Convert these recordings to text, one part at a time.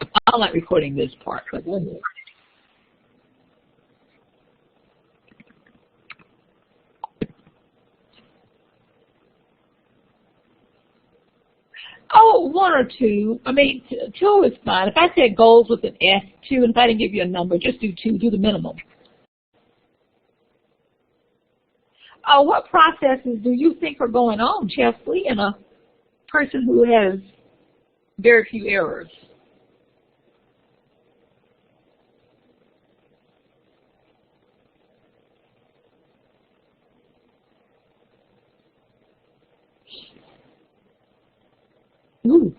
I don't like recording this part, but go ahead. Oh, one or two. I mean, two is fine. If I said goals with an S, two, and if I didn't give you a number, just do two, do the minimum. What processes do you think are going on, Chesley, in a person who has very few errors? Ooh.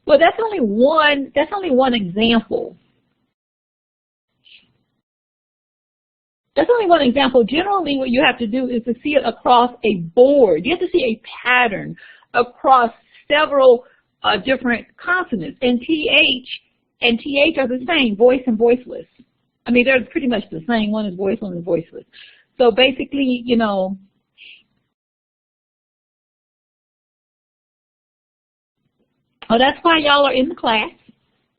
Well, that's only one. That's only one example. That's only one example. Generally, what you have to do is to see it across a board. You have to see a pattern across several different consonants. And TH are the same, voice and voiceless. I mean, they're pretty much the same. One is voice, one is voiceless. So basically, you know, that's why y'all are in the class,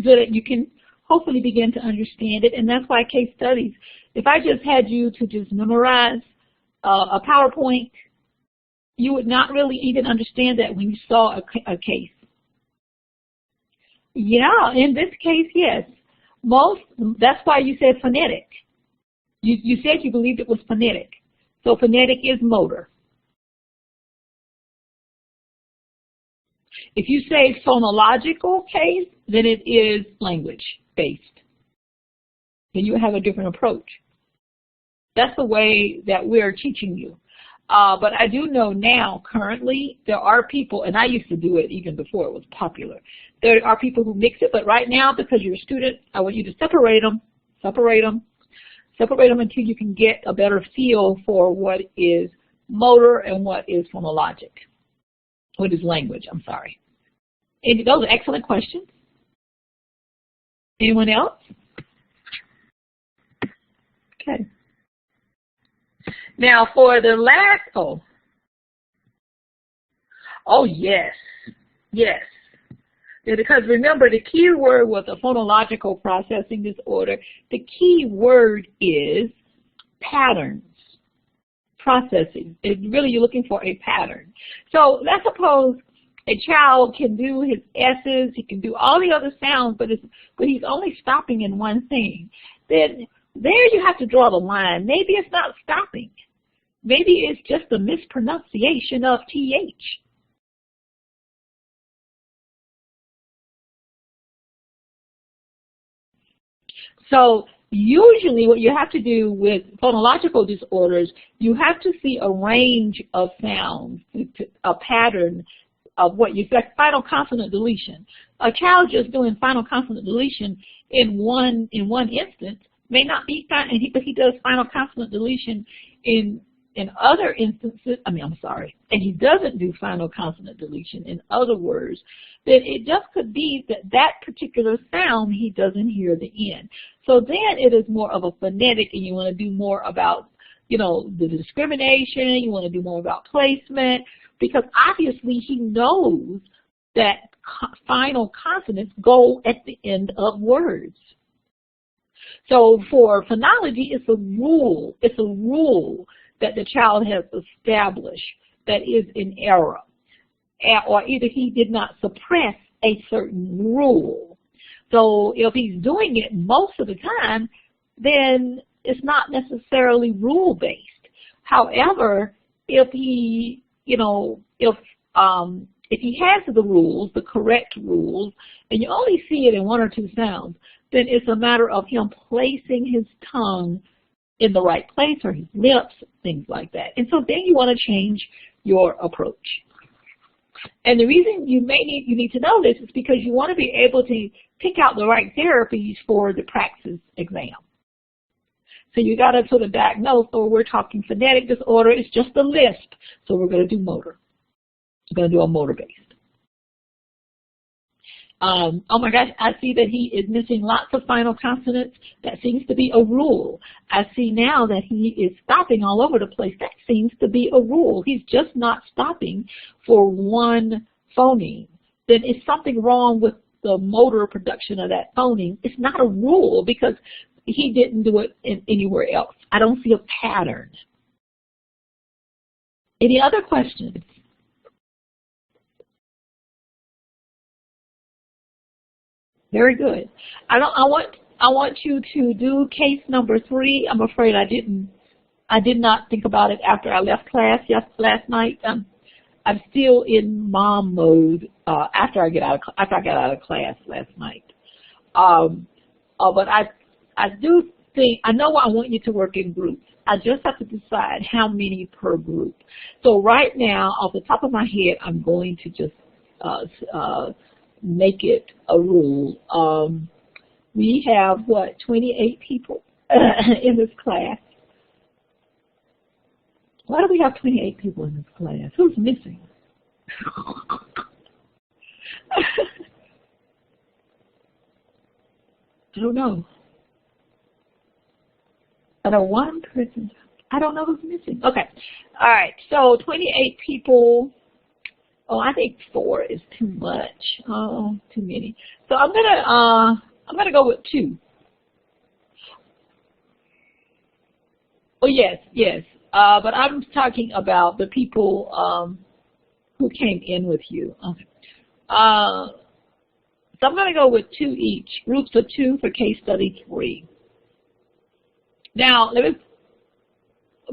so that you can hopefully begin to understand it. And that's why case studies. If I just had you to just memorize a PowerPoint, you would not really even understand that when you saw a case. Yeah, in this case, yes. That's why you said phonetic. You said you believed it was phonetic. So phonetic is motor. If you say phonological case, then it is language-based. Then you have a different approach. That's the way that we're teaching you. But I do know now, currently, there are people, and I used to do it even before it was popular. There are people who mix it, but right now, because you're a student, I want you to separate them until you can get a better feel for what is motor and what is phonologic. What is language, I'm sorry. And those are excellent questions. Anyone else? Okay. Now for the last, oh yes, yes. Because remember, the key word was a phonological processing disorder. The key word is patterns, processing. Really, you're looking for a pattern. So let's suppose a child can do his S's, he can do all the other sounds, but he's only stopping in one thing. Then there you have to draw the line. Maybe it's not stopping. Maybe it's just a mispronunciation of TH. So usually what you have to do with phonological disorders, you have to see a range of sounds, a pattern of what you like final consonant deletion. A child just doing final consonant deletion in one instance may not be fine, but he does final consonant deletion in other instances. And he doesn't do final consonant deletion in other words. Then it just could be that particular sound he doesn't hear the end. So then it is more of a phonetic, and you want to do more about, you know, the discrimination. You want to do more about placement, because obviously he knows that final consonants go at the end of words. So for phonology, it's a rule. It's a rule that the child has established that is in error, or either he did not suppress a certain rule. So if he's doing it most of the time, then it's not necessarily rule-based. However, if he, you know, if he has the rules, the correct rules, and you only see it in one or two sounds, then it's a matter of him placing his tongue in the right place, or his lips, things like that. And so then you want to change your approach. And the reason you need to know this is because you want to be able to pick out the right therapies for the praxis exam. So you got to sort of diagnose, or we're talking phonetic disorder, it's just a lisp, so we're going to do motor. We're going to do a motor-based. Oh my gosh, I see that he is missing lots of final consonants. That seems to be a rule. I see now that he is stopping all over the place. That seems to be a rule. He's just not stopping for one phoneme. Then is something wrong with the motor production of that phoneme? It's not a rule because he didn't do it anywhere else. I don't see a pattern. Any other questions? Very good. I want you to do case number 3. I'm afraid I did not think about it after I left class last night. I'm still in mom mode after I got out of class last night. But I do think I know I want you to work in groups. I just have to decide how many per group. So right now, off the top of my head, I'm going to just make it a rule. We have, what, 28 people in this class. Why do we have 28 people in this class? Who's missing? I don't know. I know one person. I don't know who's missing. Okay. All right. So 28 people. Oh, I think 4 is too much. Oh, too many. So I'm gonna go with 2. Oh yes, yes. But I'm talking about the people who came in with you. Okay. So I'm gonna go with 2 each. Groups of 2 for case study 3. Now let me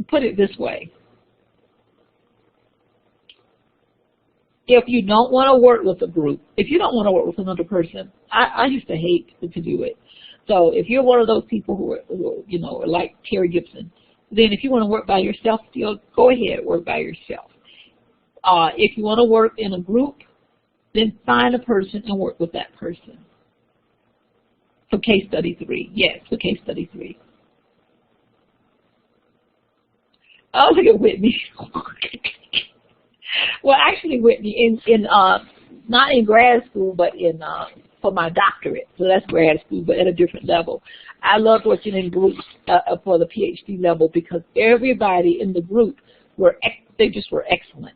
put it this way. If you don't want to work with a group, if you don't want to work with another person, I used to hate to do it. So if you're one of those people who are like Terry Gibson, then if you want to work by yourself, still go ahead, work by yourself. If you want to work in a group, then find a person and work with that person. For case study 3, yes, for case study 3. Oh, look at Whitney. Well, actually, Whitney, not in grad school, but for my doctorate. So that's grad school, but at a different level. I loved working in groups for the PhD level because everybody in the group they just were excellent,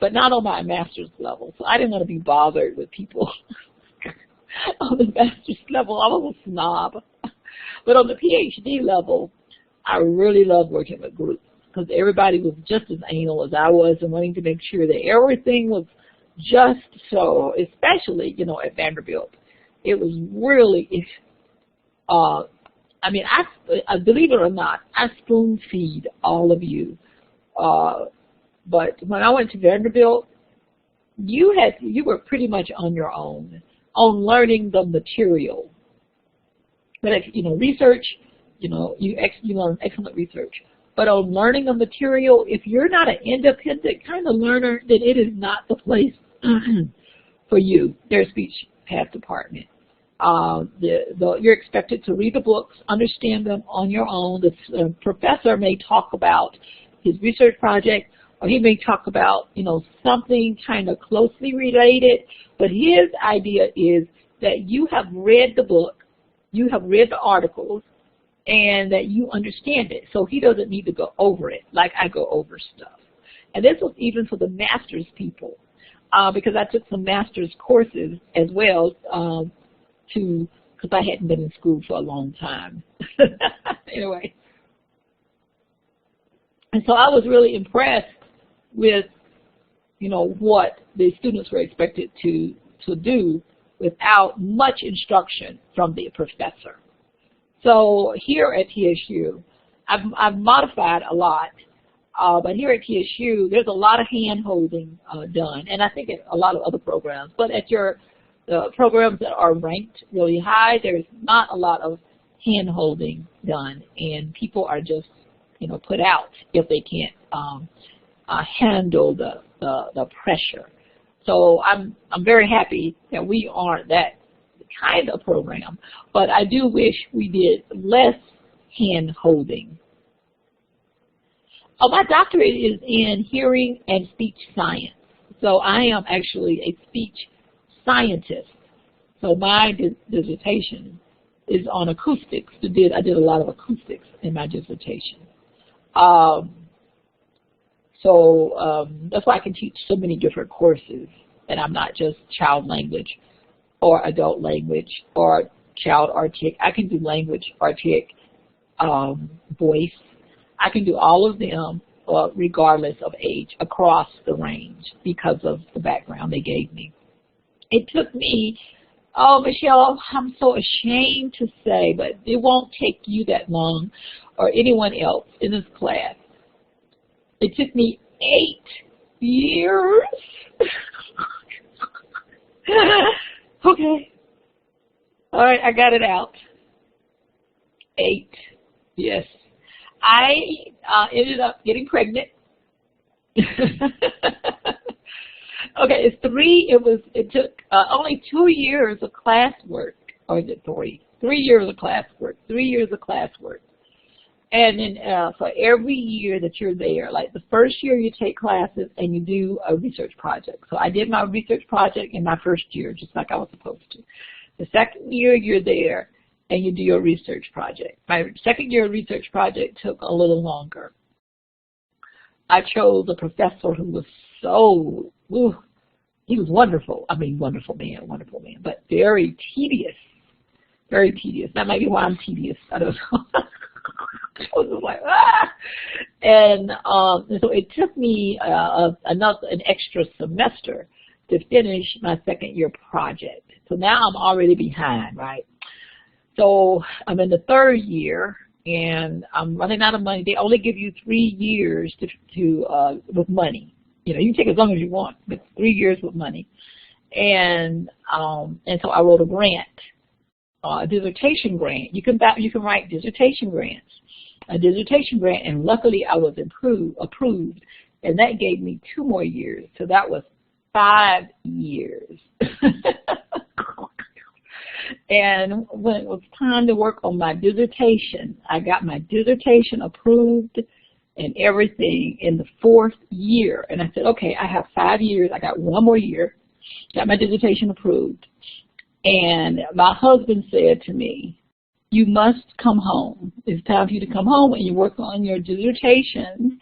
but not on my master's level. So I didn't want to be bothered with people on the master's level. I was a snob. But on the PhD level, I really loved working with groups, because everybody was just as anal as I was and wanting to make sure that everything was just so, especially, at Vanderbilt. It was really, I believe it or not, I spoon feed all of you. But when I went to Vanderbilt, you were pretty much on your own, on learning the material. But research, you learn excellent research. But on learning a material, if you're not an independent kind of learner, then it is not the place for you. Their speech path department. You're expected to read the books, understand them on your own. The professor may talk about his research project, or he may talk about something kind of closely related. But his idea is that you have read the book, you have read the articles, and that you understand it. So he doesn't need to go over it like I go over stuff. And this was even for the master's people, because I took some master's courses as well, because I hadn't been in school for a long time. Anyway. And so I was really impressed with, what the students were expected to do without much instruction from the professor. So here at TSU, I've modified a lot, but here at TSU, there's a lot of hand-holding done, and I think at a lot of other programs. But at the programs that are ranked really high, there's not a lot of hand-holding done, and people are just, put out if they can't handle the pressure. So I'm very happy that we aren't that kind of program, but I do wish we did less hand-holding. My doctorate is in hearing and speech science, so I am actually a speech scientist. So my dissertation is on acoustics. I did a lot of acoustics in my dissertation. That's why I can teach so many different courses, and I'm not just child language or adult language or child artic. I can do language, artic, voice. I can do all of them regardless of age, across the range, because of the background they gave me. It took me, oh, Michelle, I'm so ashamed to say, but it won't take you that long or anyone else in this class. It took me 8 years. Okay. All right, I got it out. 8, yes. I ended up getting pregnant. Okay, it's 3. It took only 2 years of classwork, or is it 3? 3 years of classwork. 3 years of classwork. And then for every year that you're there, like the first year you take classes and you do a research project. So I did my research project in my first year, just like I was supposed to. The second year you're there and you do your research project. My second year research project took a little longer. I chose a professor who was so, he was wonderful. I mean, wonderful man, but very tedious. Very tedious. That might be why I'm tedious. I don't know. I was like, ah! And so it took me an extra semester to finish my second year project. So now I'm already behind, right? So I'm in the third year, and I'm running out of money. They only give you 3 years with money. You know, you can take as long as you want, but 3 years with money. And so I wrote a grant, a dissertation grant. You can write dissertation grants. A dissertation grant, and luckily I was approved, and that gave me 2 more years. So that was 5 years. And when it was time to work on my dissertation, I got my dissertation approved and everything in the 4th year. And I said, okay, I have 5 years. I got 1 more year. Got my dissertation approved. And my husband said to me, you must come home. It's time for you to come home and you work on your dissertation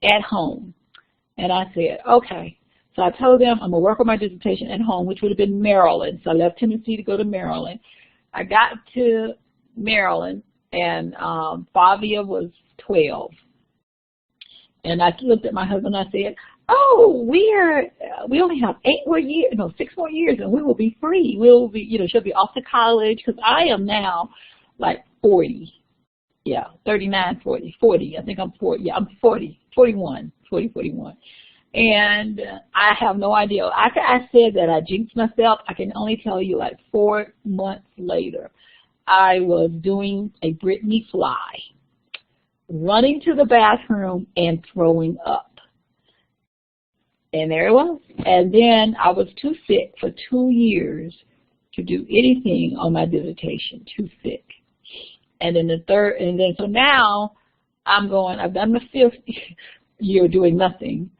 at home. And I said, okay. So I told them I'm going to work on my dissertation at home, which would have been Maryland. So I left Tennessee to go to Maryland. I got to Maryland, and Fabia was 12. And I looked at my husband and I said, oh, we only have 6 more years, and we will be free. We'll be, she'll be off to college, because I am now like 40. Yeah, 39, 40. I think I'm 40. Yeah, I'm 41. And I have no idea. After I said that, I jinxed myself. I can only tell you, like 4 months later, I was doing a Brittany fly, running to the bathroom and throwing up. And there it was. And then I was too sick for 2 years to do anything on my dissertation, too sick. And then so now I've done the 5th year doing nothing.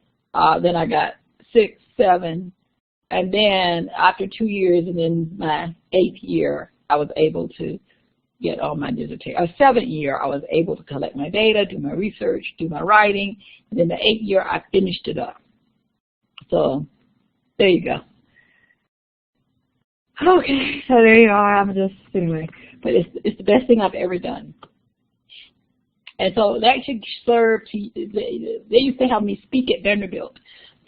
Then I got 6, 7, and then after 2 years, and then my 8th year, I was able to get on my dissertation. 7th year, I was able to collect my data, do my research, do my writing, and then the 8th year, I finished it up. So there you go. Okay, so there you are. Anyway, but it's the best thing I've ever done. And so that should serve to, they used to have me speak at Vanderbilt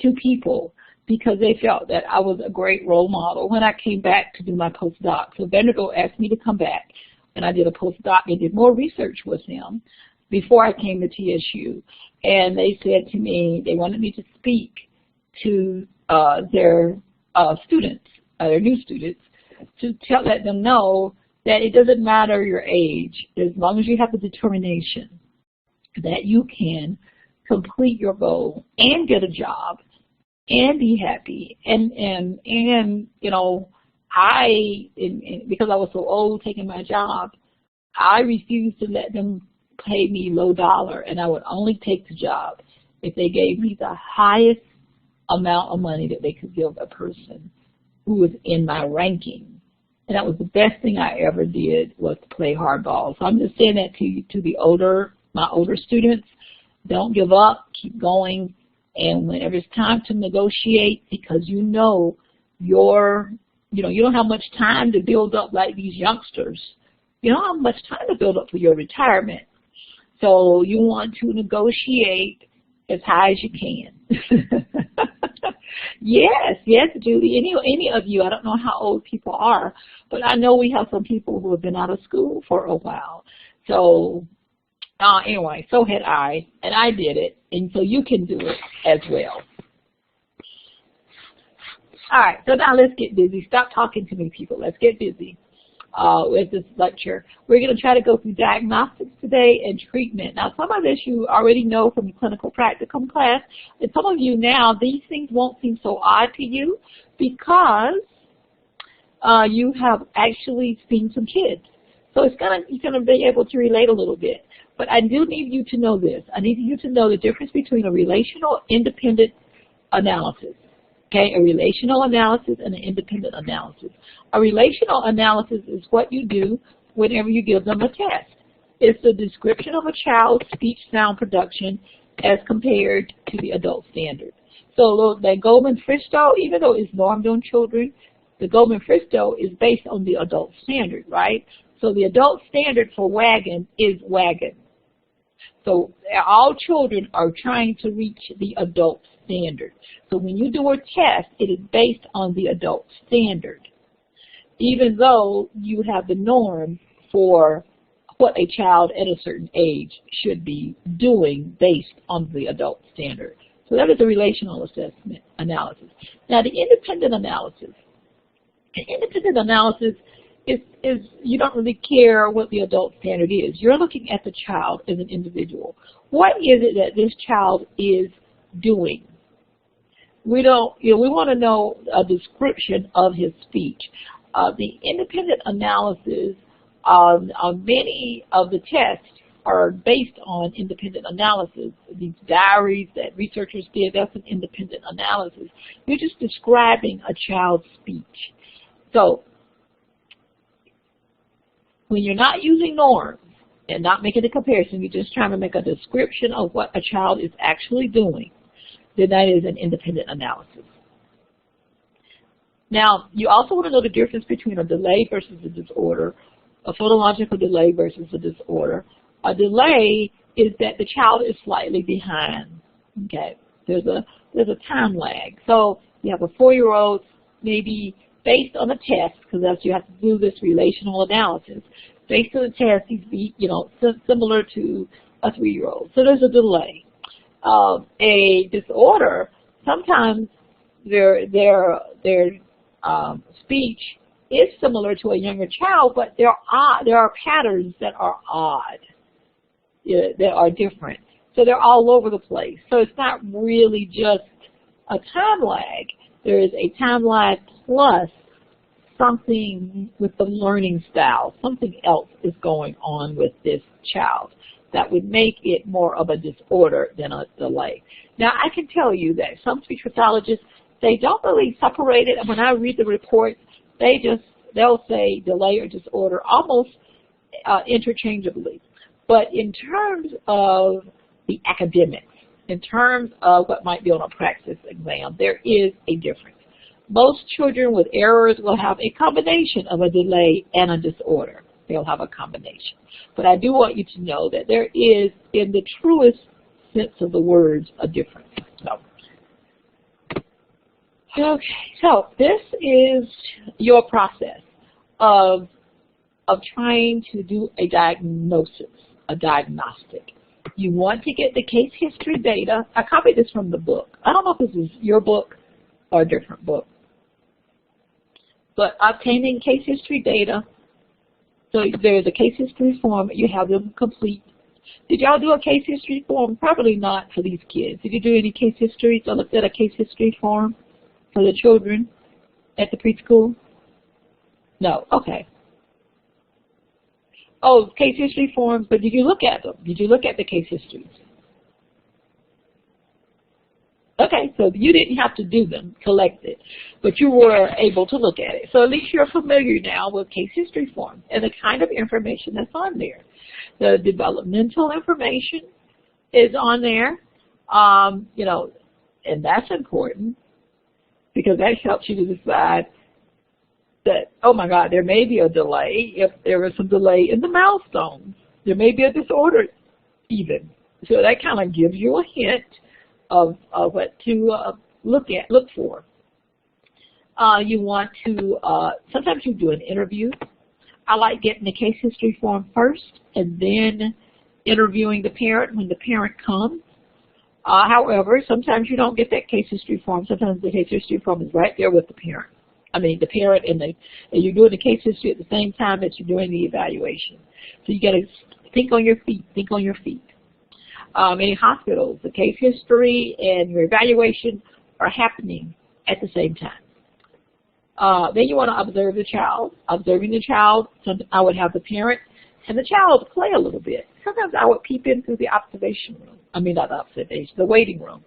to people because they felt that I was a great role model when I came back to do my postdoc. So Vanderbilt asked me to come back, and I did a postdoc and did more research with them before I came to TSU. And they said to me, they wanted me to speak to their students, their new students, to let them know that it doesn't matter your age, as long as you have the determination that you can complete your goal and get a job and be happy. And because I was so old taking my job, I refused to let them pay me low dollar, and I would only take the job if they gave me the highest amount of money that they could give a person who was in my ranking. And that was the best thing I ever did, was to play hardball. So I'm just saying that to my older students. Don't give up, keep going. And whenever it's time to negotiate, because you know you don't have much time to build up like these youngsters. You don't have much time to build up for your retirement. So you want to negotiate as high as you can. Yes, Judy. Any of you, I don't know how old people are, but I know we have some people who have been out of school for a while. So anyway, so had I, and I did it, and so you can do it as well. All right, so now let's get busy. Stop talking to me, people. Let's get busy with this lecture. We're going to try to go through diagnostics today and treatment. Now, some of this you already know from your clinical practicum class, and some of you now, these things won't seem so odd to you because you have actually seen some kids. So you're going to be able to relate a little bit. But I do need you to know this. I need you to know the difference between a relational independent analysis. Okay, a relational analysis and an independent analysis. A relational analysis is what you do whenever you give them a test. It's the description of a child's speech sound production as compared to the adult standard. So the Goldman-Fristow, even though it's normed on children, the Goldman-Fristow is based on the adult standard, right? So the adult standard for wagon is wagon. So all children are trying to reach the adult standard. So when you do a test, it is based on the adult standard, even though you have the norm for what a child at a certain age should be doing based on the adult standard. So that is a relational assessment analysis. Now the independent analysis. The independent analysis is you don't really care what the adult standard is. You're looking at the child as an individual. What is it that this child is doing? We want to know a description of his speech. The independent analysis on many of the tests are based on independent analysis. These diaries that researchers did, that's an independent analysis. You're just describing a child's speech. So when you're not using norms and not making a comparison, you're just trying to make a description of what a child is actually doing, then that is an independent analysis. Now, you also want to know the difference between a delay versus a disorder, a phonological delay versus a disorder. A delay is that the child is slightly behind. Okay, there's a time lag. So you have a 4-year-old, maybe based on a test, because that's you have to do this relational analysis. Based on the test, he's similar to a 3-year-old. So there's a delay. A disorder, sometimes their speech is similar to a younger child, but there are patterns that are odd, that are different. So they're all over the place. So it's not really just a time lag. There is a time lag plus something with the learning style. Something else is going on with this child that would make it more of a disorder than a delay. Now, I can tell you that some speech pathologists, they don't really separate it. And when I read the reports, they'll say delay or disorder almost interchangeably. But in terms of the academics, in terms of what might be on a practice exam, there is a difference. Most children with errors will have a combination of a delay and a disorder. They'll have a combination. But I do want you to know that there is, in the truest sense of the words, a difference. Okay, so this is your process of trying to do a diagnosis, a diagnostic. You want to get the case history data. I copied this from the book. I don't know if this is your book or a different book. But obtaining case history data, so there's a case history form, you have them complete. Did y'all do a case history form? Probably not for these kids. Did you do any case history? So looked at a case history form for the children at the preschool? No, okay. Oh, case history forms, but did you look at them? Did you look at the case histories? Okay, so you didn't have to do them, collect it, but you were able to look at it. So at least you're familiar now with case history form and the kind of information that's on there. The developmental information is on there, you know, and that's important because that helps you to decide that, oh my God, there may be a delay if there is some delay in the milestones. There may be a disorder even. So that kind of gives you a hint of what to look for. You want to, sometimes you do an interview. I like getting the case history form first and then interviewing the parent when the parent comes. However, sometimes you don't get that case history form. Sometimes the case history form is right there with the parent. I mean, the parent and you're doing the case history at the same time that you're doing the evaluation. So you got to think on your feet. Think on your feet. In hospitals, the case history and your evaluation are happening at the same time. Then you want to observe the child. Observing the child, I would have the parent and the child play a little bit. Sometimes I would peep in through the observation room. I mean, not the observation, the waiting room.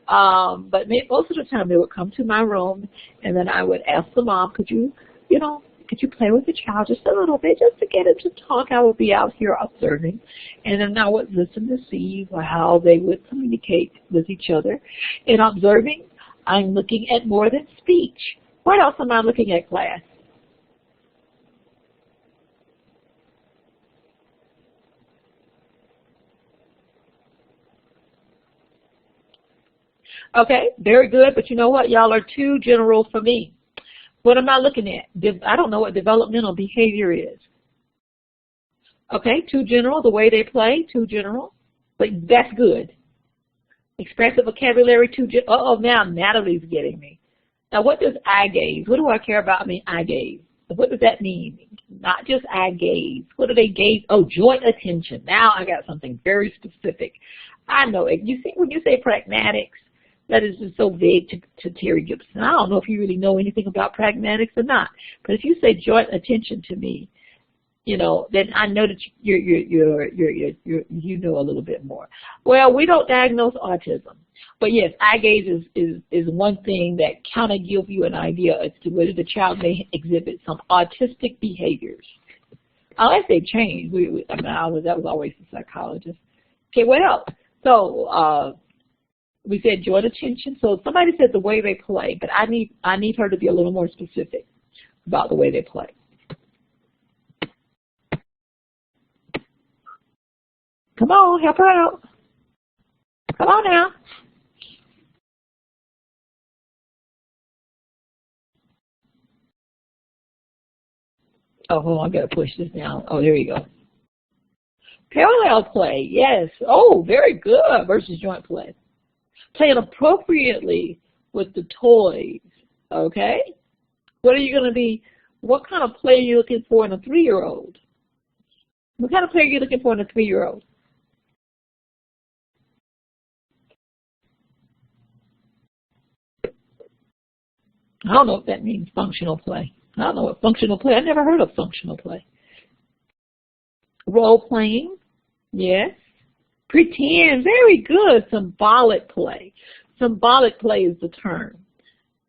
But most of the time they would come to my room, and then I would ask the mom, could you play with the child just a little bit, just to get him to talk? I would be out here observing, and then I would listen to see how they would communicate with each other. In observing, I'm looking at more than speech. What else am I looking at, class? Okay, very good, but you know what? Y'all are too general for me. What am I looking at? I don't know what developmental behavior is. Okay, too general, the way they play, too general, but that's good. Expressive vocabulary, too general. Uh-oh, now Natalie's getting me. Now, what does eye gaze? What do I care about? I mean, eye gaze. What does that mean? Not just eye gaze. What do they gaze? Oh, joint attention. Now I got something very specific. I know it. You see, when you say pragmatics, that is just so vague to Terry Gibson. I don't know if you really know anything about pragmatics or not. But if you say joint attention to me, you know, then I know that you know a little bit more. Well, we don't diagnose autism, but yes, eye gaze is one thing that kind of gives you an idea as to whether the child may exhibit some autistic behaviors. Unless they change. That was always the psychologist. Okay, what else? So we said joint attention. So somebody said the way they play, but I need her to be a little more specific about the way they play. Come on, help her out. Come on now. Oh, hold on, I gotta push this down. Oh, there you go. Parallel play, yes. Oh, very good versus joint play. Playing appropriately with the toys, okay? What are you going to be, what kind of play are you looking for in a 3-year-old? What kind of play are you looking for in a 3-year-old? I don't know if that means functional play. I don't know what functional play, I never heard of functional play. Role playing, yes. Pretend, very good. Symbolic play. Symbolic play is the term.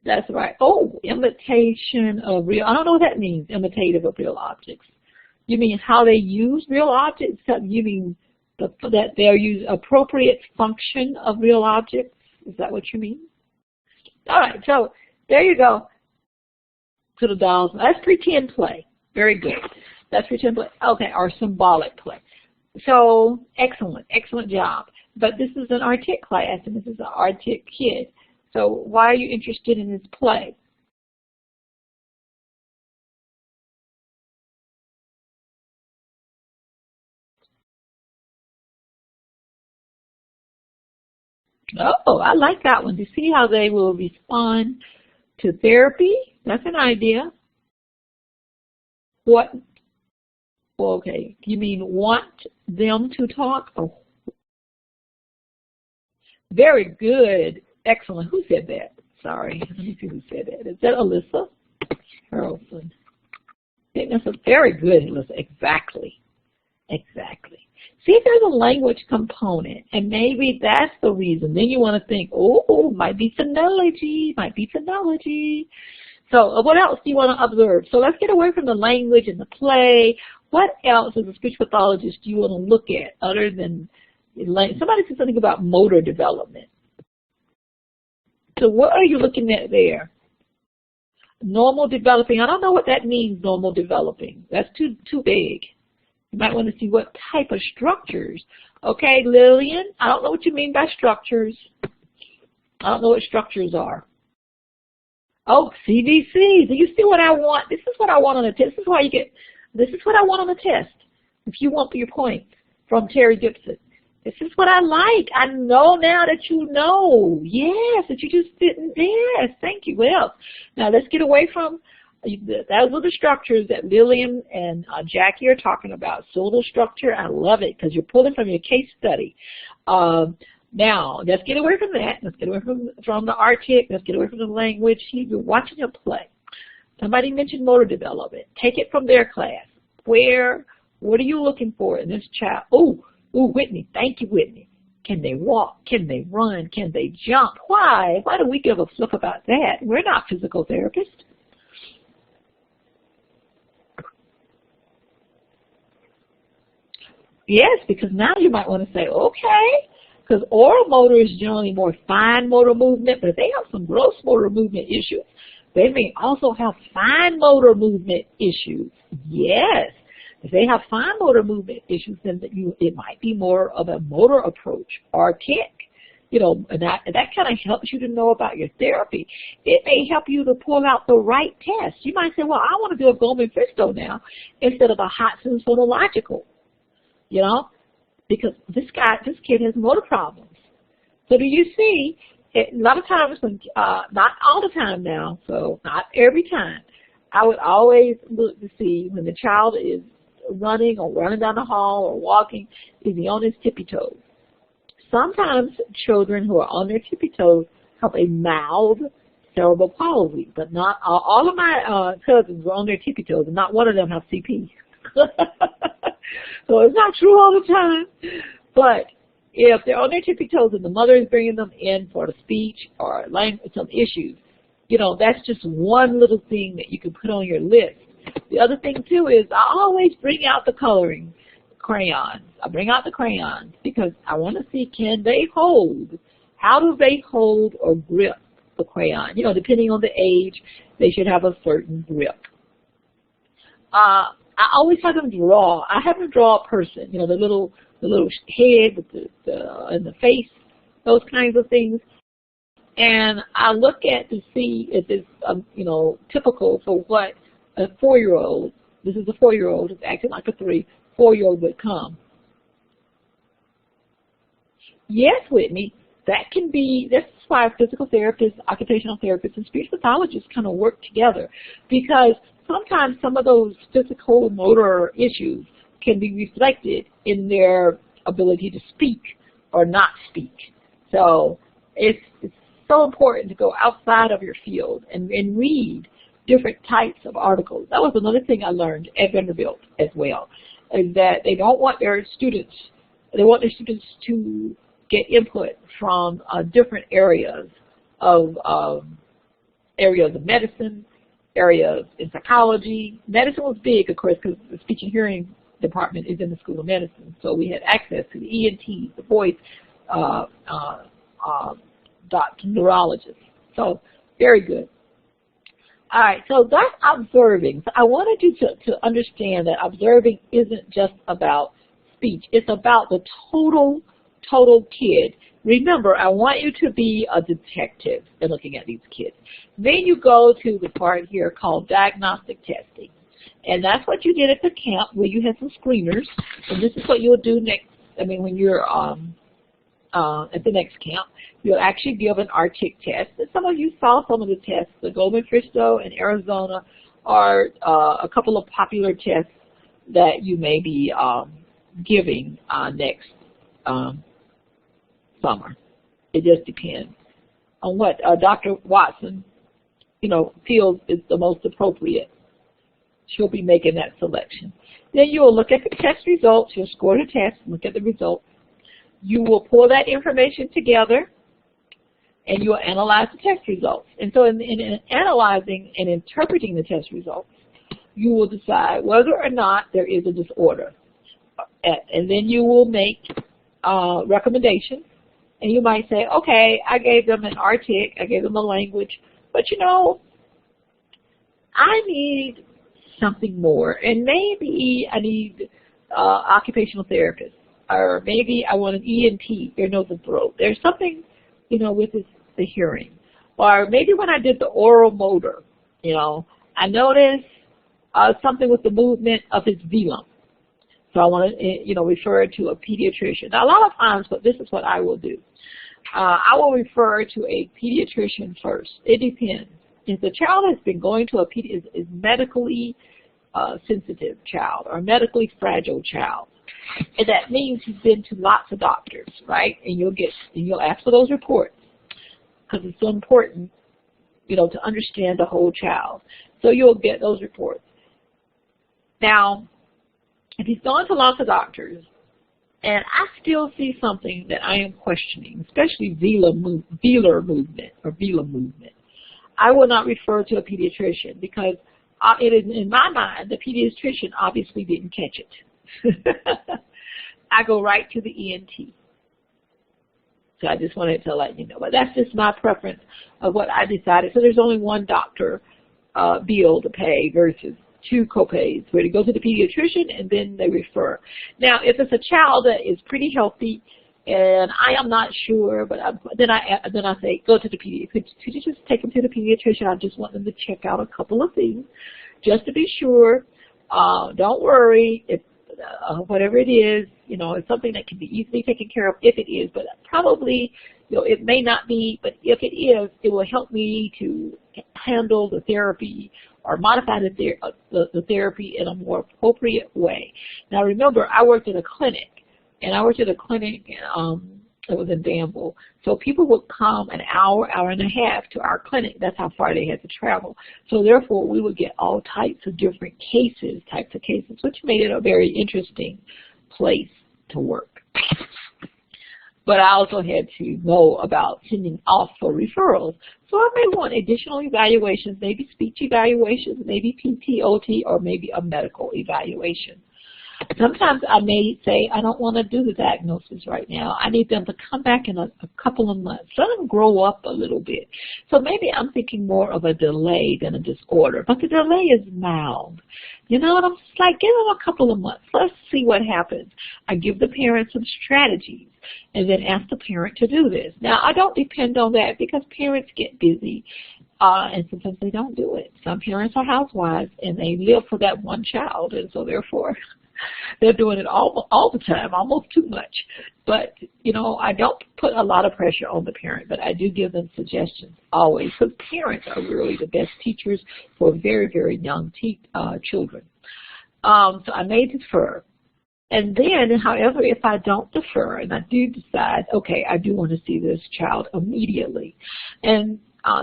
That's right. Oh, imitation of real, I don't know what that means, imitative of real objects. You mean how they use real objects? You mean that they'll use appropriate function of real objects? Is that what you mean? All right, so there you go. To the dolls. That's pretend play. Very good. That's pretend play. Okay, or symbolic play. So, excellent, excellent job. But this is an RTIC class, and this is an RTIC kid. So why are you interested in this play? Oh, I like that one. To see how they will respond to therapy. That's an idea. What? Okay, you mean want them to talk? Oh. Very good. Excellent. Who said that? Sorry. Let me see who said that. Is that Alyssa Harrelson? I think that's a very good, Alyssa. Exactly. Exactly. See if there's a language component, and maybe that's the reason. Then you want to think, oh, might be phonology, might be phonology. So what else do you want to observe? So let's get away from the language and the play. What else as a speech pathologist do you want to look at other than language? Somebody said something about motor development. So what are you looking at there? Normal developing. I don't know what that means, normal developing. That's too big. You might want to see what type of structures. Okay, Lillian, I don't know what you mean by structures. I don't know what structures are. Oh, CVC. Do you see what I want? This is what I want on the test. This is why you get, this is what I want on the test. If you want your points from Terry Gibson. This is what I like. I know now that you know. Yes, that you just didn't. Yes, thank you. What else? Now let's get away from, those are the structures that Lillian and Jackie are talking about. Syllable structure, I love it because you're pulling from your case study. Now, let's get away from that. Let's get away from the artic. Let's get away from the language. You're watching a play. Somebody mentioned motor development. Take it from their class. What are you looking for in this child? Oh, Whitney. Thank you, Whitney. Can they walk? Can they run? Can they jump? Why? Why do we give a flip about that? We're not physical therapists. Yes, because now you might want to say, okay, because oral motor is generally more fine motor movement, but if they have some gross motor movement issues, they may also have fine motor movement issues. Yes. If they have fine motor movement issues, then it might be more of a motor approach or kick. You know, and that kind of helps you to know about your therapy. It may help you to pull out the right test. You might say, well, I want to do a Goldman-Christo now instead of a Hodson's phonological. You know, because this kid has motor problems. So do you see, a lot of times, when, not all the time now, so not every time, I would always look to see when the child is running or running down the hall or walking, is he on his tippy toes? Sometimes children who are on their tippy toes have a mild cerebral palsy, but not all of my cousins were on their tippy toes, and not one of them have CP. So it's not true all the time, but if they're on their tippy toes and the mother is bringing them in for the speech or language, some issues, you know, that's just one little thing that you can put on your list. The other thing too is I always bring out the coloring crayons. I bring out the crayons because I want to see, can they hold? How do they hold or grip the crayon? You know, depending on the age, they should have a certain grip. I always have them draw. I have them draw a person, you know, the little head with and the face, those kinds of things. And I look at to see if it's, you know, typical for what a 4-year-old, this is a 4-year-old, is acting like a 4-year-old would come. Yes, Whitney, that can be, that's why physical therapists, occupational therapists, and speech pathologists kind of work together, because sometimes some of those physical motor issues can be reflected in their ability to speak or not speak. So it's so important to go outside of your field and read different types of articles. That was another thing I learned at Vanderbilt as well, is that they don't want their students, they want their students to get input from different areas of medicine, areas in psychology. Medicine was big, of course, because the speech and hearing department is in the School of Medicine. So we had access to the ENT, the voice, doctor, neurologist. So very good. All right, so that's observing. So I wanted you to understand that observing isn't just about speech. It's about the total kid. Remember, I want you to be a detective in looking at these kids. Then you go to the part here called diagnostic testing. And that's what you did at the camp where you had some screeners. And this is what you'll do next, when you're at the next camp. You'll actually give an artic test. And some of you saw some of the tests. The Goldman-Christo in Arizona are a couple of popular tests that you may be giving next summer. It just depends on what Dr. Watson, feels is the most appropriate. she'll be making that selection. Then you will look at the test results. You'll score the test, look at the results. You will pull that information together, and you will analyze the test results. And so in analyzing and interpreting the test results, you will decide whether or not there is a disorder. And then you will make recommendations. And you might say, okay, I gave them an RTIC, I gave them a language, but you know, I need something more. And maybe I need occupational therapist, or maybe I want an ENT, ear, nose, and throat. There's something, you know, with the hearing. Or maybe when I did the oral motor, you know, I noticed something with the movement of his velum. So I want to, you know, refer to a pediatrician. Now, a lot of times, but this is what I will do. I will refer to a pediatrician first. It depends. If the child has been going to is medically sensitive child or medically fragile child, and that means he's been to lots of doctors, right? And you'll ask for those reports because it's so important, you know, to understand the whole child. So you'll get those reports. Now, if he's gone to lots of doctors, and I still see something that I am questioning, especially velar movement, I will not refer to a pediatrician because it is, in my mind, the pediatrician obviously didn't catch it. I go right to the ENT. So I just wanted to let you know. But that's just my preference of what I decided. So there's only one doctor bill to pay versus 2 copays, where they go to the pediatrician and then they refer. Now, if it's a child that is pretty healthy and I am not sure, but then I say, go to the pediatrician. Could you just take them to the pediatrician? I just want them to check out a couple of things just to be sure. Don't worry. If whatever it is, you know, it's something that can be easily taken care of if it is, but probably, you know, it may not be, but if it is, it will help me to handle the therapy or modify the therapy in a more appropriate way. Now remember, I worked at a clinic, and it was in Danville. So people would come an hour, hour and a half to our clinic. That's how far they had to travel. So therefore, we would get all types of different types of cases, which made it a very interesting place to work. But I also had to know about sending off for referrals. So I may want additional evaluations, maybe speech evaluations, maybe PT/OT, or maybe a medical evaluation. Sometimes I may say, I don't want to do the diagnosis right now. I need them to come back in a couple of months. Let them grow up a little bit. So maybe I'm thinking more of a delay than a disorder. But the delay is mild. You know, and I'm just like, give them a couple of months. Let's see what happens. I give the parent some strategies and then ask the parent to do this. Now, I don't depend on that because parents get busy. And sometimes they don't do it. Some parents are housewives and they live for that one child, and so therefore they're doing it all the time, almost too much. But, you know, I don't put a lot of pressure on the parent, but I do give them suggestions always, because parents are really the best teachers for very, very young children. So I may defer. And then, however, if I don't defer and I do decide, okay, I do want to see this child immediately, and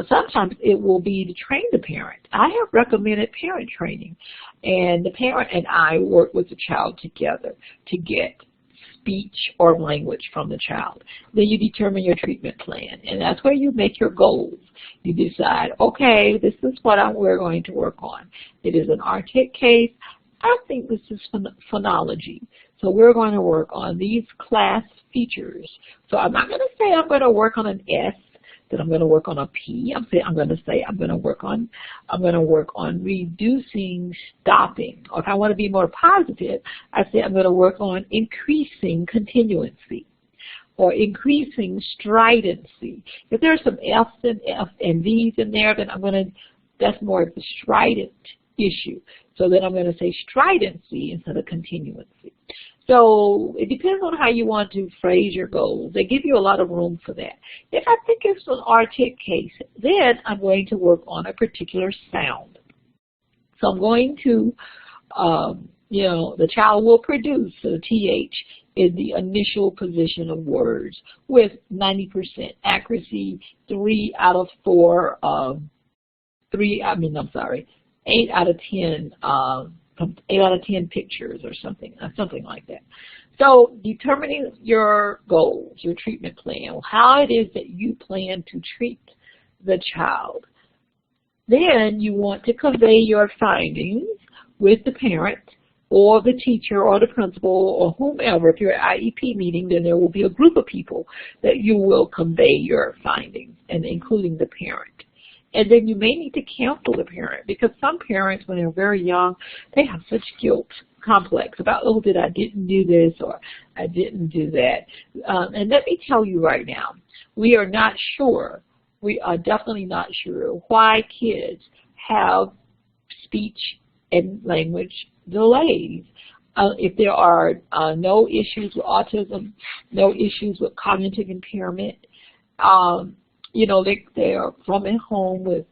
sometimes it will be to train the parent. I have recommended parent training, and the parent and I work with the child together to get speech or language from the child. Then you determine your treatment plan, and that's where you make your goals. You decide, okay, this is what we're going to work on. It is an RTIC case. I think this is phonology. So we're going to work on these class features. So I'm not going to say I'm going to work on an S, that I'm going to work on a P. I'm going to work on reducing stopping. Or if I want to be more positive, I say I'm going to work on increasing continuancy or increasing stridency. If there's some F's and V's in there, then that's more of the strident issue. So then I'm going to say stridency instead of continuancy. So it depends on how you want to phrase your goals. They give you a lot of room for that. If I think it's an RTIC case, then I'm going to work on a particular sound. So I'm going to, you know, the child will produce a TH in the initial position of words with 90% accuracy, 3 out of 4, 8 out of 10, 8 out of 10 pictures or something like that. So determining your goals, your treatment plan, how it is that you plan to treat the child. Then you want to convey your findings with the parent or the teacher or the principal or whomever. If you're at IEP meeting, then there will be a group of people that you will convey your findings, and including the parent. And then you may need to counsel the parent, because some parents, when they're very young, they have such guilt complex about, oh, I didn't do this or I didn't do that. And let me tell you right now, we are not sure, we are definitely not sure why kids have speech and language delays. If there are no issues with autism, no issues with cognitive impairment, you know, they are from at home with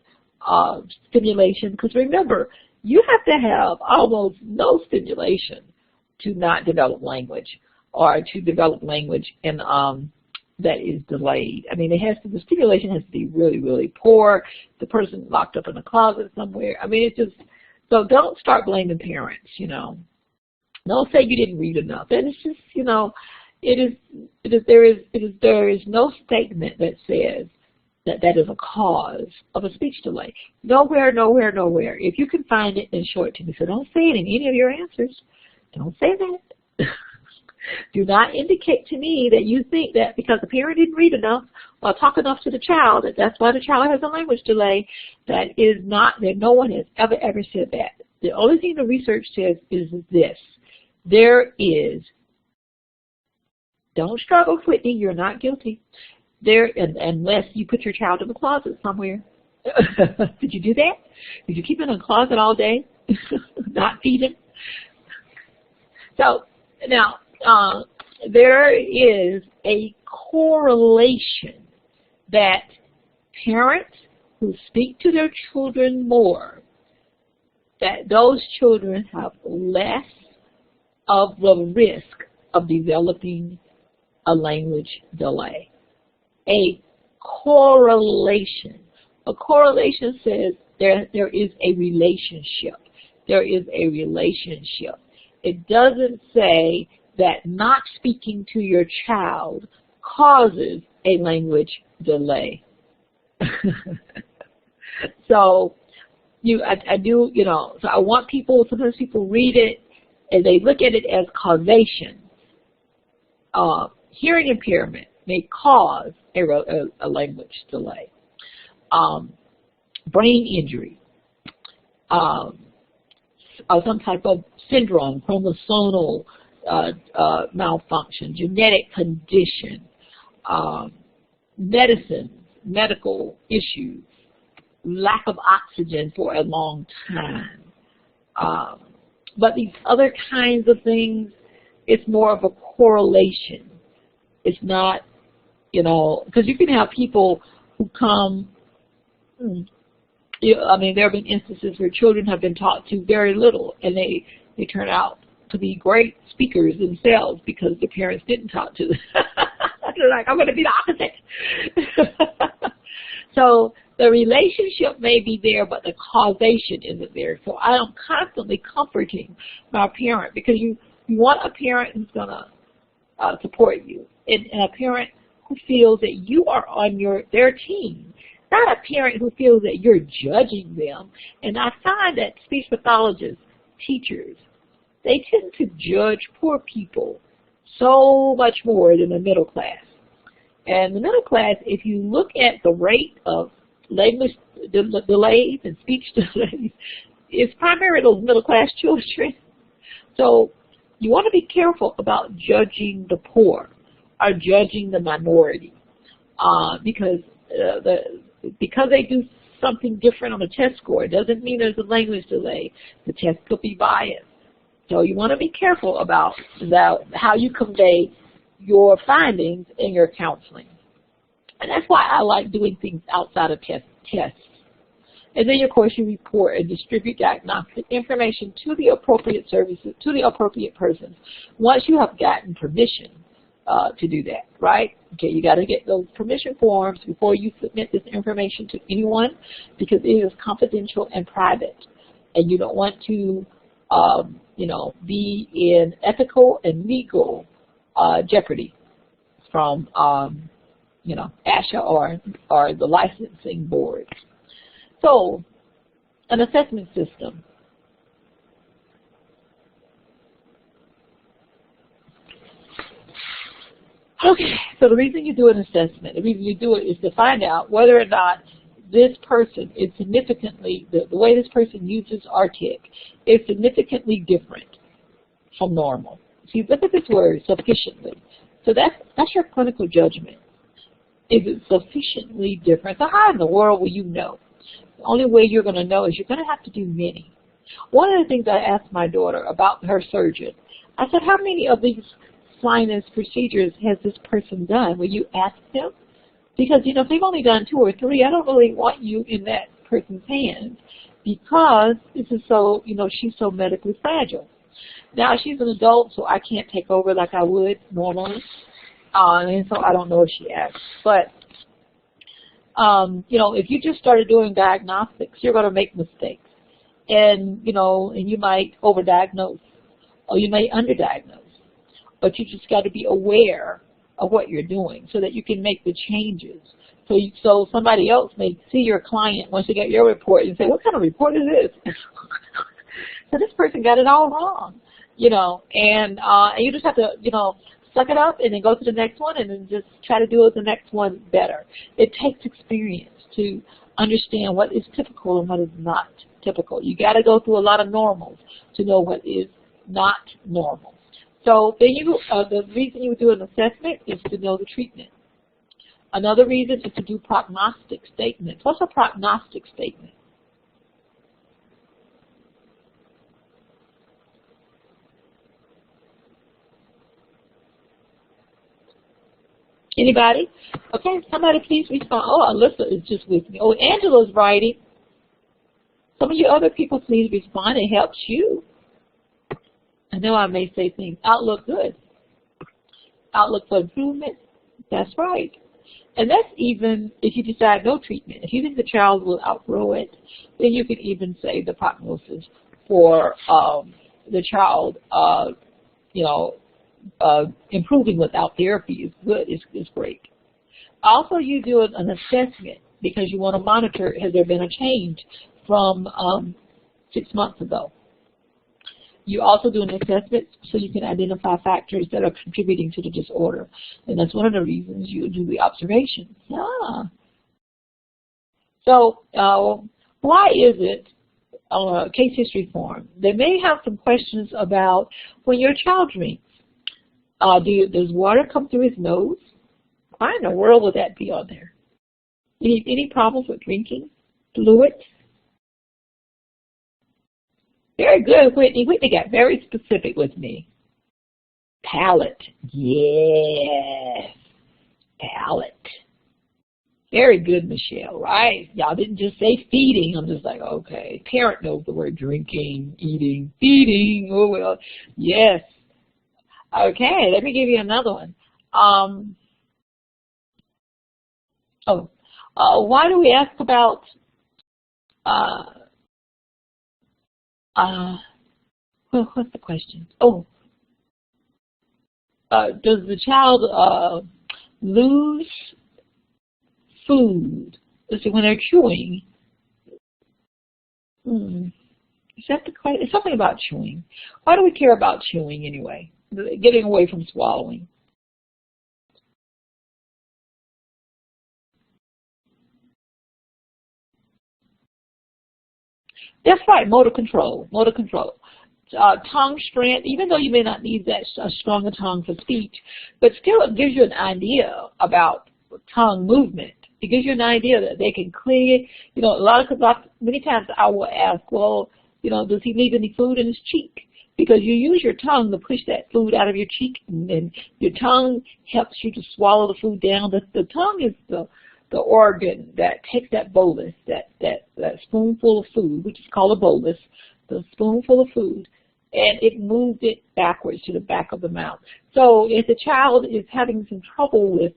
stimulation. Because remember, you have to have almost no stimulation to not develop language, or to develop language and that is delayed. I mean, the stimulation has to be really, really poor. The person locked up in a closet somewhere. I mean, it's just, so don't start blaming parents, you know. Don't say you didn't read enough. And it's just, you know, there is no statement that says that is a cause of a speech delay. Nowhere, nowhere, nowhere. If you can find it, then show it to me. So don't say it in any of your answers. Don't say that. Do not indicate to me that you think that because the parent didn't read enough or talk enough to the child, that's why the child has a language delay. That is not, that no one has ever said that. The only thing the research says is this. There is, don't struggle, Whitney, you're not guilty. Unless you put your child in the closet somewhere. Did you do that? Did you keep him in a closet all day? Not feed him? So, now, there is a correlation that parents who speak to their children more, that those children have less of the risk of developing a language delay. A correlation. A correlation says there is a relationship. There is a relationship. It doesn't say that not speaking to your child causes a language delay. So I do, you know, so I want people, sometimes people read it and they look at it as causation. Hearing impairment may cause a language delay. Brain injury, some type of syndrome, chromosomal malfunction, genetic condition, medical issues, lack of oxygen for a long time. But these other kinds of things, it's more of a correlation. It's not, you know, because you can have people who come, I mean, there have been instances where children have been taught to very little, and they turn out to be great speakers themselves because the parents didn't talk to them. They're like, I'm going to be the opposite. So the relationship may be there, but the causation isn't there. So I am constantly comforting my parent, because you want a parent who's going to support you, and a parent who feels that you are on their team, not a parent who feels that you're judging them. And I find that speech pathologists, teachers, they tend to judge poor people so much more than the middle class. And the middle class, if you look at the rate of language delays and speech delays, it's primarily those middle class children. So you want to be careful about judging the poor or judging the minority, because they do something different on the test score, it doesn't mean there's a language delay. The test could be biased. So you want to be careful about how you convey your findings in your counseling. And that's why I like doing things outside of tests. And then, of course, you report and distribute diagnostic information to the appropriate services, to the appropriate persons, once you have gotten permission to do that, right? Okay, you got to get those permission forms before you submit this information to anyone, because it is confidential and private. and you don't want to, be in ethical and legal jeopardy from, ASHA or the licensing boards. So, an assessment system. Okay, so the reason you do an assessment, the reason you do it is to find out whether or not this person is significantly, the way this person uses RTIC is significantly different from normal. See, look at this word, sufficiently. So that's your clinical judgment. Is it sufficiently different? So how in the world will you know? The only way you're going to know is you're going to have to do many. One of the things I asked my daughter about her surgeon, I said, how many of these sinus procedures has this person done? Will you ask them? Because, if they've only done 2 or 3, I don't really want you in that person's hands because this is so, she's so medically fragile. Now, she's an adult, so I can't take over like I would normally, and so I don't know if she asks. But, if you just started doing diagnostics, you're going to make mistakes. And, and you might overdiagnose or you may underdiagnose. But you just got to be aware of what you're doing so that you can make the changes. So somebody else may see your client once you get your report and say, what kind of report is this? So this person got it all wrong, and you just have to, suck it up and then go to the next one and then just try to do the next one better. It takes experience to understand what is typical and what is not typical. You got to go through a lot of normals to know what is not normal. So then the reason you do an assessment is to know the treatment. Another reason is to do prognostic statements. What's a prognostic statement? Anybody? Okay, somebody please respond. Oh, Alyssa is just with me. Oh, Angela's writing. Some of you other people please respond. It helps you. I know I may say things. Outlook good. Outlook for improvement. That's right. And that's even if you decide no treatment. If you think the child will outgrow it, then you can even say the prognosis for the child, improving without therapy is good. Is great. Also, you do an assessment because you want to monitor, has there been a change from 6 months ago? You also do an assessment so you can identify factors that are contributing to the disorder. And that's one of the reasons you do the observations. So why is it on a case history form? They may have some questions about when your child drinks. Does water come through his nose? Why in the world would that be on there? Any problems with drinking fluids? Very good, Whitney. Whitney got very specific with me. Palate. Yes. Palate. Very good, Michelle, right? Y'all didn't just say feeding. I'm just like, okay. Parent knows the word drinking, eating, feeding. Oh, well, yes. Okay, let me give you another one. Why do we ask about what's the question? Does the child lose food? Let's see, when they're chewing. Is that the question? It's something about chewing. Why do we care about chewing anyway? Getting away from swallowing. That's right, motor control. Motor control. Tongue strength, even though you may not need that stronger tongue for speech, but still it gives you an idea about tongue movement. It gives you an idea that they can clear, many times I will ask, well, does he leave any food in his cheek? Because you use your tongue to push that food out of your cheek, and your tongue helps you to swallow the food down. The tongue is the organ that takes that bolus, that spoonful of food, which is called a bolus, the spoonful of food, and it moves it backwards to the back of the mouth. So if the child is having some trouble with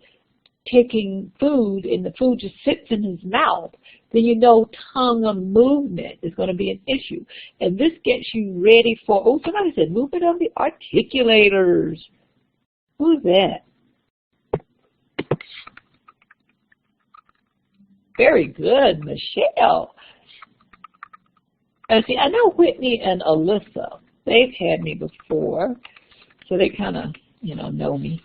taking food and the food just sits in his mouth, then you know tongue movement is going to be an issue. And this gets you ready for, oh, somebody said movement of the articulators. Who's that? Very good, Michelle. And see, I know Whitney and Alyssa. They've had me before, so they kind of, know me.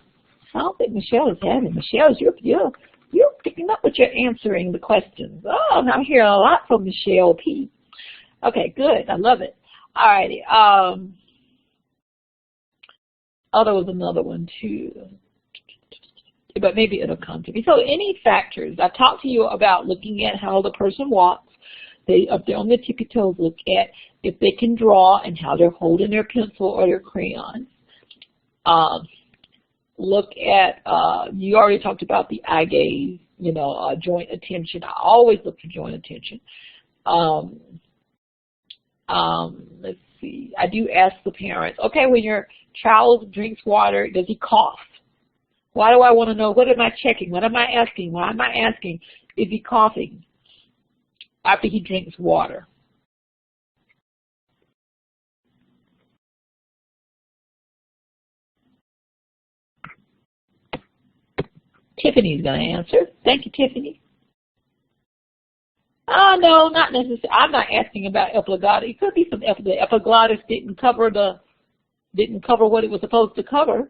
I don't think Michelle has had it. Michelle, you're picking up what you're answering the questions. Oh, I'm hearing a lot from Michelle P. Okay, good. I love it. All righty. Oh, there was another one too, but maybe it'll come to me. So any factors. I talked to you about looking at how the person walks. They, up there on their tippy toes, look at if they can draw and how they're holding their pencil or their crayon. Look at, you already talked about the eye gaze, joint attention. I always look for joint attention. Let's see. I do ask the parents, okay, when your child drinks water, does he cough? Why do I want to know? What am I checking? What am I asking? Why am I asking? Is he coughing after he drinks water? Tiffany's going to answer. Thank you, Tiffany. Oh, no, not necessarily. I'm not asking about epiglottis. It could be some the epiglottis didn't cover what it was supposed to cover.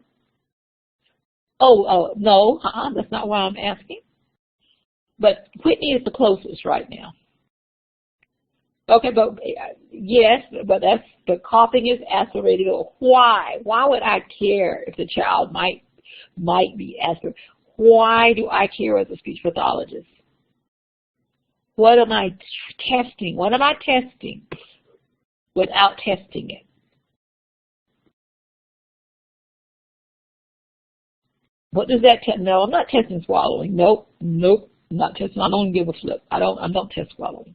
Oh, no, that's not why I'm asking. But Whitney is the closest right now. Okay, but yes, but coughing is aspirated. Why? Why would I care if the child might be aspirated? Why do I care as a speech pathologist? What am I testing? What am I testing without testing it? What does that test? No, I'm not testing swallowing. Nope, not testing. I don't give a flip. I don't test swallowing.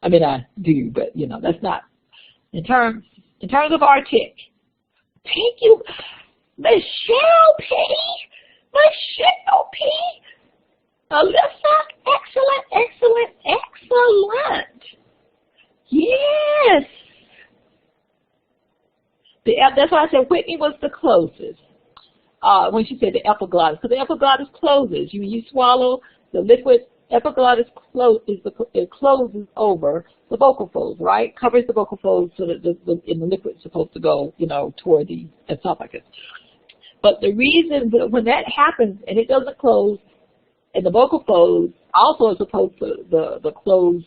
I mean, I do, but that's not in terms of artic. Thank you, Michelle P. Michelle P. Alyssa, excellent. Yes. That's why I said Whitney was the closest. When she said the epiglottis, because the epiglottis closes. You swallow the liquid. Epiglottis it closes over the vocal folds, right? Covers the vocal folds so that the liquid is supposed to go, toward the esophagus. But the reason that when that happens and it doesn't close, and the vocal folds also are supposed to the close,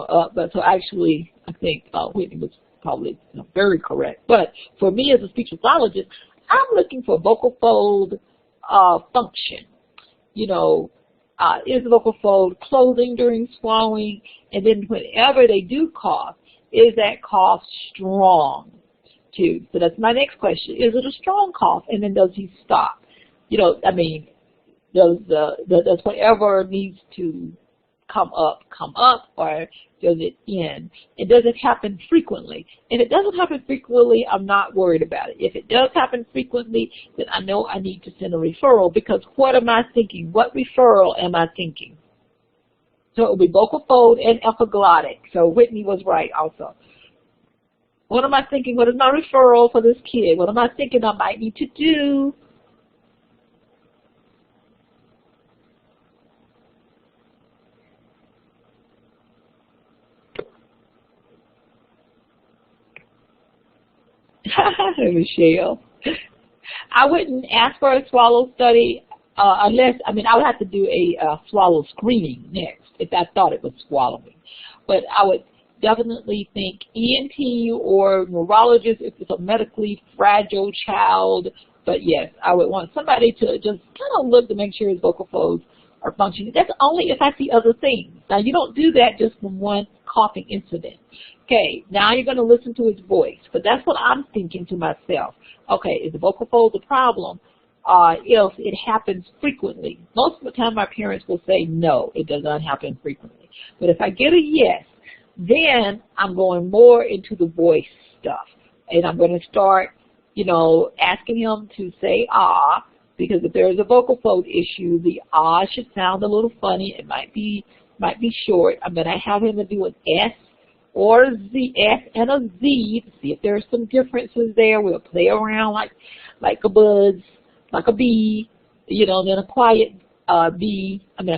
up. But so actually, I think Whitney was probably very correct. But for me as a speech pathologist, I'm looking for vocal fold function. Is the vocal fold closing during swallowing? And then whenever they do cough, is that cough strong too? So that's my next question. Is it a strong cough? And then does he stop? Does whatever needs to come up, or does it end? And does it happen frequently? If it doesn't happen frequently, I'm not worried about it. If it does happen frequently, then I know I need to send a referral, because what am I thinking? What referral am I thinking? So it will be vocal fold and epiglottic. So Whitney was right also. What am I thinking? What is my referral for this kid? What am I thinking I might need to do? Michelle. I wouldn't ask for a swallow study unless, I would have to do a swallow screening next if I thought it was swallowing. But I would definitely think ENT or neurologist if it's a medically fragile child. But yes, I would want somebody to just kind of look to make sure his vocal folds are functioning. That's only if I see other things. Now, you don't do that just from one coughing incident. Okay, now you're going to listen to his voice. But that's what I'm thinking to myself. Okay, is the vocal fold the problem? If it happens frequently. Most of the time my parents will say no, it does not happen frequently. But if I get a yes, then I'm going more into the voice stuff. And I'm going to start, asking him to say ah, because if there is a vocal fold issue, the ah should sound a little funny. It might be short. I'm going to have him to do an S or a Z, S and a Z, to see if there are some differences there. We'll play around like a buzz, like a B, you know, then a quiet a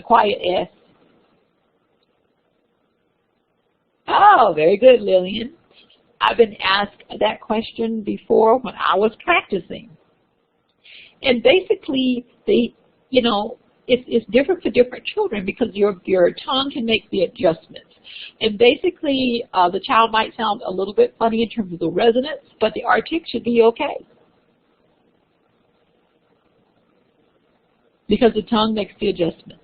quiet S. Oh, very good, Lillian. I've been asked that question before when I was practicing. And basically, it's different for different children because your tongue can make the adjustments. And basically, the child might sound a little bit funny in terms of the resonance, but the artic should be okay. Because the tongue makes the adjustments.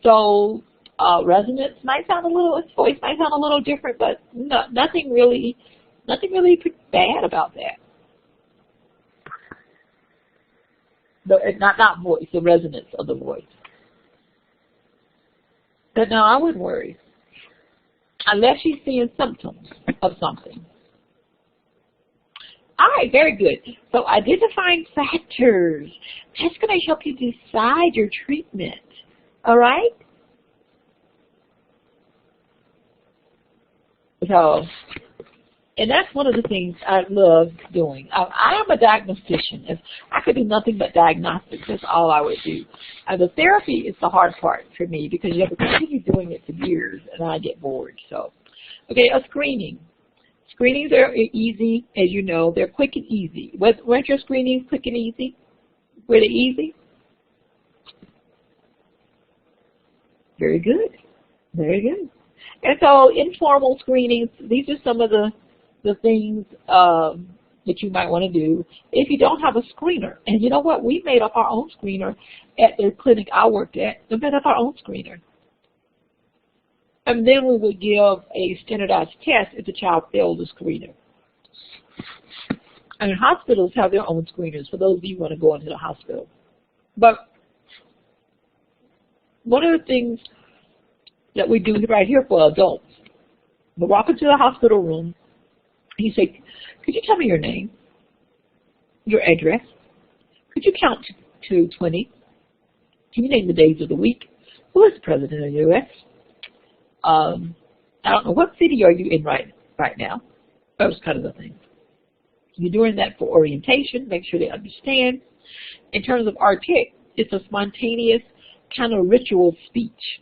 So resonance might sound his voice might sound a little different, but nothing really bad about that. Not voice, the resonance of the voice. But no, I wouldn't worry. Unless she's seeing symptoms of something. All right, very good. So identifying factors. That's going to help you decide your treatment. All right? So, and that's one of the things I love doing. I am a diagnostician. If I could do nothing but diagnostics, that's all I would do. The therapy is the hard part for me because you have to continue doing it for years, and I get bored. So, okay, a screening. Screenings are easy, as you know. They're quick and easy. Weren't your screenings quick and easy? Were they easy? Very good. Very good. And so informal screenings, these are some of the things that you might want to do if you don't have a screener. And you know what? We made up our own screener at the clinic I worked at. We made up our own screener. And then we would give a standardized test if the child failed the screener. And hospitals have their own screeners for those of you who want to go into the hospital. But one of the things that we do right here for adults, we walk into the hospital room, and you say, could you tell me your name, your address? Could you count to 20? Can you name the days of the week? Who is the president of the U.S.? I don't know, what city are you in right now? Those kind of the things. You're doing that for orientation, make sure they understand. In terms of artic, it's a spontaneous kind of ritual speech,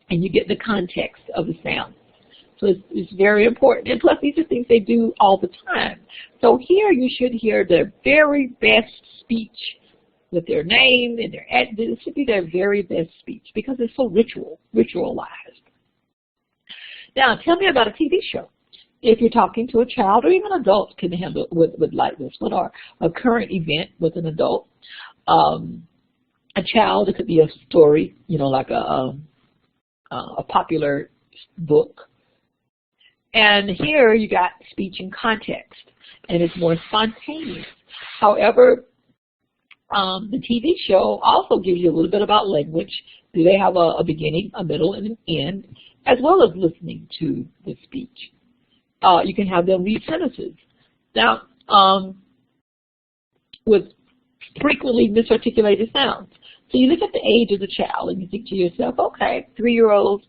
and you get the context of the sound. So it's very important. And plus, these are things they do all the time. So here you should hear their very best speech with their name and this should be their very best speech because it's so ritualized. Now, tell me about a TV show. If you're talking to a child, or even adults can handle it with like this one, or a current event with an adult. A child, it could be a story, you know, like a popular book. And here you got speech and context, and it's more spontaneous. However, the TV show also gives you a little bit about language. Do they have a beginning, a middle, and an end, as well as listening to the speech. You can have them read sentences. Now, with frequently misarticulated sounds. So you look at the age of the child and you think to yourself, okay, 3-year-olds,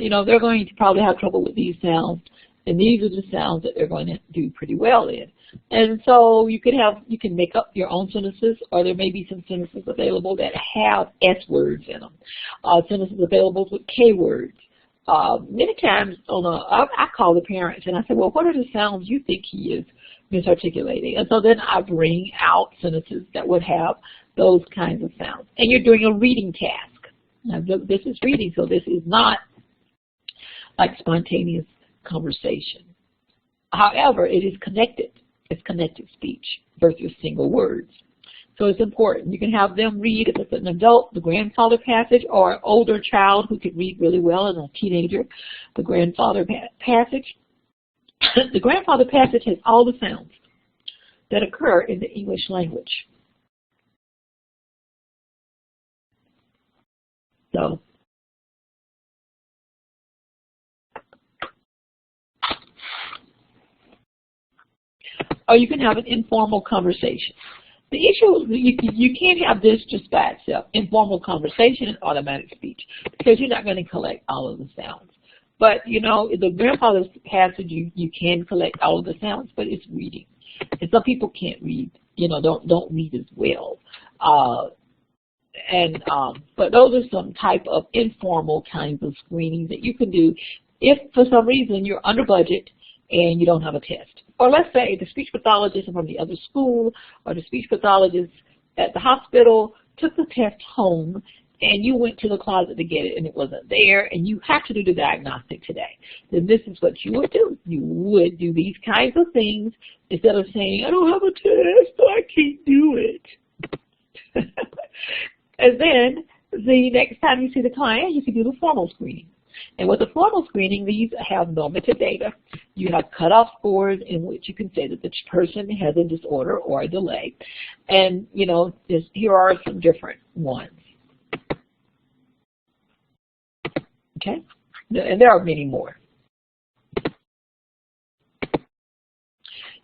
you know, they're going to probably have trouble with these sounds, and these are the sounds that they're going to do pretty well in. And so you can make up your own sentences, or there may be some sentences available that have S words in them. Sentences available with K words. Many times I call the parents and I say, well, what are the sounds you think he is misarticulating? And so then I bring out sentences that would have those kinds of sounds. And you're doing a reading task. Now, this is reading, so this is not like spontaneous conversation. However, it is connected. It's connected speech versus single words. So it's important. You can have them read, if it's an adult, the grandfather passage, or an older child who can read really well, and a teenager, the grandfather passage. The grandfather passage has all the sounds that occur in the English language. So, or you can have an informal conversation. The issue, you can't have this just by itself, informal conversation and automatic speech, because you're not going to collect all of the sounds. But, you know, the grandfather's passage, you can collect all of the sounds, but it's reading. And some people can't read, you know, don't read as well. But those are some type of informal kinds of screenings that you can do if for some reason you're under budget and you don't have a test. Or let's say the speech pathologist from the other school or the speech pathologist at the hospital took the test home and you went to the closet to get it and it wasn't there and you have to do the diagnostic today. Then this is what you would do. You would do these kinds of things instead of saying, I don't have a test, so I can't do it. And then the next time you see the client, you can do the formal screening. And with the formal screening, these have normative data. You have cutoff scores in which you can say that the person has a disorder or a delay. And, you know, here are some different ones. Okay? And there are many more.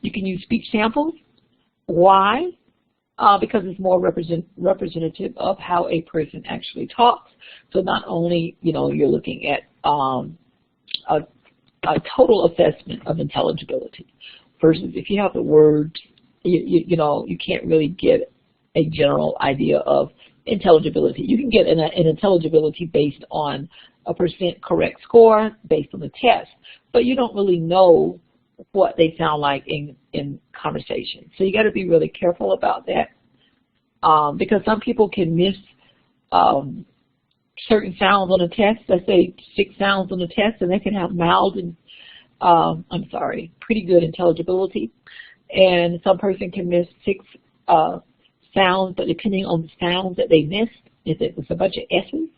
You can use speech samples. Why? Because it's more representative of how a person actually talks. So not only, you know, you're looking at a total assessment of intelligibility versus if you have the words, you know, you can't really get a general idea of intelligibility. You can get an intelligibility based on a % correct score based on the test, but you don't really know what they sound like in conversation. So you got to be really careful about that because some people can miss certain sounds on a test. Let's say 6 sounds on the test, and they can have mild and pretty good intelligibility. And some person can miss 6 sounds, but depending on the sounds that they missed, if it was a bunch of S's,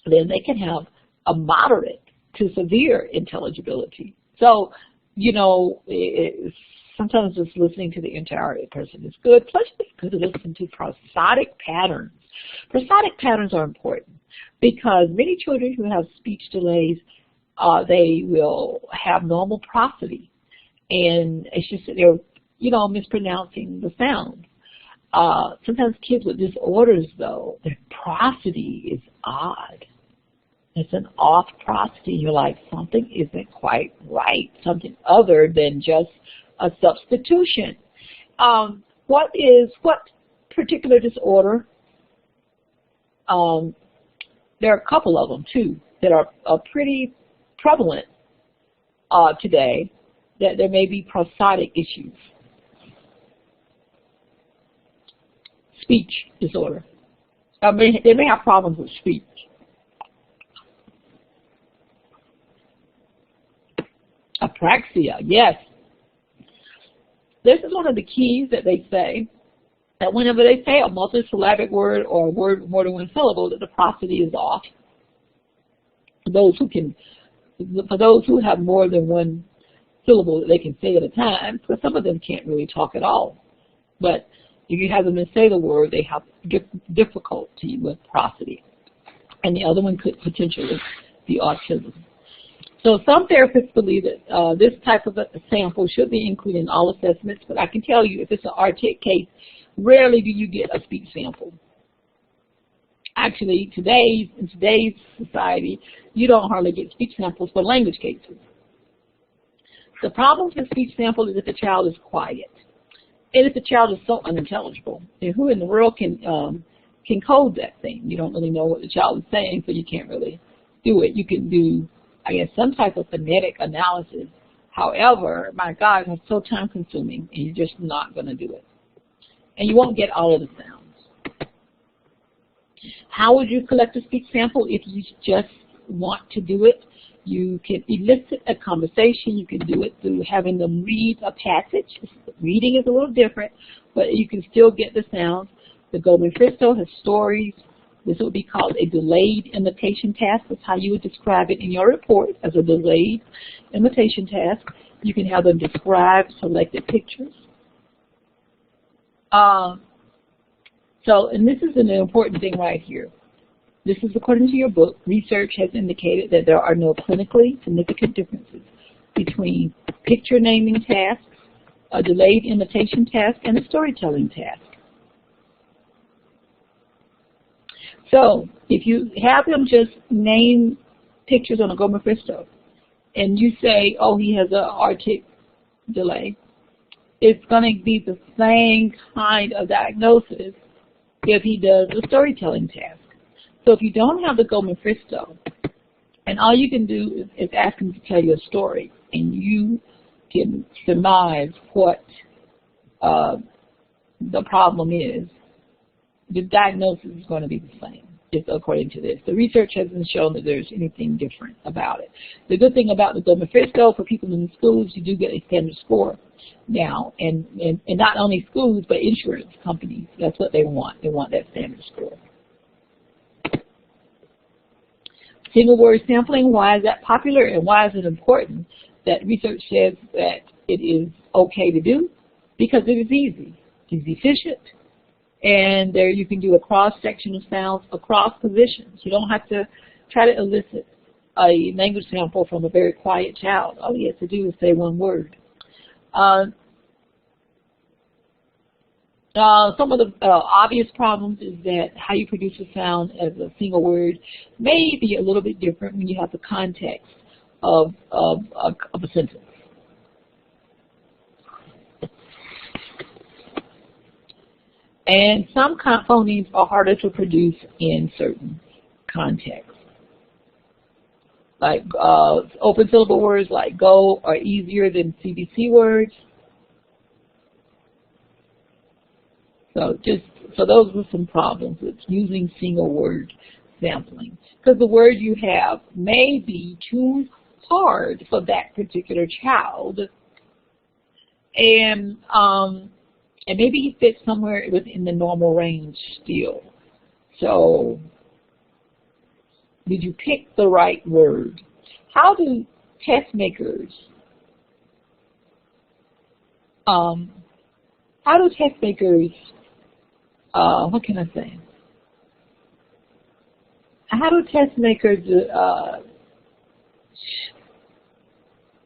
then they can have a moderate to severe intelligibility. So, you know, sometimes just listening to the entire person is good. Plus, it's good to listen to prosodic patterns. Prosodic patterns are important because many children who have speech delays, they will have normal prosody. And it's just that they're, you know, mispronouncing the sounds. Sometimes kids with disorders, though, their prosody is odd. It's an off prosody. You're like, something isn't quite right, something other than just a substitution. What particular disorder? There are a couple of them, too, that are pretty prevalent today, that there may be prosodic issues. Speech disorder. They may have problems with speech. Apraxia, yes. This is one of the keys that they say, that whenever they say a multisyllabic word or a word with more than one syllable, that the prosody is off. For those who have more than one syllable that they can say at a time, because some of them can't really talk at all. But if you have them to say the word, they have difficulty with prosody. And the other one could potentially be autism. So some therapists believe that this type of a sample should be included in all assessments, but I can tell you if it's an RTIC case, rarely do you get a speech sample. Actually, in today's society, you don't hardly get speech samples for language cases. The problem with speech sample is if the child is quiet. And if the child is so unintelligible, then who in the world can code that thing? You don't really know what the child is saying, so you can't really do it. You can do, I guess, some type of phonetic analysis. However, my God, it's so time consuming and you're just not going to do it. And you won't get all of the sounds. How would you collect a speech sample if you just want to do it? You can elicit a conversation. You can do it through having them read a passage. Reading is a little different, but you can still get the sounds. The Golden Crystal has stories. This would be called a delayed imitation task. That's how you would describe it in your report, as a delayed imitation task. You can have them describe selected pictures. And this is an important thing right here. This is according to your book. Research has indicated that there are no clinically significant differences between picture naming tasks, a delayed imitation task, and a storytelling task. So if you have them just name pictures on a Go Mephisto, and you say, oh, he has an artic delay, it's going to be the same kind of diagnosis if he does a storytelling task. So if you don't have the Go Mephisto, and all you can do is ask him to tell you a story, and you can surmise what the problem is, the diagnosis is going to be the same, according to this. The research hasn't shown that there's anything different about it. The good thing about the Go Mephisto, for people in the schools, you do get a standard score now, and not only schools, but insurance companies. That's what they want. They want that standard score. Single word sampling, why is that popular and why is it important? That research says that it is okay to do because it is easy. It's efficient. And there you can do a cross-section of sounds across positions. You don't have to try to elicit a language sample from a very quiet child. All he has to do is say one word. Some of the obvious problems is that how you produce a sound as a single word may be a little bit different when you have the context of a sentence. And some phonemes are harder to produce in certain contexts. Like open syllable words like go are easier than CBC words. So those were some problems with using single word sampling, because the word you have may be too hard for that particular child, and maybe he fits somewhere within the normal range still. So did you pick the right word? How do test makers what can I say? How do test makers,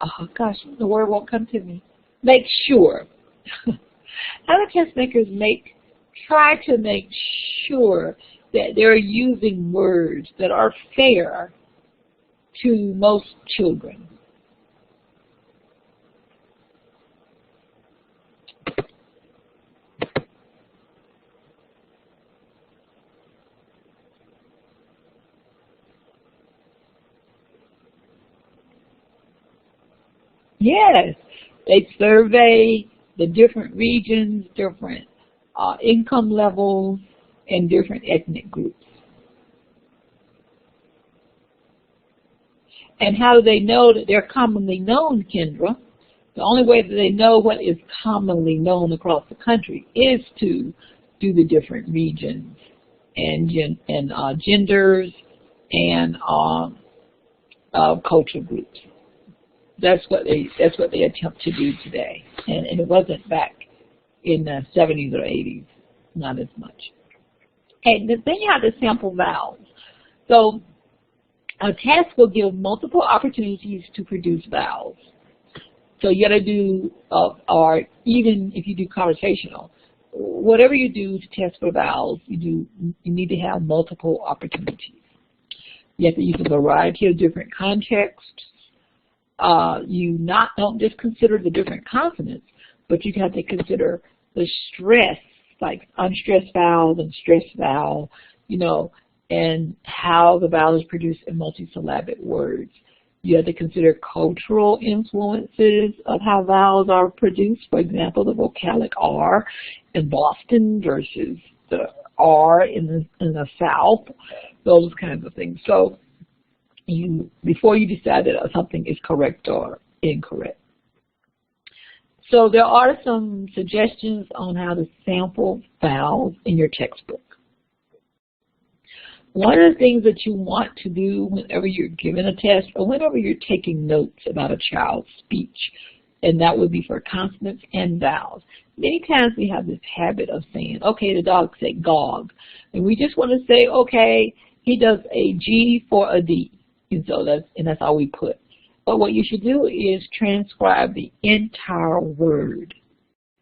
oh gosh, the word won't come to me. Make sure. How do test makers try to make sure that they're using words that are fair to most children? Yes, they survey the different regions, different income levels, and different ethnic groups. And how do they know that they're commonly known, Kendra? The only way that they know what is commonly known across the country is to do the different regions and genders and cultural groups. That's what they attempt to do today, and it wasn't back in the 70s or 80s, not as much. And then you have to sample vowels. So a test will give multiple opportunities to produce vowels. So you got to do, or even if you do conversational, whatever you do to test for vowels, you need to have multiple opportunities. You have to use a variety of different contexts. Don't just consider the different consonants, but you have to consider the stress, like unstressed vowel and stressed vowel, and how the vowel is produced in multisyllabic words. You have to consider cultural influences of how vowels are produced. For example, the vocalic R in Boston versus the R in the South, those kinds of things. So before you decide that something is correct or incorrect. So there are some suggestions on how to sample vowels in your textbook. One of the things that you want to do whenever you're given a test or whenever you're taking notes about a child's speech, and that would be for consonants and vowels. Many times we have this habit of saying, okay, the dog said gog, and we just want to say, okay, he does a G for a D. And so that's all we put. But what you should do is transcribe the entire word.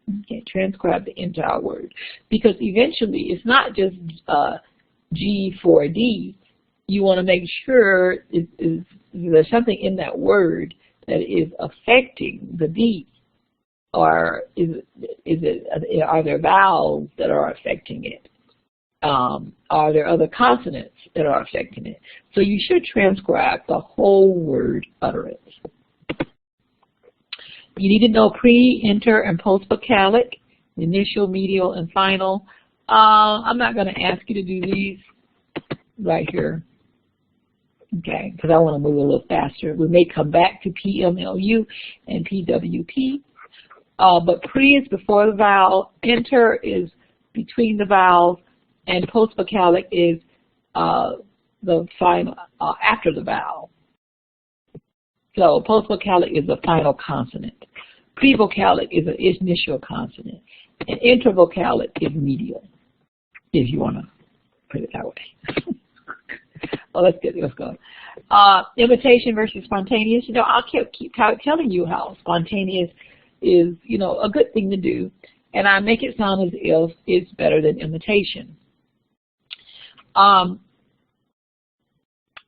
Okay, transcribe the entire word. Because eventually it's not just G for D. You want to make sure there's something in that word that is affecting the D. Or are there vowels that are affecting it? Are there other consonants that are affecting it? So you should transcribe the whole word utterance. You need to know pre, inter, and post-vocalic, initial, medial, and final. I'm not going to ask you to do these right here, okay, because I want to move a little faster. We may come back to PMLU and PWP, but pre is before the vowel, inter is between the vowels, and post-vocalic is the final after the vowel. So post-vocalic is the final consonant. Pre-vocalic is an initial consonant. And intervocalic is medial, if you want to put it that way. Well, let's go. Imitation versus spontaneous. You know, I'll keep telling you how spontaneous is, you know, a good thing to do. And I make it sound as if it's better than imitation.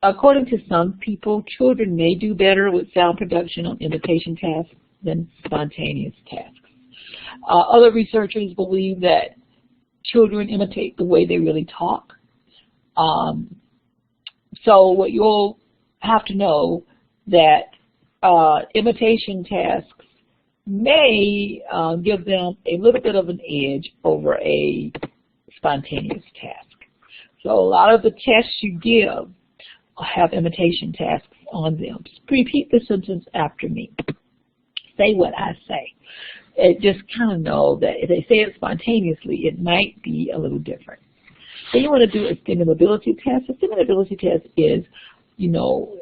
According to some people, children may do better with sound production on imitation tasks than spontaneous tasks. Other researchers believe that children imitate the way they really talk. So what you'll have to know that imitation tasks may give them a little bit of an edge over a spontaneous task. So a lot of the tests you give have imitation tasks on them. Just repeat the sentence after me. Say what I say. It just kind of know that if they say it spontaneously, it might be a little different. Then you want to do a stimulability test. A stimulability test is, you know,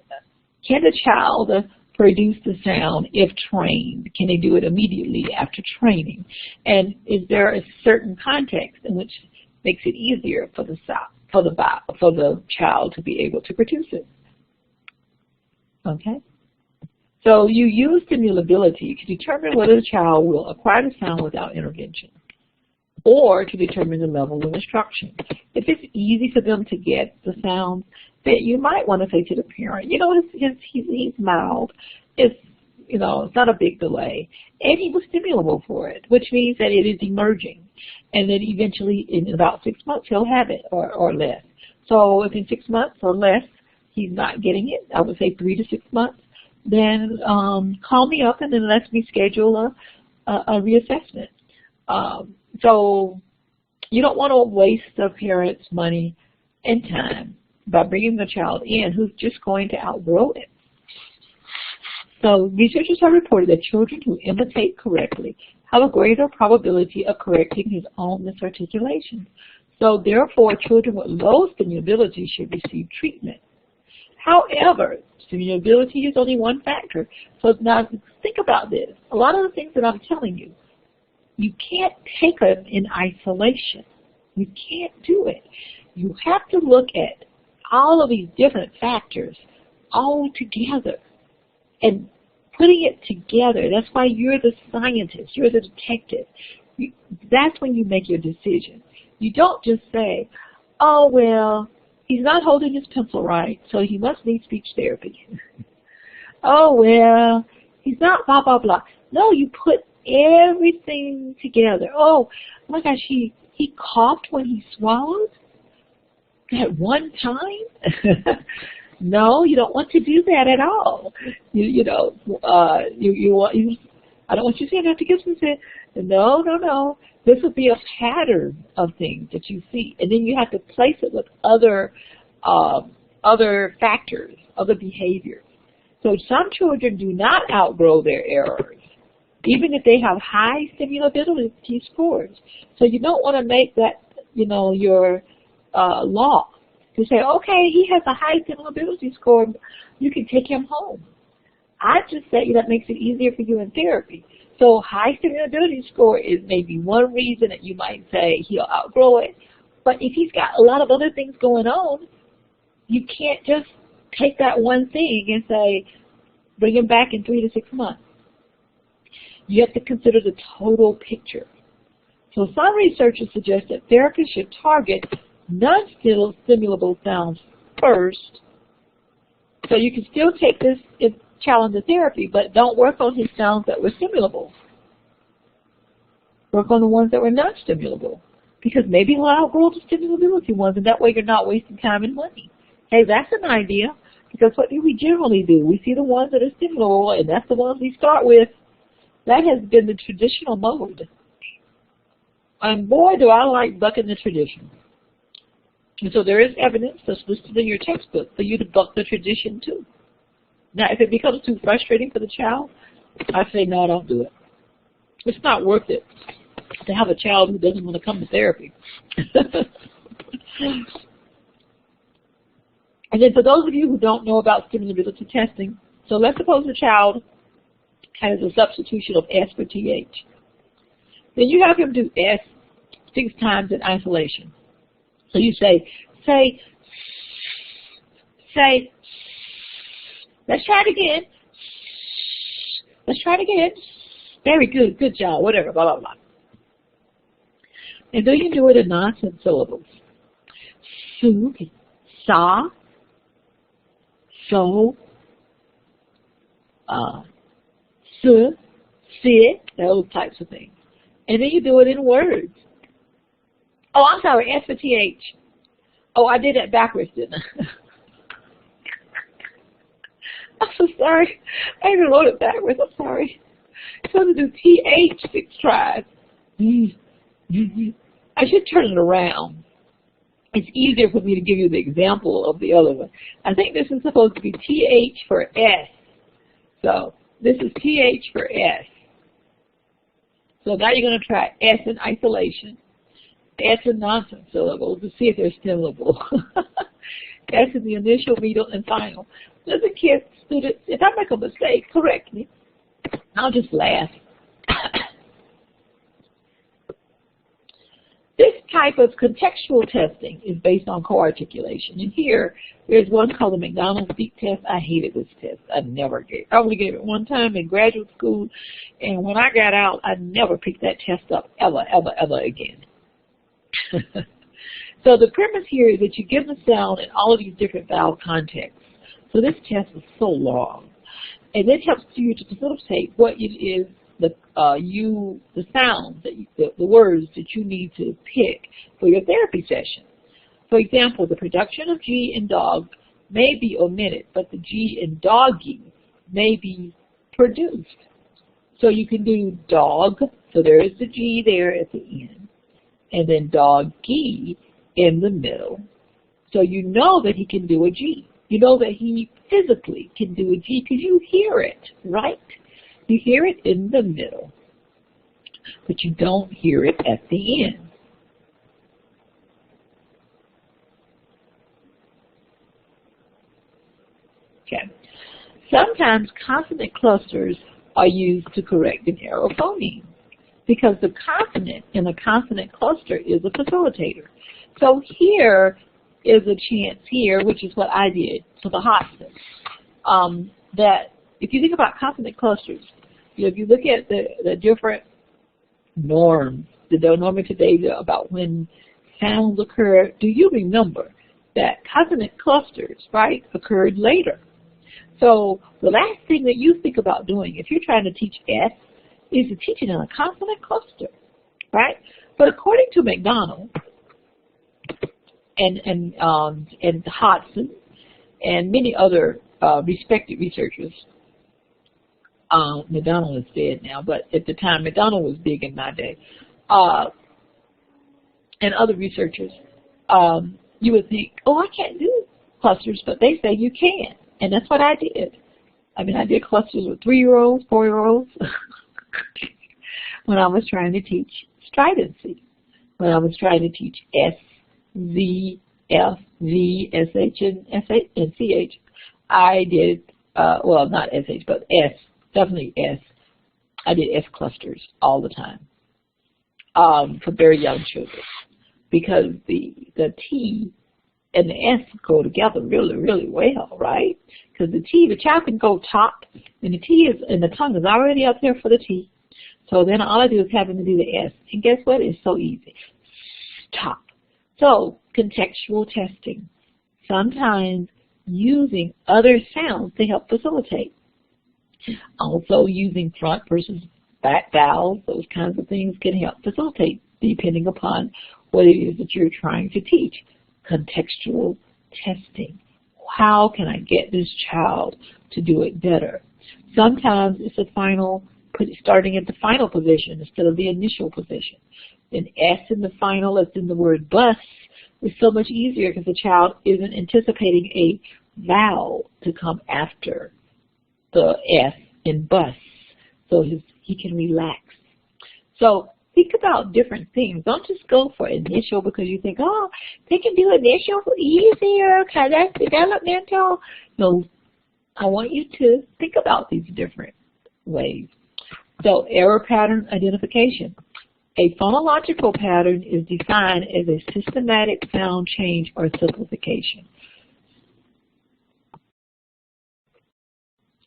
can the child produce the sound if trained? Can they do it immediately after training? And is there a certain context in which makes it easier for the child to be able to produce it? Okay. So you use stimulability to determine whether the child will acquire the sound without intervention, or to determine the level of instruction. If it's easy for them to get the sounds, then you might want to say to the parent, you know, he's mild. It's, you know, it's not a big delay, and he was stimulable for it, which means that it is emerging, and then eventually in about 6 months he'll have it, or less. So if in 6 months or less he's not getting it, I would say 3 to 6 months, then call me up and then let me schedule a reassessment. So you don't want to waste the parent's money and time by bringing the child in who's just going to outgrow it. So researchers have reported that children who imitate correctly have a greater probability of correcting his own misarticulation. So therefore, children with low stimulability should receive treatment. However, stimulability is only one factor. So now think about this. A lot of the things that I'm telling you, you can't take them in isolation. You can't do it. You have to look at all of these different factors all together and putting it together. That's why you're the scientist. You're the detective. That's when you make your decision. You don't just say, oh, well, he's not holding his pencil right, so he must need speech therapy. Oh, well, he's not blah, blah, blah. No, you put everything together. Oh my gosh, he coughed when he swallowed at one time? No, you don't want to do that at all. I don't want you saying that to get some say, no. This would be a pattern of things that you see, and then you have to place it with other factors, other behaviors. So some children do not outgrow their errors, even if they have high stimulability scores. So you don't want to make that, your law to say, okay, he has a high stimulability score, you can take him home. I just say that makes it easier for you in therapy. So high stimulability score is maybe one reason that you might say he'll outgrow it. But if he's got a lot of other things going on, you can't just take that one thing and say, bring him back in 3 to 6 months. You have to consider the total picture. So some researchers suggest that therapists should target non-stimulable sounds first. So you can still take this child into therapy, but don't work on his sounds that were stimulable. Work on the ones that were not stimulable. Because maybe he'll outgrow the stimulability ones, and that way you're not wasting time and money. Hey, that's an idea. Because what do we generally do? We see the ones that are stimulable, and that's the ones we start with. That has been the traditional mode. And boy, do I like bucking the tradition. And so there is evidence that's listed in your textbook for you to buck the tradition too. Now, if it becomes too frustrating for the child, I say, no, don't do it. It's not worth it to have a child who doesn't want to come to therapy. And then for those of you who don't know about stimulability testing, so let's suppose the child has a substitution of S for TH. Then you have him do S 6 times in isolation. So you say, let's try it again. Let's try it again. Very good, good job, whatever, blah, blah, blah. And then you do it in nonsense syllables. Su, sa, so, su, si, those types of things. And then you do it in words. Oh, I'm sorry, S for TH. Oh, I did that backwards, didn't I? I'm so sorry. I even wrote it backwards. I'm sorry. I'm supposed to do TH 6 tries. I should turn it around. It's easier for me to give you the example of the other one. I think this is supposed to be TH for S. So this is TH for S. So now you're going to try S in isolation, S in nonsense syllables to see if they're stimulable. S in the initial, middle, and final. Listen, kids, students, if I make a mistake, correct me. I'll just laugh. This type of contextual testing is based on co-articulation. And here, there's one called the McDonald's Beat Test. I hated this test. I only gave it one time in graduate school. And when I got out, I never picked that test up ever, ever, ever again. So the premise here is that you give the sound in all of these different vowel contexts. So this test is so long. And it helps you to facilitate what it is the sounds, the words that you need to pick for your therapy session. For example, the production of G in dog may be omitted, but the G in doggy may be produced. So you can do dog, so there is the G there at the end, and then doggy in the middle. So you know that he can do a G. You know that he physically can do a G because you hear it, right? You hear it in the middle, but you don't hear it at the end. Okay. Sometimes consonant clusters are used to correct an error phoneme because the consonant in a consonant cluster is a facilitator. So here is a chance here, which is what I did for the Hodgson, that if you think about consonant clusters, if you look at the different norms, the normative data about when sounds occur, do you remember that consonant clusters, right, occurred later? So the last thing that you think about doing if you're trying to teach S is to teach it in a consonant cluster, right? But according to McDonald and Hodgson and many other respected researchers, McDonald is dead now, but at the time, McDonald was big in my day, and other researchers, you would think, oh, I can't do clusters, but they say you can, and that's what I did. I mean, I did clusters with 3-year-olds, 4-year-olds, when I was trying to teach stridency, when I was trying to teach S, Z, F, V, SH, and CH. I did, well, not SH, but S. Definitely S. I did S clusters all the time for very young children because the T and the S go together really, really well, right? Because the child can go top, and the T is, and the tongue is already up there for the T. So then all I do is have them do the S. And guess what? It's so easy. Stop. So contextual testing. Sometimes using other sounds to help facilitate. Also using front versus back vowels, those kinds of things can help facilitate depending upon what it is that you're trying to teach. Contextual testing. How can I get this child to do it better? Sometimes it's a final, starting at the final position instead of the initial position. An S in the final, that's in the word bus, is so much easier because the child isn't anticipating a vowel to come after the S in bus, so he can relax. So think about different things. Don't just go for initial because you think, oh, they can do initial easier because that's developmental. No, I want you to think about these different ways. So error pattern identification. A phonological pattern is defined as a systematic sound change or simplification.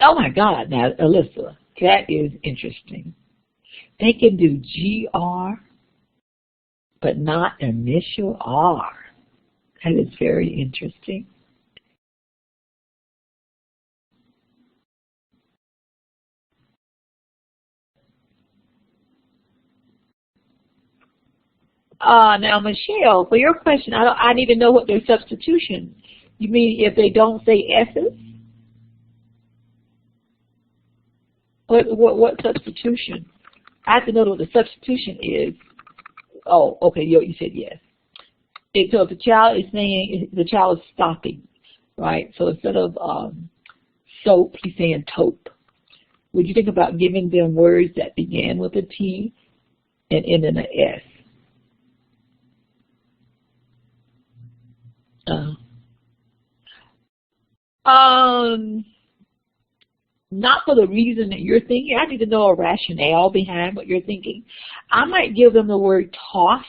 Oh my God, now Alyssa, that is interesting. They can do GR, but not initial R. That is very interesting. Now, Michelle, for your question, I need to know what their substitution. You mean if they don't say S's? What substitution? I have to know what the substitution is. Oh, okay, you said yes. So if the child is saying, the child is stopping, right? So instead of soap, he's saying taupe. Would you think about giving them words that began with a T and end in an S? Not for the reason that you're thinking. I need to know a rationale behind what you're thinking. I might give them the word toss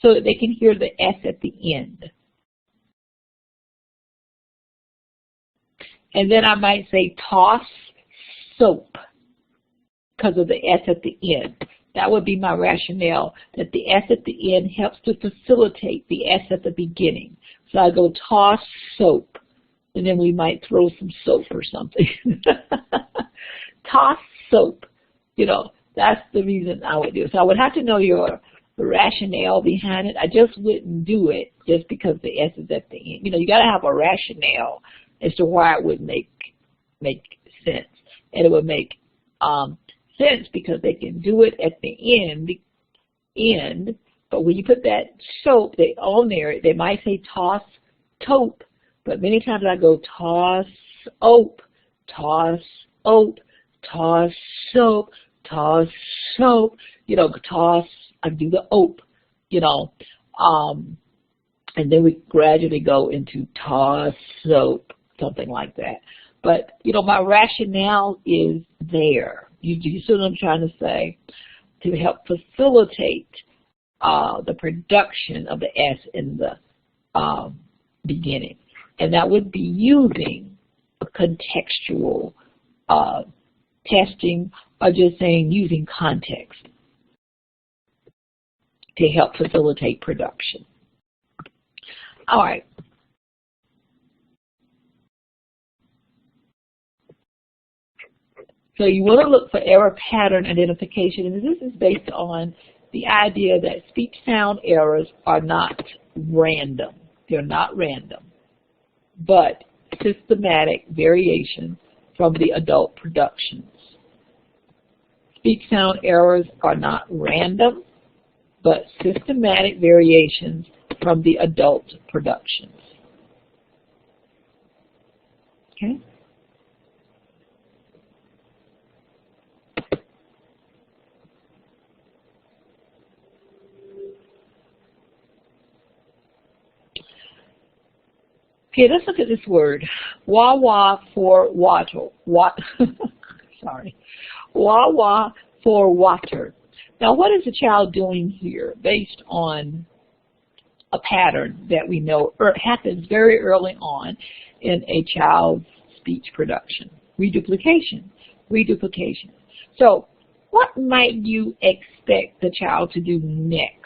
so that they can hear the S at the end. And then I might say toss soap because of the S at the end. That would be my rationale, that the S at the end helps to facilitate the S at the beginning. So I go toss soap, and then we might throw some soap or something. Toss soap, that's the reason I would do it. So I would have to know your rationale behind it. I just wouldn't do it just because the S is at the end. You got to have a rationale as to why it would make sense. And it would make sense because they can do it at the end, but when you put that soap on there, they might say toss taupe, but many times I go toss ope, toss ope, toss soap, toss soap, toss, I do the ope, and then we gradually go into toss soap, something like that. But, my rationale is there. You see what I'm trying to say? To help facilitate the production of the S in the beginning. And that would be using contextual testing, or just saying using context to help facilitate production. All right. So you want to look for error pattern identification, and this is based on the idea that speech sound errors are not random. They're not random, but systematic variations from the adult productions. Speech sound errors are not random, but systematic variations from the adult productions. Okay? Okay, let's look at this word. Wah-wah for water. Sorry. Wah-wah for water. Now, what is the child doing here based on a pattern that we know happens very early on in a child's speech production? Reduplication. Reduplication. So what might you expect the child to do next?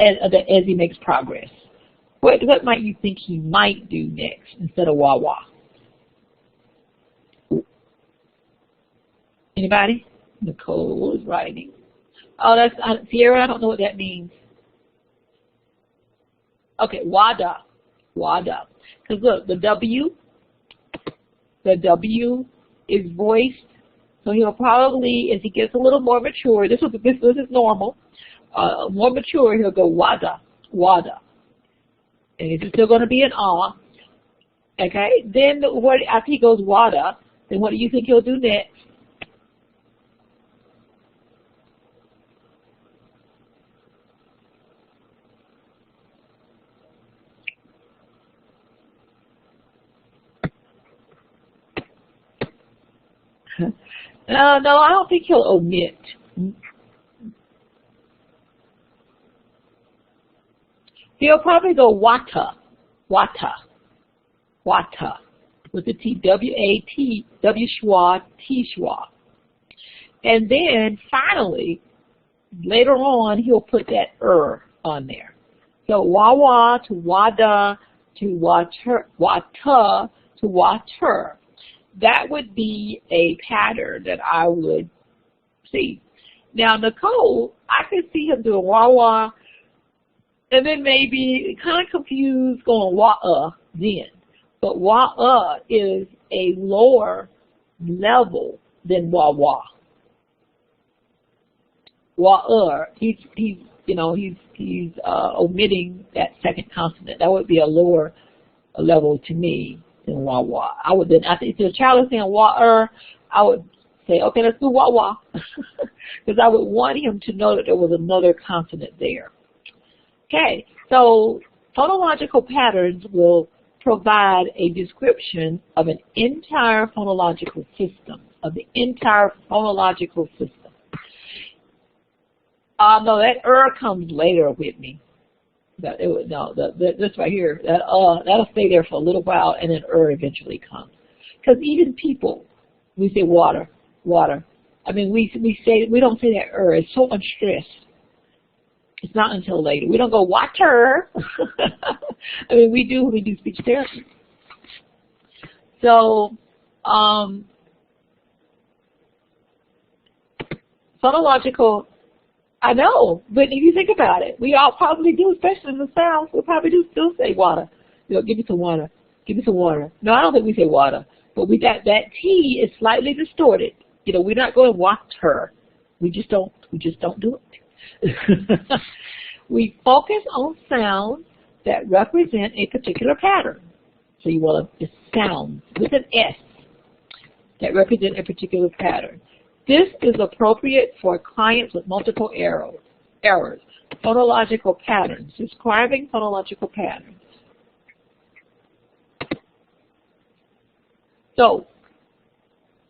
As he makes progress. What might you think he might do next instead of wah wah? Anybody? Nicole is writing. Oh, that's Sierra. I don't know what that means. Okay, wada, wada. Because look, the W is voiced, so he'll probably, as he gets a little more mature, this is normal. More mature, he'll go wada, wada. And it's still going to be an ah. Okay, then after he goes wada, then what do you think he'll do next? No, I don't think he'll omit. He'll probably go wata, wata, wata, with the T, W-A-T, W-schwa, T-schwa. And then finally, later on, he'll put that on there. So wah-wah to wada to water, wata to water. That would be a pattern that I would see. Now, Nicole, I could see him doing wah-wah, and then maybe kind of confused going wah-uh then. But wah-uh is a lower level than wah-wah. Wah-uh, he's omitting that second consonant. That would be a lower level to me than wah-wah. I think if the child is saying wah-er, I would say, okay, let's do wah-wah. Because I would want him to know that there was another consonant there. Okay, so phonological patterns will provide a description of an entire phonological system, No, that comes later with me. This right here, that'll stay there for a little while, and then eventually comes. Because even people, we say water, water. I mean, we don't say that It's so much stress. It's not until later. We don't go water. I mean, we do when we do speech therapy. So, phonological. I know, but if you think about it, we all probably do, especially in the South, we probably do still say water. Give me some water. Give me some water. No, I don't think we say water, but that T is slightly distorted. We're not going water. We just don't do it. We focus on sounds that represent a particular pattern. So you want to sounds with an S that represent a particular pattern. This is appropriate for clients with multiple errors. Phonological patterns, describing phonological patterns. So,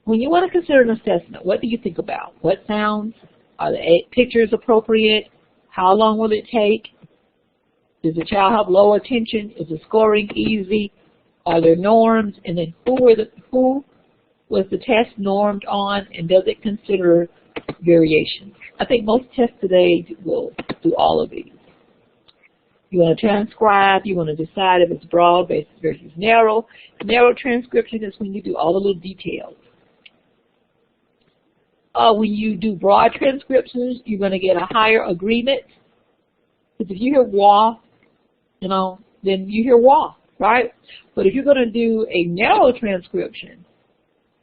when you want to consider an assessment, what do you think about? What sounds? Are the pictures appropriate? How long will it take? Does the child have low attention? Is the scoring easy? Are there norms? And then who was the test normed on, and does it consider variations? I think most tests today will do all of these. You want to transcribe, you want to decide if it's broad versus narrow. Narrow transcription is when you do all the little details. When you do broad transcriptions, you're going to get a higher agreement. Because if you hear wah, then you hear wah, right? But if you're going to do a narrow transcription,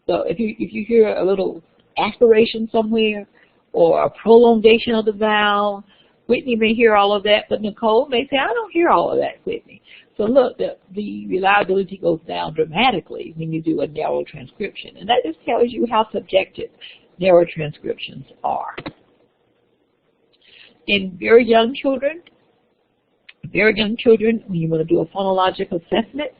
so if you hear a little aspiration somewhere or a prolongation of the vowel, Whitney may hear all of that, but Nicole may say, I don't hear all of that, Whitney. So look, the reliability goes down dramatically when you do a narrow transcription. And that just tells you how subjective narrow transcriptions are. In very young children, when you want to do a phonologic assessment,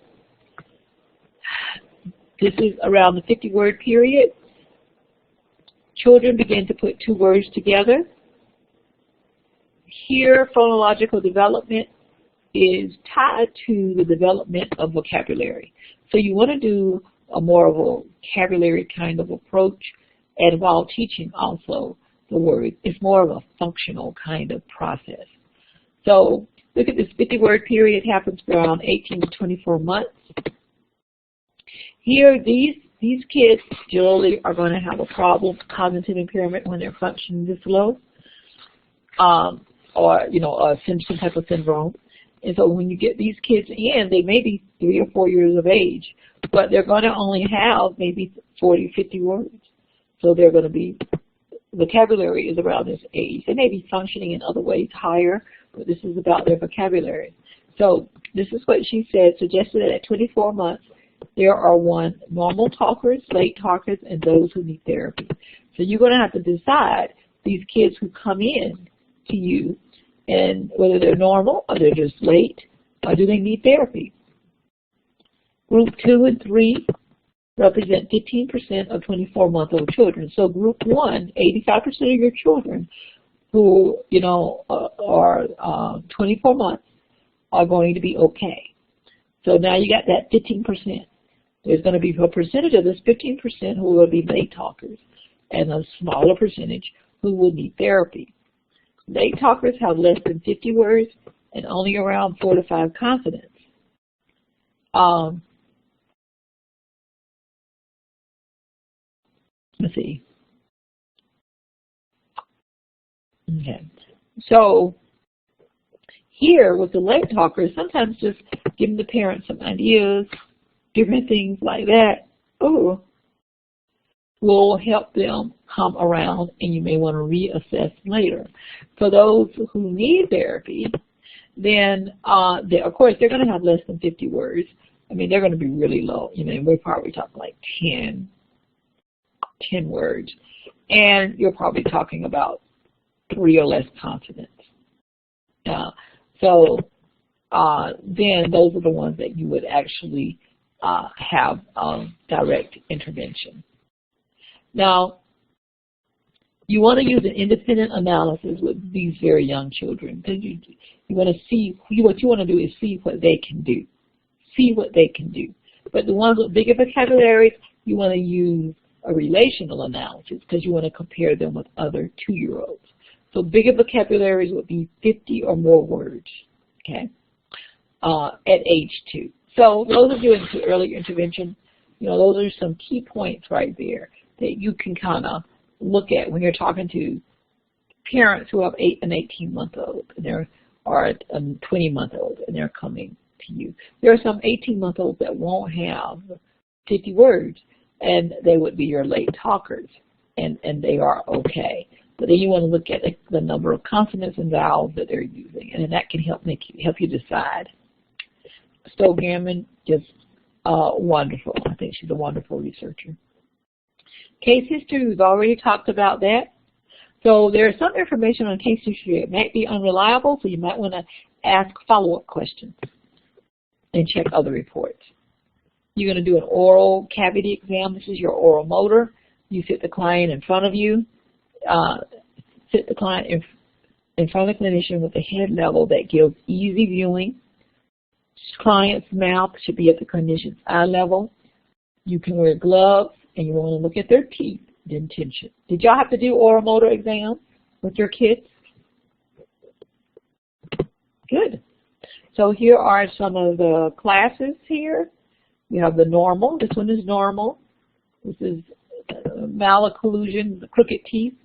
this is around the 50-word period. Children begin to put two words together. Here, phonological development is tied to the development of vocabulary. So you want to do a more of a vocabulary kind of approach, and while teaching also the word, it's more of a functional kind of process. So look at this 50-word period. It happens around 18 to 24 months. Here, these kids generally are going to have a problem, cognitive impairment, when they're functioning this low, or some type of syndrome. And so when you get these kids in, they may be 3 or 4 years of age, but they're going to only have maybe 40, 50 words. So they're going to be, vocabulary is around this age. They may be functioning in other ways higher, but this is about their vocabulary. So this is what she said, suggested that at 24 months, there are normal talkers, late talkers, and those who need therapy. So you're going to have to decide these kids who come in to you, and whether they're normal or they're just late, or do they need therapy. Group 2 and 3 represent 15% of 24-month-old children. So group 1, 85% of your children who, are 24 months are going to be okay. So now you got that 15%. There's going to be a percentage of this 15% who will be late talkers, and a smaller percentage who will need therapy. Late talkers have less than 50 words and only around 4 to 5 consonants. Let's see. Okay. So here with the late talkers, sometimes just giving the parents some ideas, different things like that, will help them come around, and you may want to reassess later. For those who need therapy, then of course they're going to have less than 50 words. I mean, they're going to be really low. We're probably talking like 10 words, and you're probably talking about 3 or less consonants. Then those are the ones that you would actually have direct intervention. Now, you want to use an independent analysis with these very young children, because you want to see, what you want to do is see what they can do. See what they can do. But the ones with bigger vocabularies, you want to use a relational analysis, because you want to compare them with other 2-year-olds. So bigger vocabularies would be 50 or more words, okay, at age 2. So those of you into early intervention, those are some key points right there that you can kind of look at when you're talking to parents who have an 18-month-old or a 20-month-old, and they're coming to you. There are some 18-month-olds that won't have 50 words, and they would be your late talkers, and they are okay. But then you want to look at the number of consonants and vowels that they're using, and then that can help you decide. Stowe Gammon, just wonderful. I think she's a wonderful researcher. Case history, we've already talked about that. So there's some information on case history that might be unreliable, so you might want to ask follow-up questions and check other reports. You're going to do an oral cavity exam. This is your oral motor. You sit the client in front of you. Sit the client in front of the clinician with a head level that gives easy viewing. Client's mouth should be at the clinician's eye level. You can wear gloves, and you want to look at their teeth, dentition. Did y'all have to do oral motor exams with your kids? Good. So here are some of the classes here. You have the normal. This one is normal. This is malocclusion, the crooked teeth.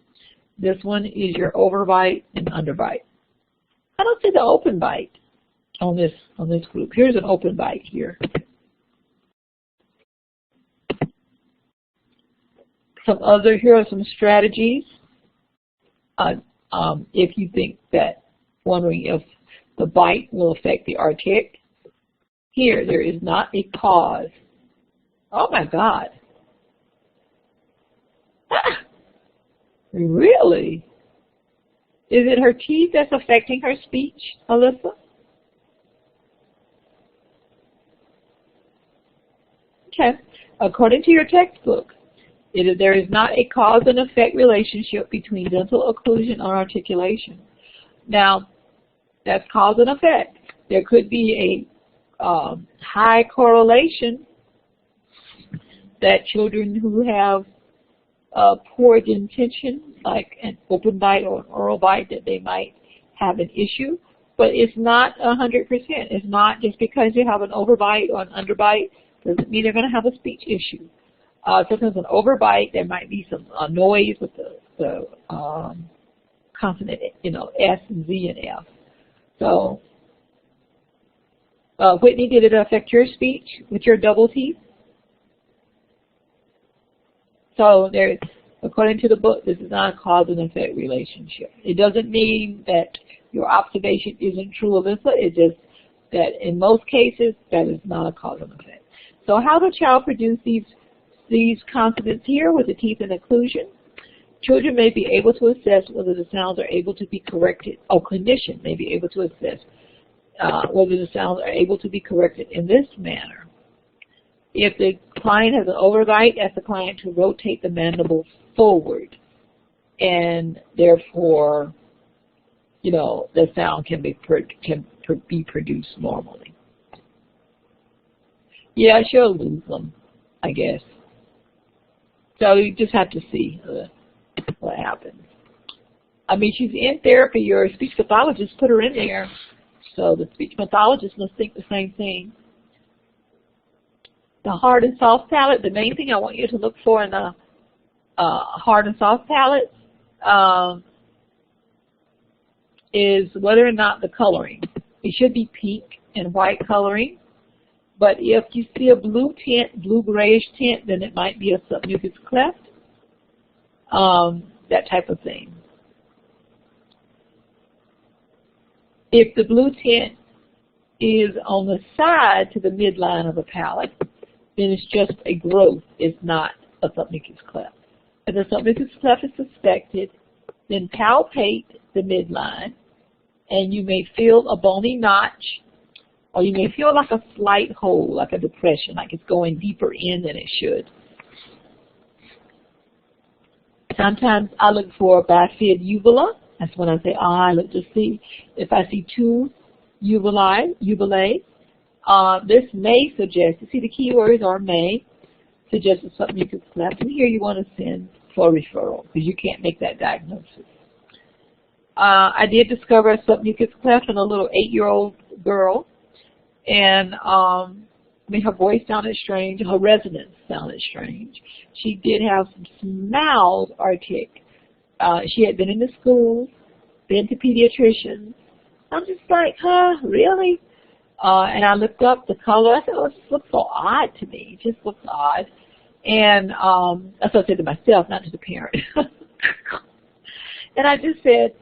This one is your overbite and underbite. I don't see the open bite on this group. Here's an open bite here. Here are some strategies. If you think that, wondering if the bite will affect the archaic. Here, there is not a cause. Oh my God. Ah, really? Is it her teeth that's affecting her speech, Alyssa? Okay. According to your textbook, there is not a cause and effect relationship between dental occlusion and articulation. Now, that's cause and effect. There could be a high correlation that children who have poor dentition, like an open bite or an oral bite, that they might have an issue. But it's not 100%. It's not just because you have an overbite or an underbite doesn't mean they're going to have a speech issue. Sometimes an overbite, there might be some noise with the consonant, S and Z and F. So, Whitney, did it affect your speech with your double teeth? So, according to the book, this is not a cause and effect relationship. It doesn't mean that your observation isn't true, Alyssa. It's just that in most cases, that is not a cause and effect. So, how does a child produce these consonants here with the teeth in occlusion? Children may be able to assess whether the sounds are able to be corrected, or clinician may be able to assess whether the sounds are able to be corrected in this manner. If the client has an overbite, ask the client to rotate the mandible forward, and therefore, the sound can be produced normally. Yeah, she'll lose them, I guess. So you just have to see what happens. I mean, she's in therapy. Your speech pathologist put her in there, so the speech pathologist must think the same thing. The hard and soft palate, the main thing I want you to look for in the hard and soft palate is whether or not the coloring. It should be pink and white coloring. But if you see a blue tint, blue-grayish tint, then it might be a submucous cleft, that type of thing. If the blue tint is on the side to the midline of the palate, then it's just a growth. It's not a submucous cleft. If the submucous cleft is suspected, then palpate the midline, and you may feel a bony notch, or you may feel like a slight hole, like a depression, like it's going deeper in than it should. Sometimes I look for a bifid uvula. That's when I say, I look to see if I see two uvulae. This may suggest, you see the key words are may, suggest a submucous cleft. And here you want to send for referral because you can't make that diagnosis. I did discover a submucous cleft in a little 8-year-old girl. And her voice sounded strange. Her resonance sounded strange. She did have some mouth artic. She had been in the school, been to pediatricians. I'm just like, really? And I looked up the color. I said, oh, this looks so odd to me. It just looks odd. And that's what I said to myself, not to the parent. And I said,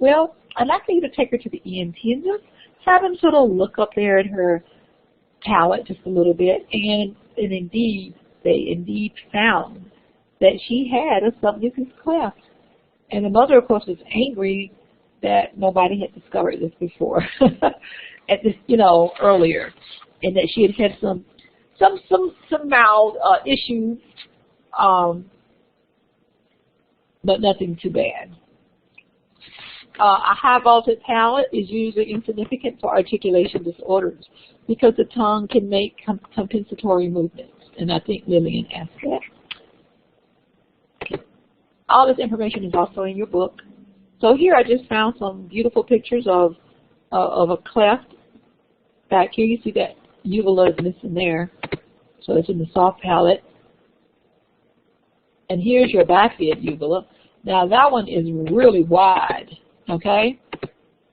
well, I'd like for you to take her to the ENT and just have him sort of look up there at her palate just a little bit, and indeed, they found that she had a submucous cleft. And the mother, of course, was angry that nobody had discovered this before, at this, earlier, and that she had some mild issues, but nothing too bad. A high vaulted palate is usually insignificant for articulation disorders because the tongue can make compensatory movements, and I think Lillian asked that. Okay. All this information is also in your book. So here I just found some beautiful pictures of a cleft. Back here you see that uvula is missing there, so it's in the soft palate. And here's your bifid uvula. Now that one is really wide. Okay?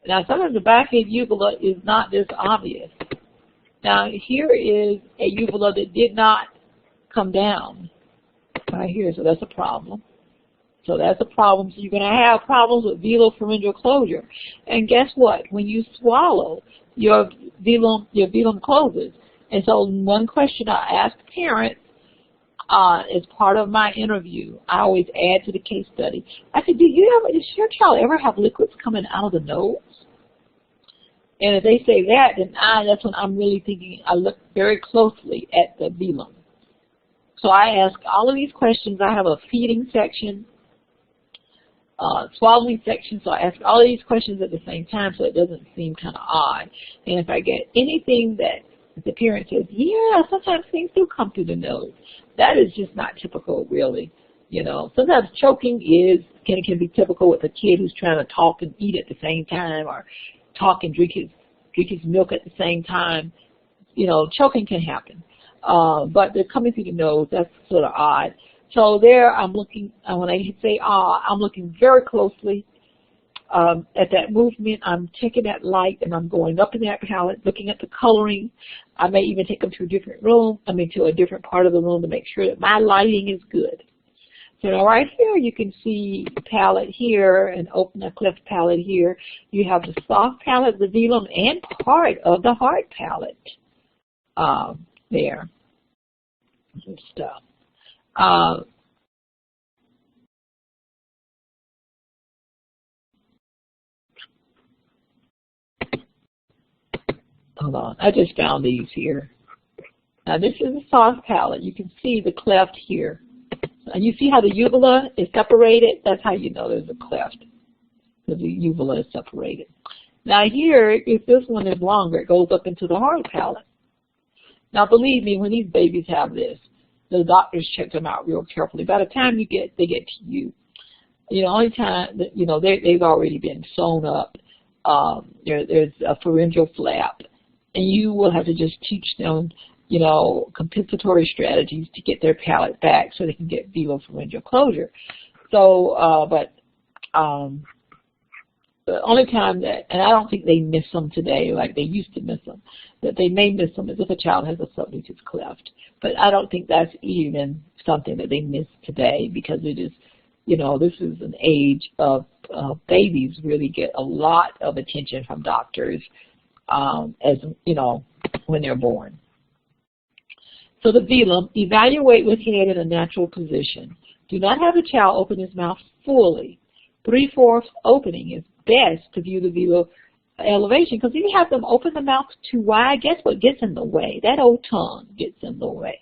Now, sometimes the bifid uvula is not this obvious. Now, here is a uvula that did not come down right here, so that's a problem. So that's a problem. So you're going to have problems with velopharyngeal closure. And guess what? When you swallow, your velum closes. And so one question I ask parents as part of my interview, I always add to the case study. I said, does your child ever have liquids coming out of the nose? And if they say that, then that's when I'm really thinking, I look very closely at the velum. So I ask all of these questions. I have a feeding section, swallowing section, so I ask all of these questions at the same time so it doesn't seem kind of odd. And if I get anything that the parent says, yeah, sometimes things do come through the nose. That is just not typical, really. You know, sometimes choking can be typical with a kid who's trying to talk and eat at the same time, or talk and drink his milk at the same time. You know, choking can happen. But they're coming through the nose. That's sort of odd. So there, I'm looking, when I say I'm looking very closely at that movement. I'm taking that light and I'm going up in that palette, looking at the coloring. I may even take them to a different room, to a different part of the room to make sure that my lighting is good. So now right here, you can see the palette here and open the cleft palette here. You have the soft palette, the velum, and part of the hard palette there. Good stuff. Hold on, I just found these here. Now this is a soft palette. You can see the cleft here. And you see how the uvula is separated? That's how you know there's a cleft, because the uvula is separated. Now here, if this one is longer, it goes up into the hard palate. Now believe me, when these babies have this, the doctors check them out real carefully. By the time they get to you, only time that, they've already been sewn up. There's a pharyngeal flap, and you will have to just teach them compensatory strategies to get their palate back so they can get velopharyngeal closure. So, the only time that, and I don't think they miss them today like they used to miss them, that they may miss them is if a child has a submucous cleft. But I don't think that's even something that they miss today, because it is, this is an age of babies really get a lot of attention from doctors, when they're born. So the velum, evaluate with head in a natural position. Do not have the child open his mouth fully. 3/4 opening is best to view the velar elevation, because if you have them open the mouth too wide, guess what gets in the way? That old tongue gets in the way.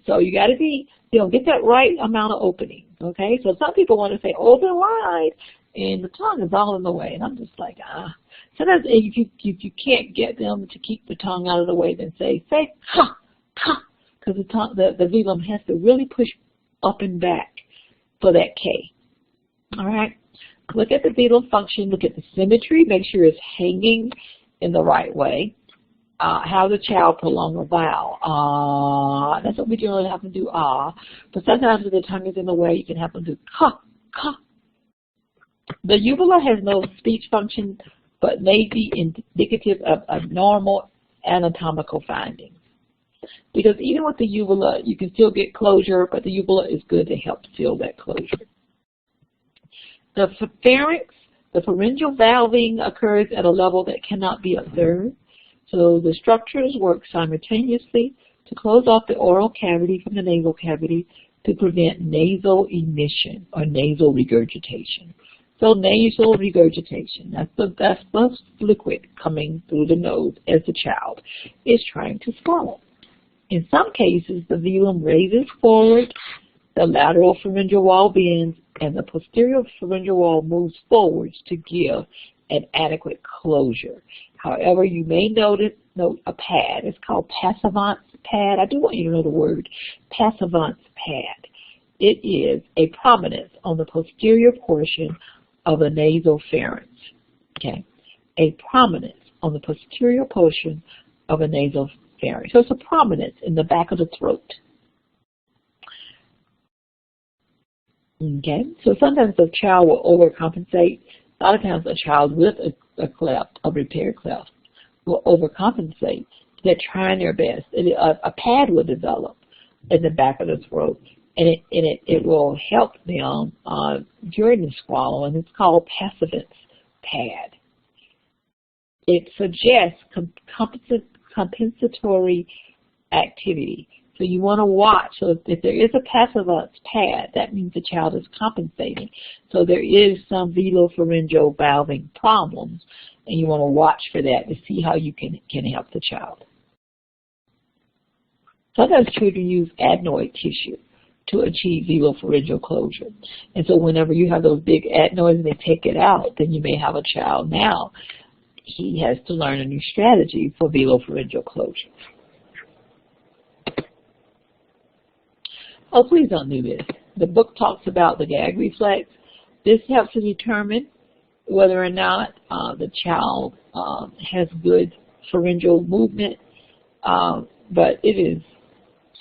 So you got to be, get that right amount of opening, okay? So some people want to say open wide, and the tongue is all in the way, and I'm just like, Sometimes if you can't get them to keep the tongue out of the way, then say, ha, ha. Because the velum has to really push up and back for that K. All right? Look at the velum function. Look at the symmetry. Make sure it's hanging in the right way. How the child prolong a vowel. That's what we generally have them do, But sometimes if the tongue is in the way, you can have them do ka, ka. The uvula has no speech function, but may be indicative of abnormal anatomical findings. Because even with the uvula, you can still get closure, but the uvula is good to help seal that closure. The pharynx, the pharyngeal valving occurs at a level that cannot be observed. So the structures work simultaneously to close off the oral cavity from the nasal cavity to prevent nasal emission or nasal regurgitation. So nasal regurgitation, that's the liquid coming through the nose as the child is trying to swallow. In some cases, the velum raises forward, the lateral pharyngeal wall bends, and the posterior pharyngeal wall moves forwards to give an adequate closure. However, you may note a pad. It's called passivant's pad. I do want you to know the word passivant's pad. It is a prominence on the posterior portion of the nasopharynx. Okay, a prominence on the posterior portion of a nasopharynx. So it's a prominence in the back of the throat. Okay, so sometimes the child will overcompensate. A lot of times a child with a cleft, a repaired cleft, will overcompensate. They're trying their best. A pad will develop in the back of the throat, and it will help them during the swallow, and it's called passivant's pad. It suggests compensatory activity. So you want to watch. So if there is a passivant's pad, that means the child is compensating. So there is some velopharyngeal valving problems, and you want to watch for that to see how you can help the child. Sometimes children use adenoid tissue to achieve velopharyngeal closure. And so whenever you have those big adenoids and they take it out, then you may have a child now. He has to learn a new strategy for velopharyngeal closure. Oh, please don't do this. The book talks about the gag reflex. This helps to determine whether or not the child has good pharyngeal movement, but it is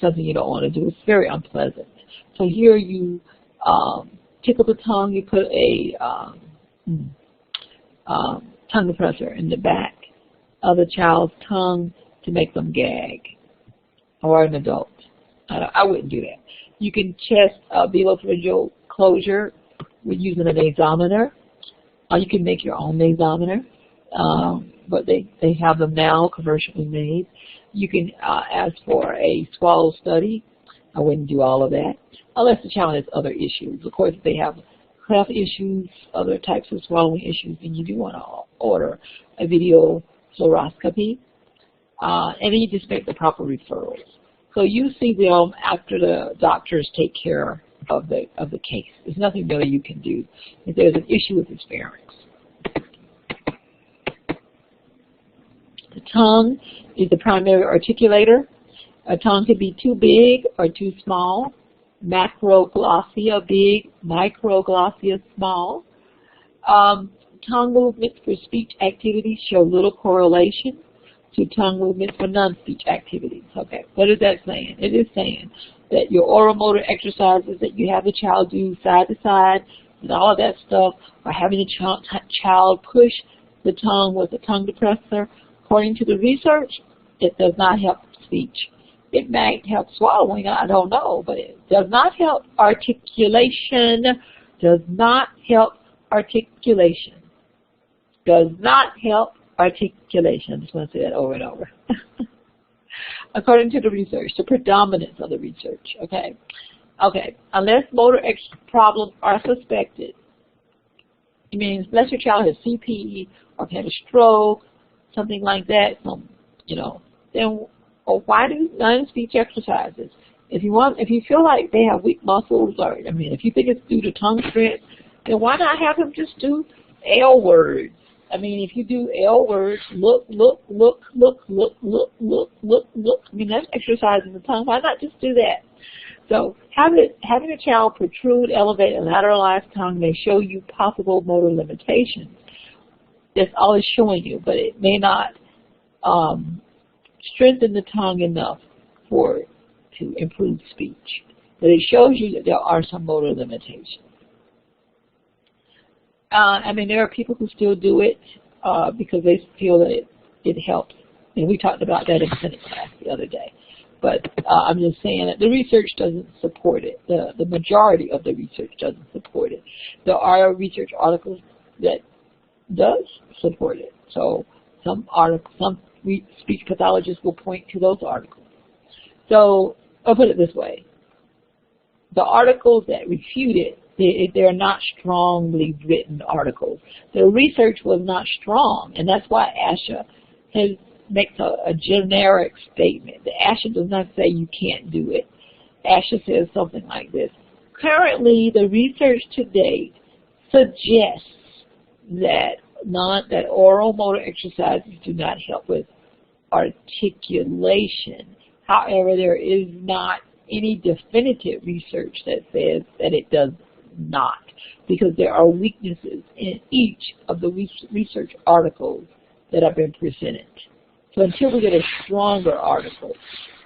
something you don't want to do. It's very unpleasant. So here you tickle the tongue, you put a tongue depressor in the back of the child's tongue to make them gag, or an adult. I wouldn't do that. You can test velopharyngeal closure with using a nasometer. You can make your own nasometer, but they have them now commercially made. You can ask for a swallow study. I wouldn't do all of that unless the child has other issues. Of course, if they have cleft issues, other types of swallowing issues, then you do want to order a video fluoroscopy, and then you just make the proper referrals. So you see them after the doctors take care of the case. There's nothing really you can do if there's an issue with his pharynx. The tongue is the primary articulator. A tongue can be too big or too small. Macroglossia big, microglossia small. Tongue movements for speech activities show little correlation to tongue movements for non-speech activities. Okay, what is that saying? It is saying that your oral motor exercises that you have the child do side to side and all of that stuff, or having the child push the tongue with a tongue depressor, according to the research, it does not help speech. It might help swallowing, I don't know, but it does not help articulation, does not help articulation, does not help articulation. I just want to say that over and over. According to the research, the predominance of the research, okay? Okay, unless motor problems are suspected, it means unless your child has CP or had a stroke, something like that, then why do non-speech exercises? If you feel like they have weak muscles, or if you think it's due to tongue strength, then why not have them just do L words? If you do L words, look. That's exercising the tongue. Why not just do that? So having a child protrude, elevate, and lateralize tongue may show you possible motor limitations. That's all it's showing you, but it may not strengthen the tongue enough to improve speech. But it shows you that there are some motor limitations. There are people who still do it because they feel that it helps. And we talked about that in clinic class the other day. But I'm just saying that the research doesn't support it. The majority of the research doesn't support it. There are research articles that does support it. So some speech pathologists will point to those articles. So I'll put it this way. The articles that refute it, they're not strongly written articles. The research was not strong, and that's why ASHA makes a generic statement. The ASHA does not say you can't do it. ASHA says something like this. Currently, the research to date suggests that oral motor exercises do not help with articulation. However, there is not any definitive research that says that it does not, because there are weaknesses in each of the research articles that have been presented. So until we get a stronger article,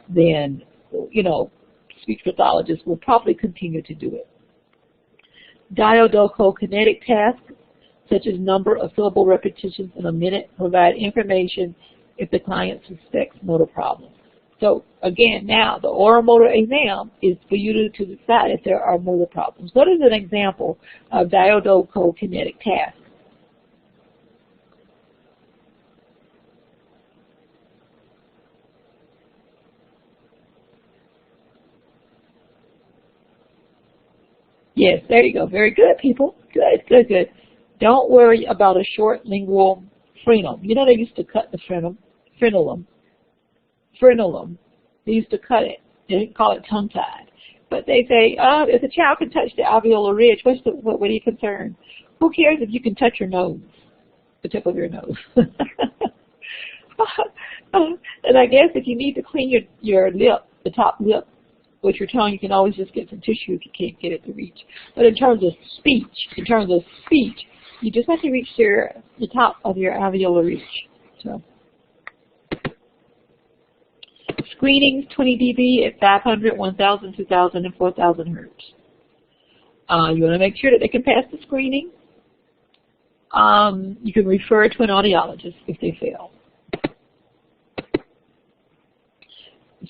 then, speech pathologists will probably continue to do it. Diadochokinetic tasks, such as number of syllable repetitions in a minute, provide information if the client suspects motor problems. So again, now the oral motor exam is for you to decide if there are motor problems. What is an example of diadochokinetic tasks? Yes, there you go. Very good, people. Good. Don't worry about a short lingual frenum. They used to cut the frenulum. They used to cut it. They didn't call it tongue-tied. But they say, if the child can touch the alveolar ridge, what are you concerned? Who cares if you can touch your nose, the tip of your nose? And I guess if you need to clean your lip, the top lip, with your tongue, you can always just get some tissue if you can't get it to reach. But in terms of speech, you just have to reach the top of your alveolar reach. So screenings, 20 dB at 500, 1,000, 2,000, and 4,000 hertz. You want to make sure that they can pass the screening. You can refer to an audiologist if they fail.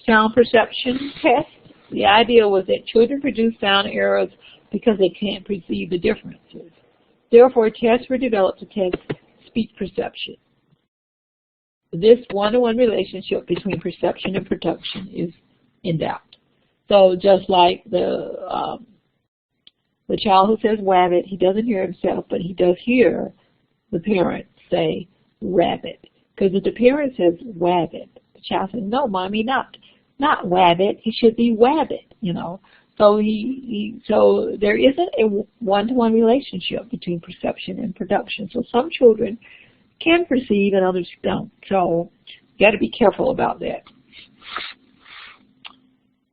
Sound perception test. The idea was that children produce sound errors because they can't perceive the differences. Therefore, tests were developed to test speech perception. This one-to-one relationship between perception and production is in doubt. So just like the child who says rabbit, he doesn't hear himself, but he does hear the parent say rabbit. Because if the parent says rabbit, the child says, no, mommy, not rabbit. He should be rabbit, you know. So so there isn't a one-to-one relationship between perception and production. So some children can perceive and others don't. So you got to be careful about that.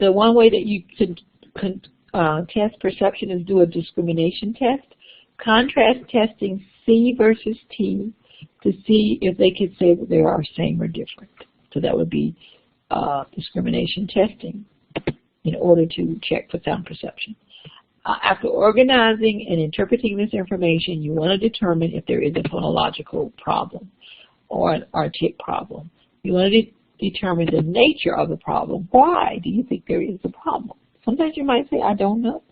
The one way that you can test perception is do a discrimination test. Contrast testing C versus T to see if they could say that they are same or different. So that would be discrimination testing in order to check for sound perception. After organizing and interpreting this information, you want to determine if there is a phonological problem or an artic problem. You want to determine the nature of the problem. Why do you think there is a problem? Sometimes you might say, I don't know.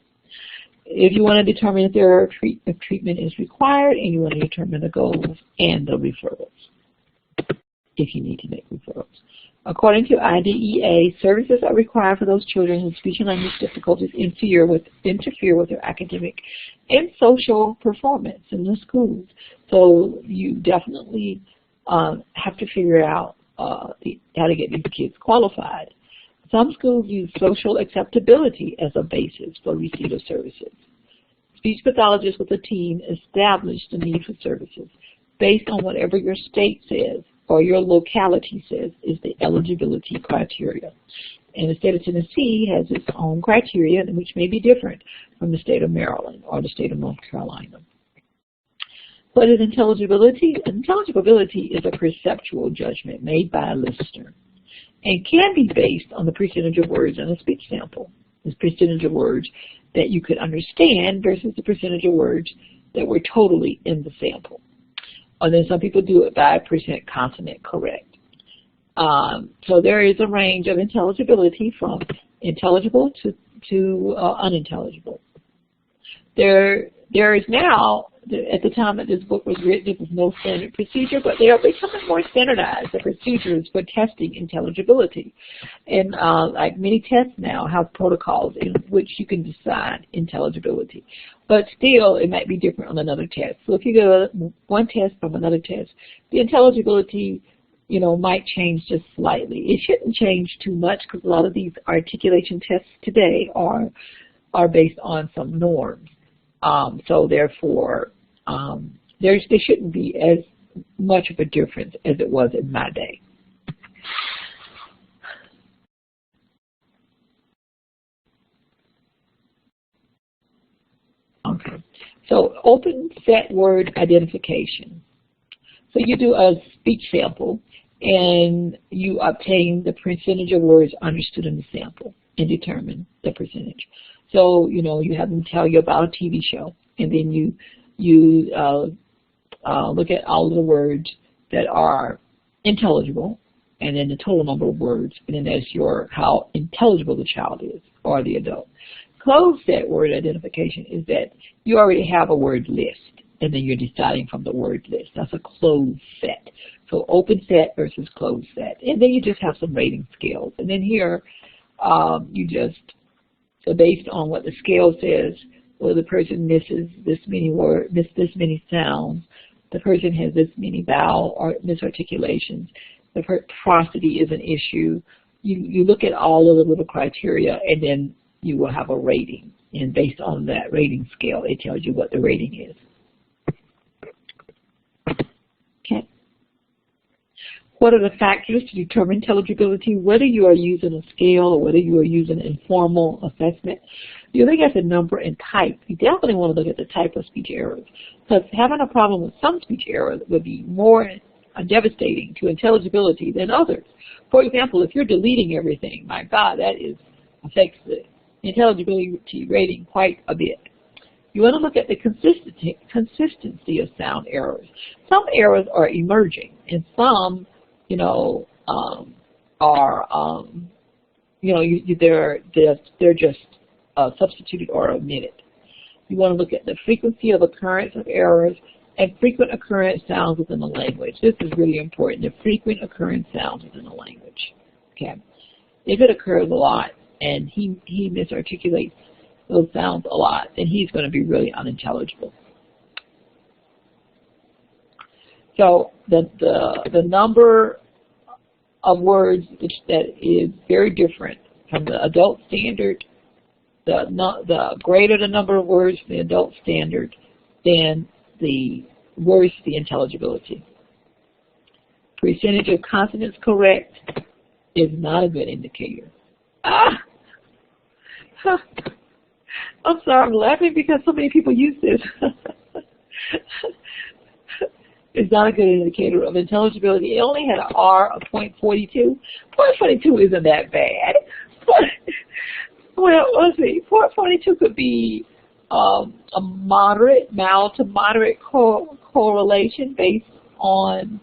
If you want to determine if treatment is required, and you want to determine the goals and the referrals, if you need to make referrals. According to IDEA, services are required for those children whose speech and language difficulties interfere with their academic and social performance in the schools. So you definitely have to figure out how to get these kids qualified. Some schools use social acceptability as a basis for receipt of services. Speech pathologists with a team establish the need for services based on whatever your state says or your locality says is the eligibility criteria. And the state of Tennessee has its own criteria, which may be different from the state of Maryland or the state of North Carolina. What is intelligibility? Intelligibility is a perceptual judgment made by a listener and can be based on the percentage of words in a speech sample. The percentage of words that you could understand versus the percentage of words that were totally in the sample. And then some people do it by % consonant correct. So there is a range of intelligibility from intelligible to unintelligible. There is now, at the time that this book was written, there was no standard procedure, but they are becoming more standardized, the procedures for testing intelligibility. And like many tests now have protocols in which you can decide intelligibility. But still, it might be different on another test. So if you go one test from another test, the intelligibility, you know, might change just slightly. It shouldn't change too much because a lot of these articulation tests today are based on some norms. So therefore, there shouldn't be as much of a difference as it was in my day. Okay, so open set word identification. So you do a speech sample and you obtain the percentage of words understood in the sample and determine the percentage. So, you know, you have them tell you about a TV show, and then you look at all of the words that are intelligible, and then the total number of words, and then that's how intelligible the child is or the adult. Closed set word identification is that you already have a word list, and then you're deciding from the word list. That's a closed set. So open set versus closed set, and then you just have some rating scales, and then here so based on what the scale says, well, the person misses this many words, this many sounds, the person has this many vowel or misarticulations, the prosody is an issue. You look at all of the little criteria, and then you will have a rating. And based on that rating scale, it tells you what the rating is. Okay. What are the factors to determine intelligibility? Whether you are using a scale or whether you are using informal assessment, you look at the number and type. You definitely want to look at the type of speech errors, because having a problem with some speech errors would be more devastating to intelligibility than others. For example, if you're deleting everything, my God, that affects the intelligibility rating quite a bit. You want to look at the consistency of sound errors. Some errors are emerging, and some, they're just substituted or omitted. You want to look at the frequency of occurrence of errors and frequent occurrence sounds within the language. This is really important, the frequent occurrence sounds within the language. Okay, if it occurs a lot and he misarticulates those sounds a lot, then he's going to be really unintelligible. So the number of words that is very different from the adult standard, the greater the number of words from the adult standard, then the worse the intelligibility. Percentage of consonants correct is not a good indicator. I'm sorry, I'm laughing because so many people use this. It's not a good indicator of intelligibility. It only had an R of 0.42. 0.42 isn't that bad. Well, let's see. 0.42 could be a mild to moderate correlation based on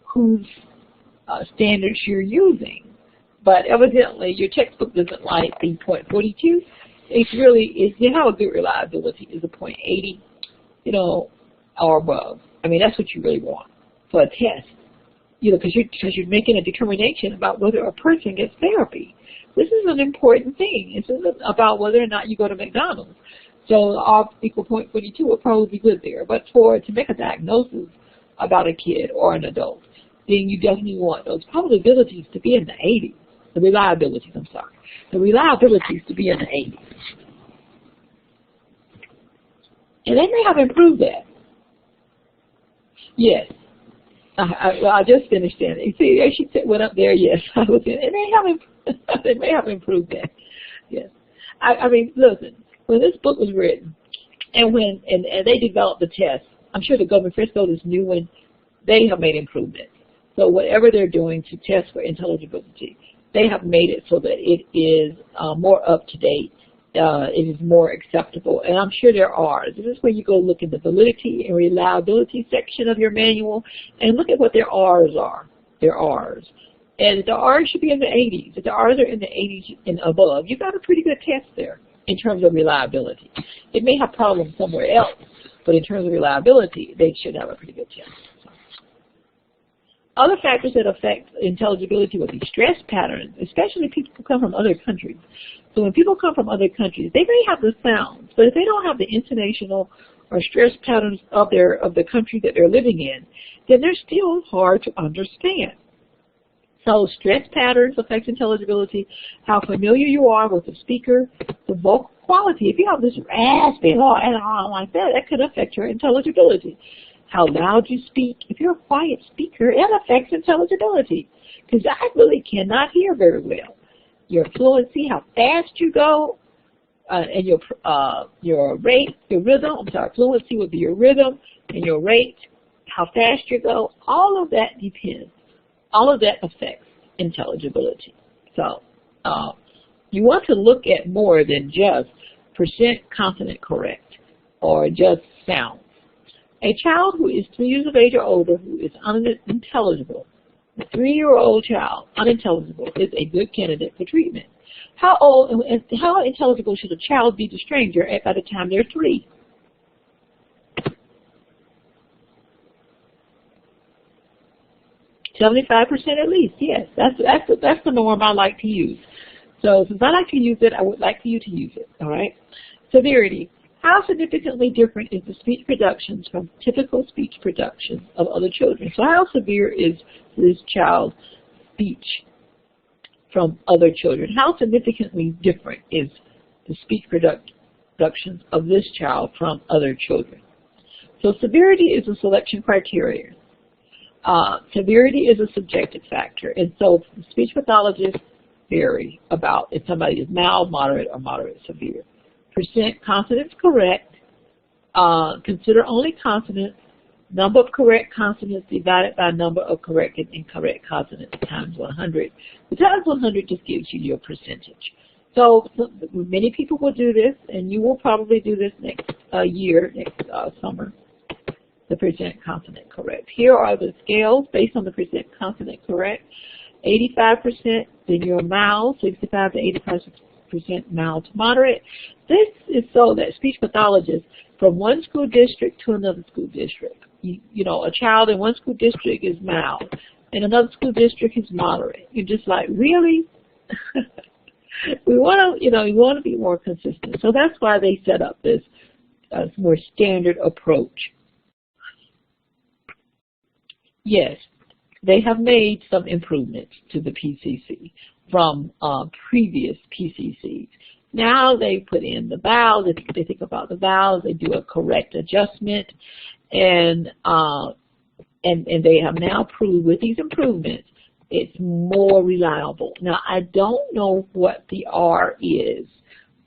whose standards you're using. But evidently, your textbook doesn't like the 0.42. You have a good reliability is a 0.80, or above. I mean, that's what you really want for a test, because you're making a determination about whether a person gets therapy. This is an important thing. This isn't about whether or not you go to McDonald's. So R equal 0.42 would probably be good there. But to make a diagnosis about a kid or an adult, then you definitely want those probabilities to be in the 80s. The reliabilities to be in the 80s. And they may have improved that. Yes. I just finished it. You see, she went up there, yes. They may have improved that. Yes. I mean, listen, when this book was written, and they developed the test, I'm sure the government Frisco, this new one, they have made improvements. So whatever they're doing to test for intelligibility, they have made it so that it is more up to date. It is more acceptable, and I'm sure there are. This is where you go look at the validity and reliability section of your manual and look at what their R's are. Their R's. And the R's should be in the 80s. If the R's are in the 80s and above, you've got a pretty good test there in terms of reliability. It may have problems somewhere else, but in terms of reliability, they should have a pretty good test. Other factors that affect intelligibility would be stress patterns, especially people who come from other countries. So when people come from other countries, they may have the sounds, but if they don't have the intonational or stress patterns of the country that they're living in, then they're still hard to understand. So stress patterns affect intelligibility, how familiar you are with the speaker, the vocal quality. If you have this raspy like that, that could affect your intelligibility. How loud you speak. If you're a quiet speaker, it affects intelligibility, because I really cannot hear very well. Your fluency, how fast you go, and your rate, your rhythm. I'm sorry, fluency would be your rhythm, and your rate, how fast you go. All of that depends. All of that affects intelligibility. So you want to look at more than just percent consonant correct or just sound. A child who is 3 years of age or older who is unintelligible, a 3-year-old child, unintelligible, is a good candidate for treatment. How old and how intelligible should a child be to stranger by the time they're 3? $75% at least, yes. That's the norm I like to use. So since I like to use it, I would like for you to use it, all right? Severity. How significantly different is the speech productions from typical speech productions of other children? So how severe is this child's speech from other children? How significantly different is the speech productions of this child from other children? So severity is a selection criterion. Severity is a subjective factor, and so speech pathologists vary about if somebody is mild, moderate, or moderate severe. Percent consonants correct. Consider only consonants. Number of correct consonants divided by number of correct and incorrect consonants times 100. The times 100 just gives you your percentage. So many people will do this, and you will probably do this next summer. The percent consonant correct. Here are the scales based on the percent consonant correct. 85%, then you're mild, 65 to 85% mild to moderate. This is so that speech pathologists from one school district to another school district, you know, a child in one school district is mild, and another school district is moderate. You're just like, really? We want to, we want to be more consistent. So that's why they set up this more standard approach. Yes, they have made some improvements to the PCC from previous PCCs. Now they put in the vowels. If they think about the vowels, they do a correct adjustment, and they have now proved with these improvements it's more reliable. Now I don't know what the R is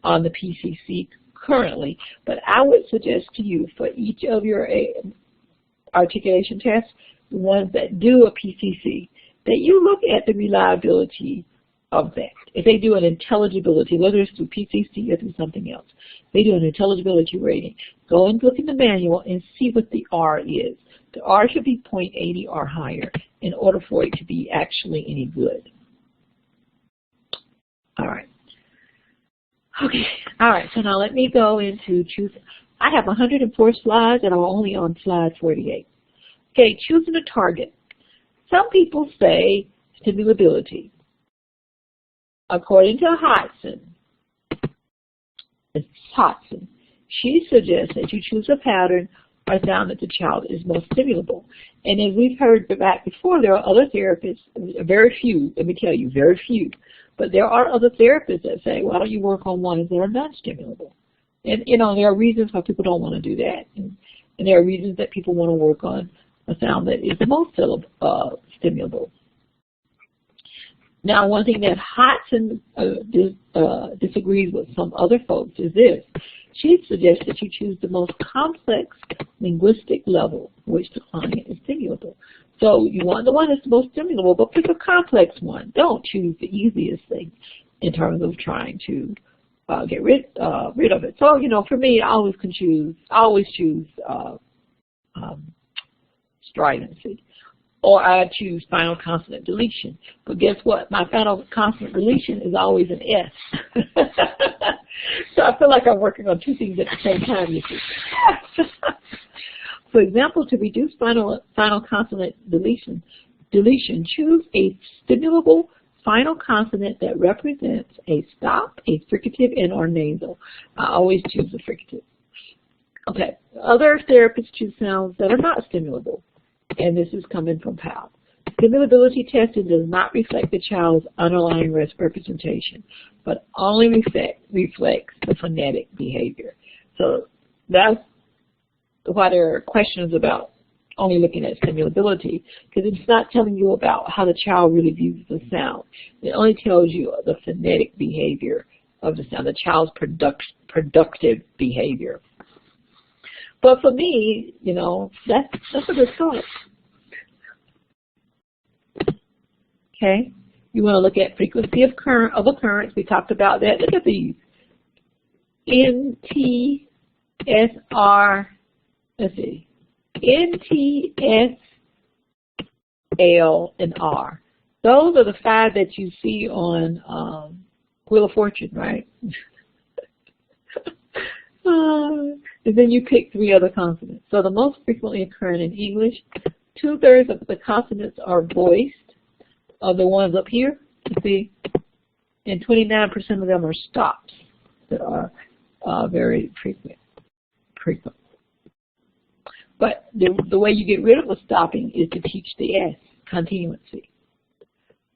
on the PCC currently, but I would suggest to you for each of your articulation tests, the ones that do a PCC, that you look at the reliability of that. If they do an intelligibility, whether it's through PCC or through something else, they do an intelligibility rating. Go and look in the manual and see what the R is. The R should be 0.80 or higher in order for it to be actually any good. All right. Okay. All right. So now let me go into choose. I have 104 slides and I'm only on slide 48. Okay, choosing a target. Some people say stimulability. According to Hodson, she suggests that you choose a pattern or sound that the child is most stimulable. And as we've heard back before, there are other therapists, very few, let me tell you, very few, but there are other therapists that say, why don't you work on ones that are non-stimulable? And, there are reasons why people don't want to do that. And there are reasons that people want to work on a sound that is the most stimulable. Now, one thing that Hodson disagrees with some other folks is this. She suggests that you choose the most complex linguistic level which the client is stimulable. So you want the one that's the most stimulable, but pick a complex one. Don't choose the easiest thing in terms of trying to get rid of it. So, for me, I always choose stridency. Or I choose final consonant deletion. But guess what? My final consonant deletion is always an S. So I feel like I'm working on two things at the same time, you see. For example, to reduce final consonant deletion, choose a stimulable final consonant that represents a stop, a fricative, and or nasal. I always choose the fricative. Okay, other therapists choose sounds that are not stimulable. And this is coming from Powell. Stimulability testing does not reflect the child's underlying representation, but only reflects the phonetic behavior. So that's why there are questions about only looking at stimulability, because it's not telling you about how the child really views the sound. It only tells you the phonetic behavior of the sound, the child's productive behavior. But for me, that's a good start. Okay, you want to look at frequency of occurrence. We talked about that. Look at these. N, T, S, R. Let's see. N, T, S, L, and R. Those are the 5 that you see on Wheel of Fortune, right? And then you pick 3 other consonants. So the most frequently occurring in English, 2/3 of the consonants are voiced, of the ones up here, you see, and 29% of them are stops that are very frequent. But the way you get rid of a stopping is to teach the S, continuancy.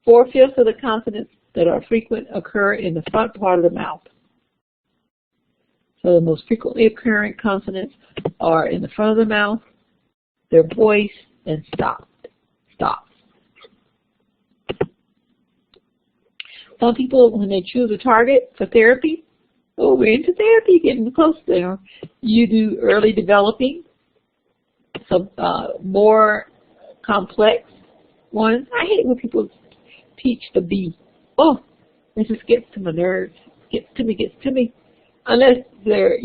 4/5 of the consonants that are frequent occur in the front part of the mouth. So the most frequently occurring consonants are in the front of the mouth, they're voiced and stopped. stop. Some people, when they choose a target for therapy, oh, we're into therapy, getting close there. You do early developing, some more complex ones. I hate when people teach the B. Oh, this just gets to my nerves. Gets to me. Unless they're,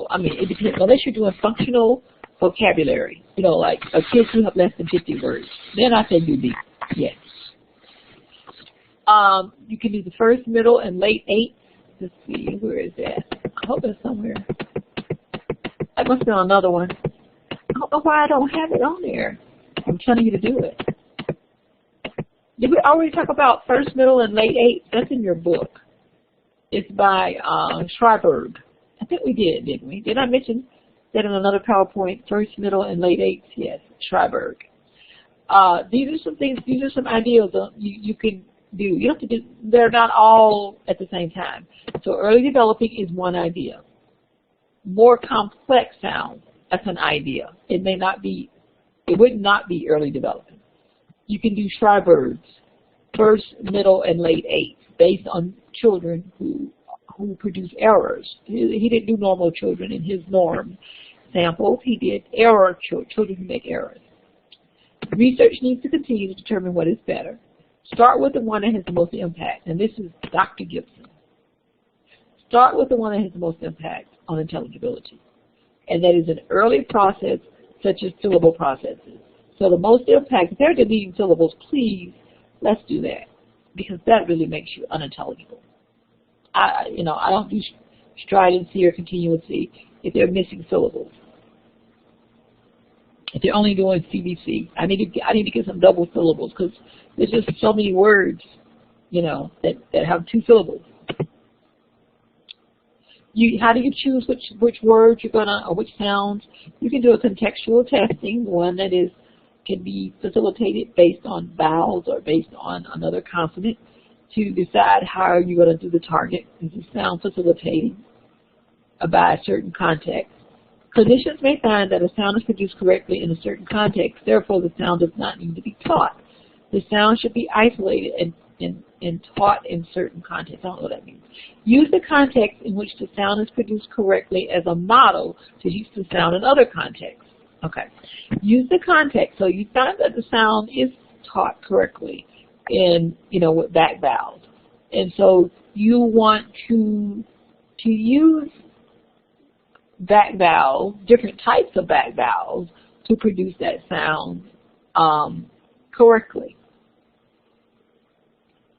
I mean, it depends. Unless you're doing functional vocabulary, like a kid who have less than 50 words. Then I say do B. Yes. You can do the first, middle, and late 8. Let's see, where is that? I hope it's somewhere. That must be on another one. I don't know why I don't have it on there. I'm telling you to do it. Did we already talk about first, middle, and late 8? That's in your book. It's by Schreiberg. I think we did, didn't we? Did I mention that in another PowerPoint? First, middle, and late 8? Yes, Schreiberg. These are some things, these are some ideas you can do. You don't have to do, they're not all at the same time. So early developing is one idea. More complex sound, that's an idea. It would not be early developing. You can do Schreiberg's first, middle, and late 8 based on children who produce errors. He didn't do normal children in his norm samples. He did error children who make errors. Research needs to continue to determine what is better. Start with the one that has the most impact, and this is Dr. Gibson. Start with the one that has the most impact on intelligibility, and that is an early process such as syllable processes. So the most impact, if they're deleting syllables, please, let's do that, because that really makes you unintelligible. I don't do stridency or continuity if they're missing syllables. If they're only doing CBC, I need to get some double syllables because there's just so many words, that have 2 syllables. How do you choose which words you're gonna, or which sounds? You can do a contextual testing, one that can be facilitated based on vowels or based on another consonant to decide how you're going to do the target. This is sound facilitating by a certain context. Clinicians may find that a sound is produced correctly in a certain context, therefore the sound does not need to be taught. The sound should be isolated and taught in certain contexts. I don't know what that means. Use the context in which the sound is produced correctly as a model to use the sound in other contexts. Okay. Use the context. So you find that the sound is taught correctly in, with back vowels. And so you want to use back vowels, different types of back vowels, to produce that sound correctly.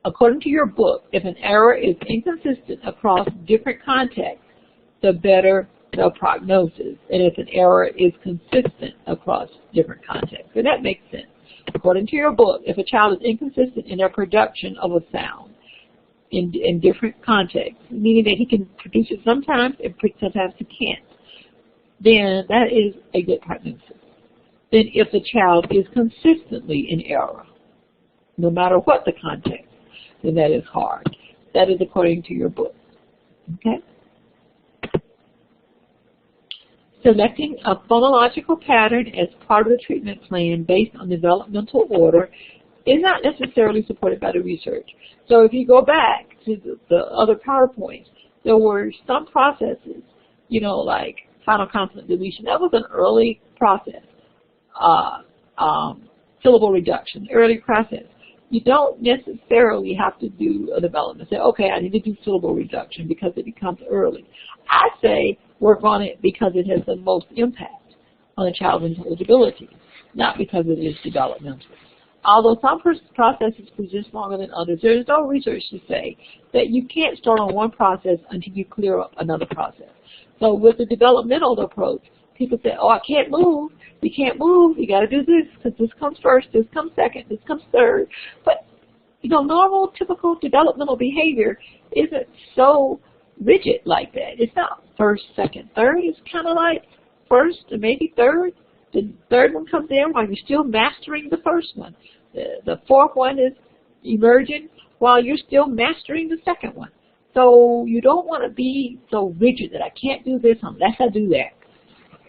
According to your book, if an error is inconsistent across different contexts, the better the prognosis, and if an error is consistent across different contexts. So that makes sense. According to your book, if a child is inconsistent in their production of a sound in different contexts, meaning that he can produce it sometimes and sometimes he can't, then that is a good prognosis. Then if the child is consistently in error, no matter what the context, then that is hard. That is according to your book. Okay? Selecting a phonological pattern as part of the treatment plan based on developmental order is not necessarily supported by the research. So if you go back to the other PowerPoints, there were some processes, like final consonant deletion. That was an early process. Syllable reduction, early process. You don't necessarily have to do a development. Say, okay, I need to do syllable reduction because it becomes early. I say work on it because it has the most impact on a child's intelligibility, not because it is developmental. Although some processes persist longer than others, there is no research to say that you can't start on one process until you clear up another process. So with the developmental approach, people say, oh, I can't move. You can't move. You got to do this because this comes first, this comes second, this comes third. But, normal, typical developmental behavior isn't so rigid like that. It's not first, second, third. It's kind of like first and maybe third. The third one comes in while you're still mastering the first one. The fourth one is emerging while you're still mastering the second one. So you don't want to be so rigid that I can't do this unless I do that.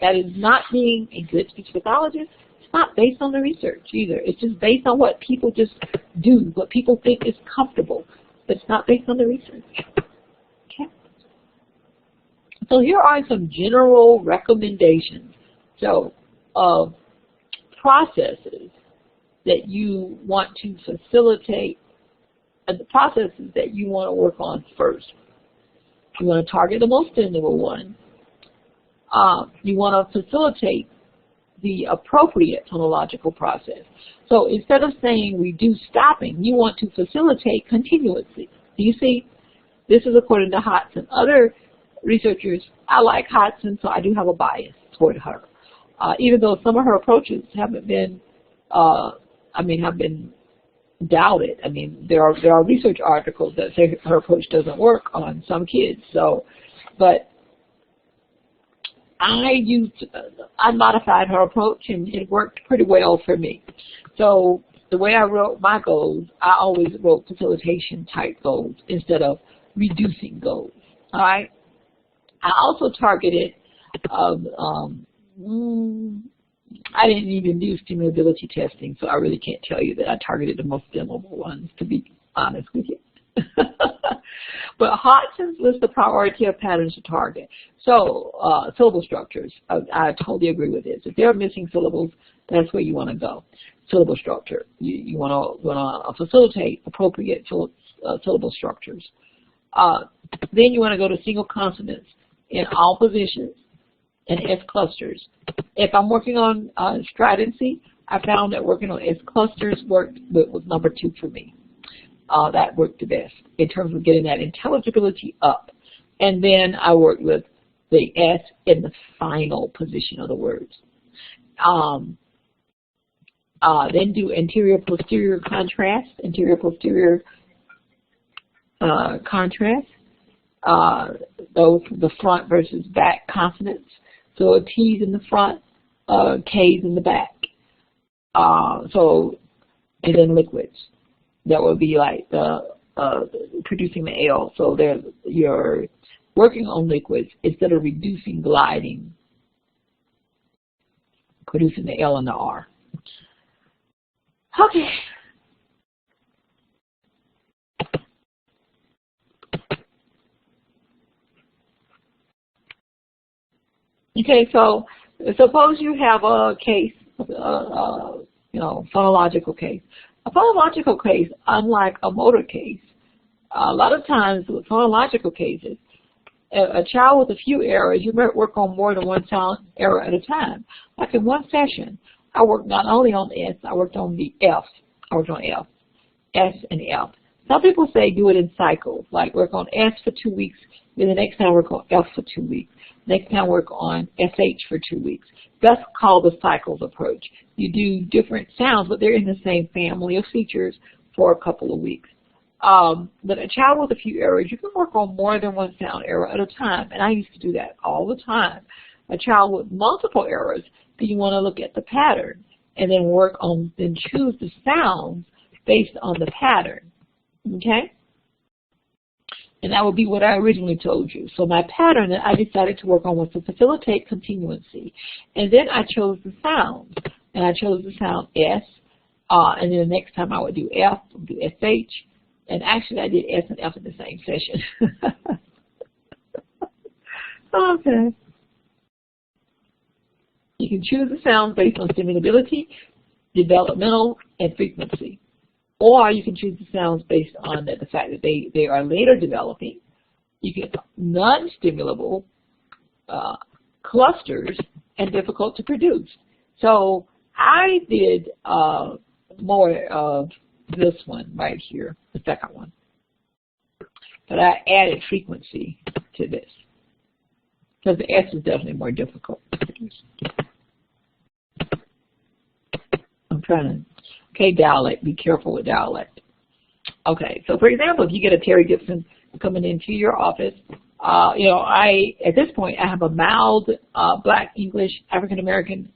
That is not being a good speech pathologist. It's not based on the research either. It's just based on what people just do, what people think is comfortable. But it's not based on the research. Okay. So here are some general recommendations. So of processes that you want to facilitate, and the processes that you want to work on first. You want to target the most stimulable one. You want to facilitate the appropriate phonological process. So instead of saying reduce stopping, you want to facilitate continuously. Do you see? This is according to Hodson. Other researchers, I like Hodson, so I do have a bias toward her. Even though some of her approaches haven't been, have been doubted. I mean, there are research articles that say her approach doesn't work on some kids. So, but I modified her approach, and it worked pretty well for me. So the way I wrote my goals, I always wrote facilitation type goals instead of reducing goals. All right. I also targeted. I didn't even do stimulability testing, so I really can't tell you that I targeted the most stimulable ones, to be honest with you. But Hodson's lists the priority of patterns to target. So syllable structures, I totally agree with this. If they're missing syllables, that's where you want to go. Syllable structure, you want to facilitate appropriate syllable structures. Then you want to go to single consonants in all positions and S clusters. If I'm working on stridency, I found that working on S clusters was number 2 for me. That worked the best in terms of getting that intelligibility up. And then I worked with the S in the final position of the words. Then do anterior-posterior contrast, anterior-posterior contrast. Those the front versus back consonants. So T's in the front, K's in the back. And then liquids. That would be like producing the L. So you're working on liquids instead of reducing gliding, producing the L and the R. Okay. Okay, so suppose you have a case, phonological case. A phonological case, unlike a motor case, a lot of times with phonological cases, a child with a few errors, you might work on more than one sound error at a time. Like in one session, I worked not only on S, I worked on the F. I worked on F, S and F. Some people say do it in cycles, like work on S for 2 weeks, then the next time work on F for 2 weeks. Next time work on SH for 2 weeks. That's called the cycles approach. You do different sounds, but they're in the same family of features for a couple of weeks. But a child with a few errors, you can work on more than one sound error at a time, and I used to do that all the time. A child with multiple errors, then you want to look at the pattern and then then choose the sounds based on the pattern, okay? And that would be what I originally told you. So my pattern that I decided to work on was to facilitate continuancy. And then I chose the sounds. And I chose the sound S. And then the next time I would do F, I would do SH. And actually I did S and F in the same session. Okay. You can choose the sounds based on stimulability, developmental, and frequency. Or you can choose the sounds based on the fact that they are later developing. You get non-stimulable clusters and difficult to produce. So I did more of this one right here, the second one. But I added frequency to this because the S is definitely more difficult to produce. I'm trying to. Okay, dialect, be careful with dialect. Okay, so for example, if you get a Terry Gibson coming into your office, at this point, I have a mild Black English African American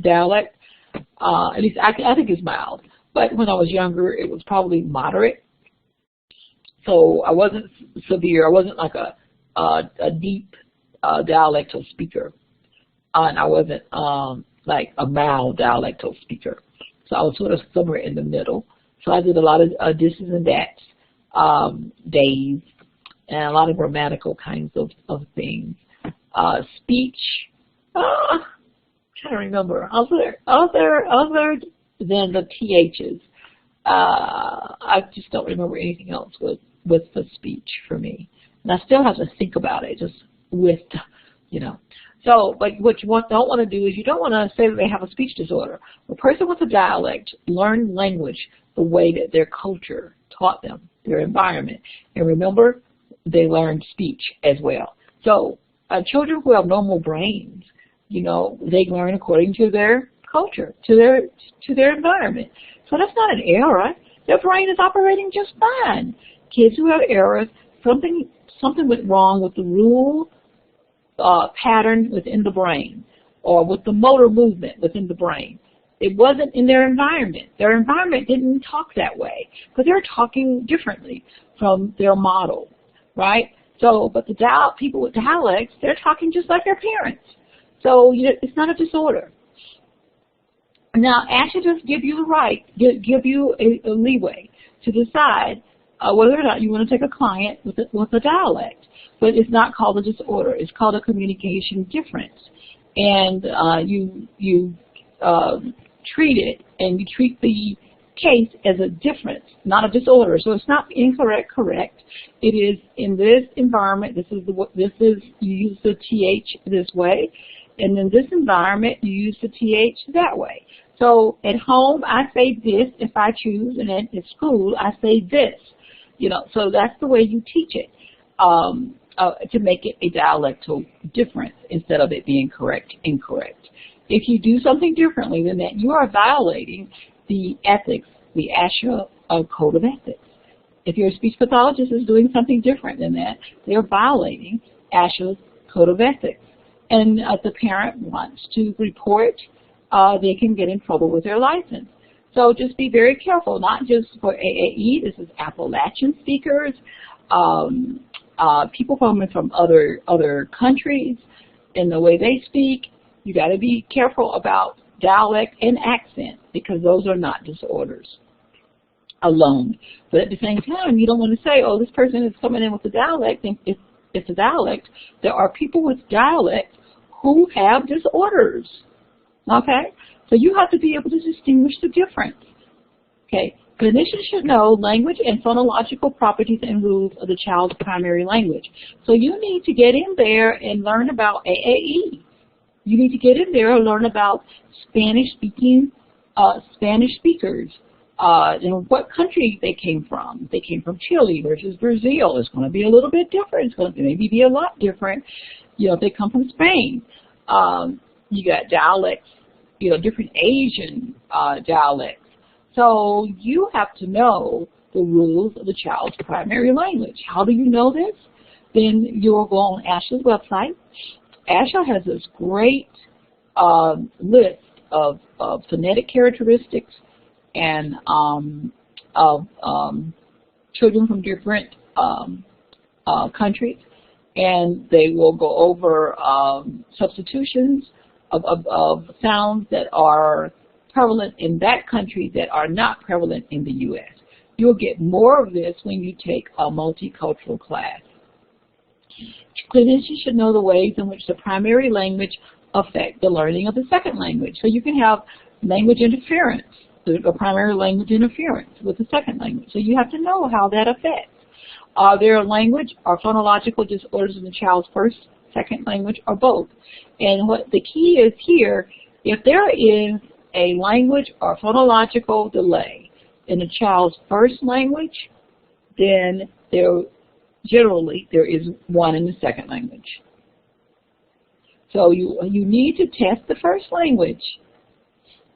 dialect. At least I think it's mild. But when I was younger, it was probably moderate. So I wasn't severe. I wasn't like a deep dialectal speaker. And I wasn't like a mild dialectal speaker. So I was sort of somewhere in the middle. So I did a lot of this and that days, and a lot of grammatical kinds of things. Speech, I'm trying to remember, other than the THs. I just don't remember anything else with the speech for me. And I still have to think about it, just with, you know. So, but what you don't want to do is you don't want to say that they have a speech disorder. A person with a dialect learned language the way that their culture taught them, their environment. And remember, they learned speech as well. So children who have normal brains, you know, they learn according to their culture, to their environment. So that's not an error. Their brain is operating just fine. Kids who have errors, something went wrong with the rule pattern within the brain, or with the motor movement within the brain. It wasn't in their environment. Their environment didn't talk that way, because they're talking differently from their model, right? So, but people with dialects, they're talking just like their parents. So it's not a disorder. Now, ASH just give you the right, give you a leeway to decide whether or not you want to take a client with a dialect. But it's not called a disorder. It's called a communication difference. And you treat it, and you treat the case as a difference, not a disorder. So it's not incorrect, correct. It is in this environment. You use the TH this way, and in this environment you use the TH that way. So at home I say this if I choose, and at school I say this. You know, so that's the way you teach it, to make it a dialectal difference instead of it being correct, incorrect. If you do something differently than that, you are violating the ethics, the ASHA code of ethics. If your speech pathologist is doing something different than that, they're violating ASHA's code of ethics. And if the parent wants to report, they can get in trouble with their license. So just be very careful, not just for AAE. This is Appalachian speakers, people from other countries, and the way they speak. You got to be careful about dialect and accent, because those are not disorders alone. But at the same time, you don't want to say, oh, this person is coming in with a dialect, and if it's a dialect, there are people with dialect who have disorders. Okay? So you have to be able to distinguish the difference. Okay? Clinicians should know language and phonological properties and rules of the child's primary language. So you need to get in there and learn about AAE. You need to get in there and learn about Spanish speakers, and what country they came from. They came from Chile versus Brazil. It's going to be a little bit different. It's going to maybe be a lot different, you know, if they come from Spain. You got dialects, you know, different Asian dialects. So you have to know the rules of the child's primary language. How do you know this? Then you'll go on ASHA's website. ASHA has this great list of phonetic characteristics and of children from different countries, and they will go over substitutions of sounds that are prevalent in that country that are not prevalent in the U.S. You'll get more of this when you take a multicultural class. Clinicians should know the ways in which the primary language affect the learning of the second language. So you can have language interference, the primary language interference with the second language. So you have to know how that affects. Are there language or phonological disorders in the child's first, second language, or both? And what the key is here, if there is a language or phonological delay in the child's first language, then generally there is one in the second language. So you need to test the first language.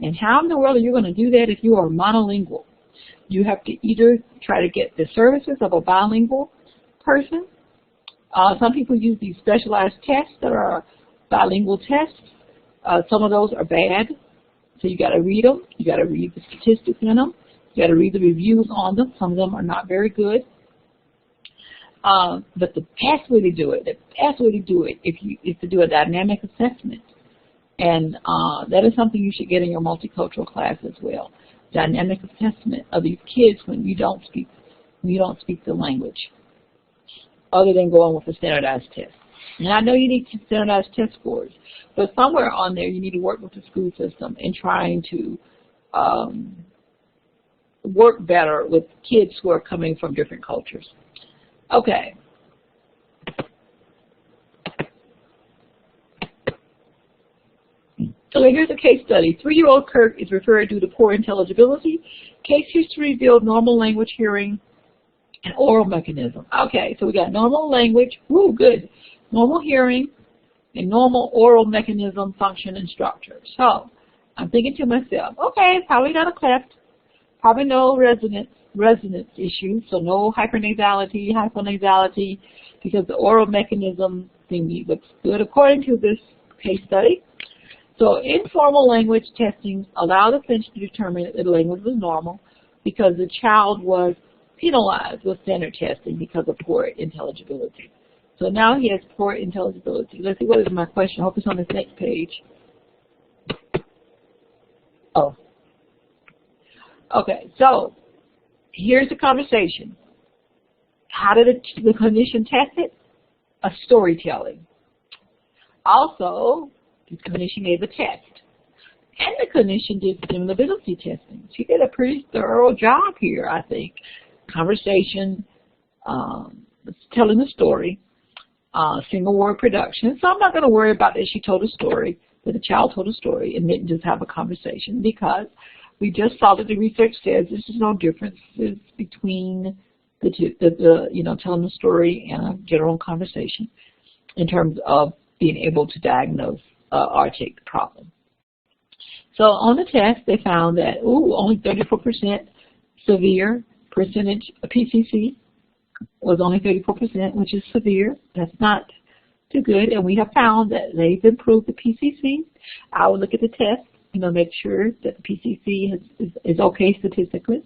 And how in the world are you going to do that if you are monolingual? You have to either try to get the services of a bilingual person. Some people use these specialized tests that are bilingual tests. Some of those are bad, so you got to read them. You got to read the statistics in them. You got to read the reviews on them. Some of them are not very good. But the best way to do it, is to do a dynamic assessment. And that is something you should get in your multicultural class as well. Dynamic assessment of these kids when you don't speak the language, other than going with a standardized test. And I know you need standardized test scores, but somewhere on there you need to work with the school system in trying to work better with kids who are coming from different cultures. Okay. So here's a case study. 3-year-old Kirk is referred due to poor intelligibility. Case history revealed normal language, hearing, and oral mechanism. Okay, so we got normal language, woo, good. Normal hearing, and normal oral mechanism, function, and structure. So I'm thinking to myself, okay, probably not a cleft, probably no resonance issues, so no hypernasality, hyponasality, because the oral mechanism thingy looks good according to this case study. So informal language testing allowed the clinician to determine that the language was normal because the child was penalized with standard testing because of poor intelligibility. So now he has poor intelligibility. Let's see, what is my question? I hope it's on this next page. Oh. Okay, so here's the conversation. How did the clinician test it? A storytelling. Also, the clinician gave a test. And the clinician did stimulability testing. She did a pretty thorough job here, I think. Conversation, telling the story, single word production. So I'm not going to worry about that she told a story, that the child told a story and didn't just have a conversation, because we just saw that the research says there's no differences between the two, telling the story and a general conversation in terms of being able to diagnose or take the problem. So on the test, they found that, only 34% severe percentage of PCC was only 34%, which is severe. That's not too good. And we have found that they've improved the PCC. I will look at the test, make sure that the PCC is okay statistically.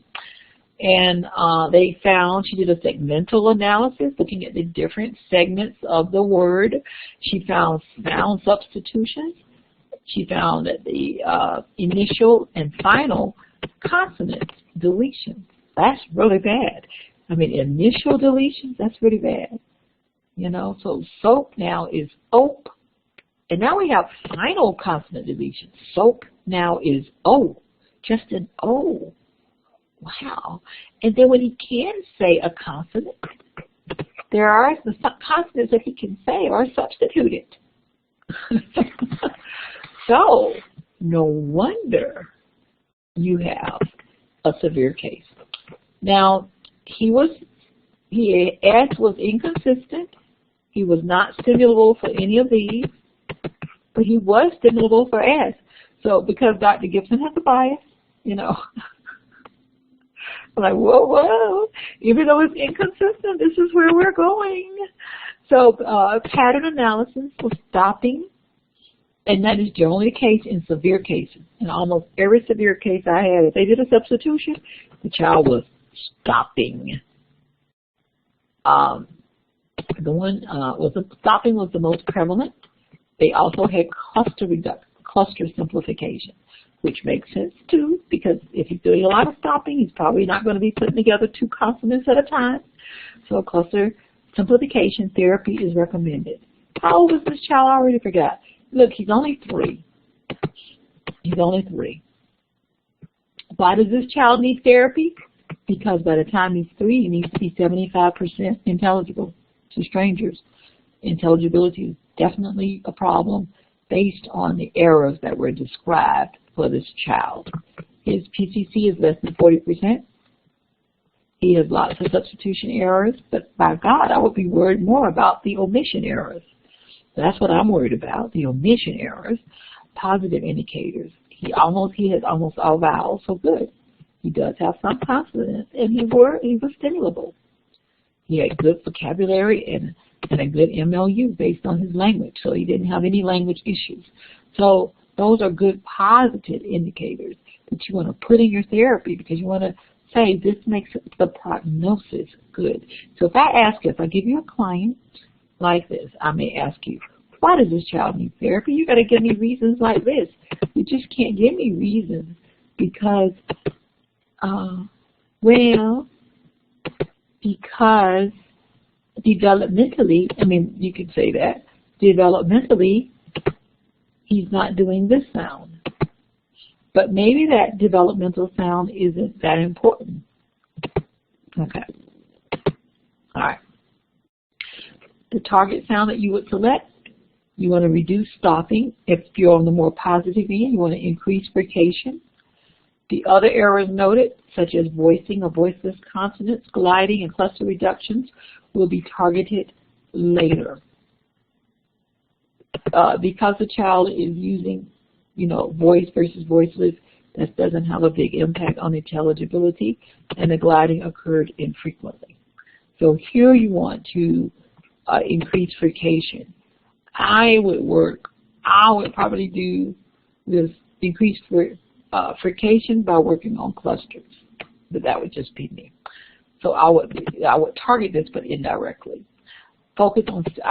And they found, she did a segmental analysis looking at the different segments of the word. She found sound substitutions. She found that the initial and final consonant deletions, that's really bad. I mean, initial deletions, that's really bad. So soap now is ope. And now we have final consonant deletion. Soap now is O, just an O. Wow. And then when he can say a consonant, there are the consonants that he can say are substituted. So, no wonder you have a severe case. Now, S was inconsistent. He was not stimulable for any of these, but he was stimulable for S. So, because Dr. Gibson has a bias, I'm like, whoa, even though it's inconsistent, this is where we're going. So, pattern analysis was stopping. And that is generally the case in severe cases. In almost every severe case I had, if they did a substitution, the child was stopping. Stopping was the most prevalent. They also had cluster simplification, which makes sense too, because if he's doing a lot of stopping, he's probably not going to be putting together 2 consonants at a time. So cluster simplification therapy is recommended. How old is this child? I already forgot. Look, he's only 3. He's only 3. Why does this child need therapy? Because by the time he's 3, he needs to be 75% intelligible to strangers. Intelligibility is definitely a problem based on the errors that were described for this child. His PCC is less than 40%. He has lots of substitution errors, but by God, I would be worried more about the omission errors. That's what I'm worried about, the omission errors. Positive indicators. He has almost all vowels, so good. He does have some consonants, and he was stimulable. He had good vocabulary and a good MLU based on his language, so he didn't have any language issues. So those are good positive indicators that you want to put in your therapy, because you want to say this makes the prognosis good. So if I give you a client like this, I may ask you, Why does this child need therapy? You got to give me reasons like this. You just can't give me reasons because, well, because developmentally, I mean, you could say that, developmentally, he's not doing this sound. But maybe that developmental sound isn't that important. Okay. All right. The target sound that you would select, you want to reduce stopping. If you're on the more positive end, you want to increase frication. The other errors noted, such as voicing or voiceless consonants, gliding, and cluster reductions, will be targeted later. Because the child is using, voice versus voiceless, that doesn't have a big impact on intelligibility, and the gliding occurred infrequently. So here you want to increase frication. I would probably do this increased frication by working on clusters, but that would just be me. So I would target this, but indirectly. I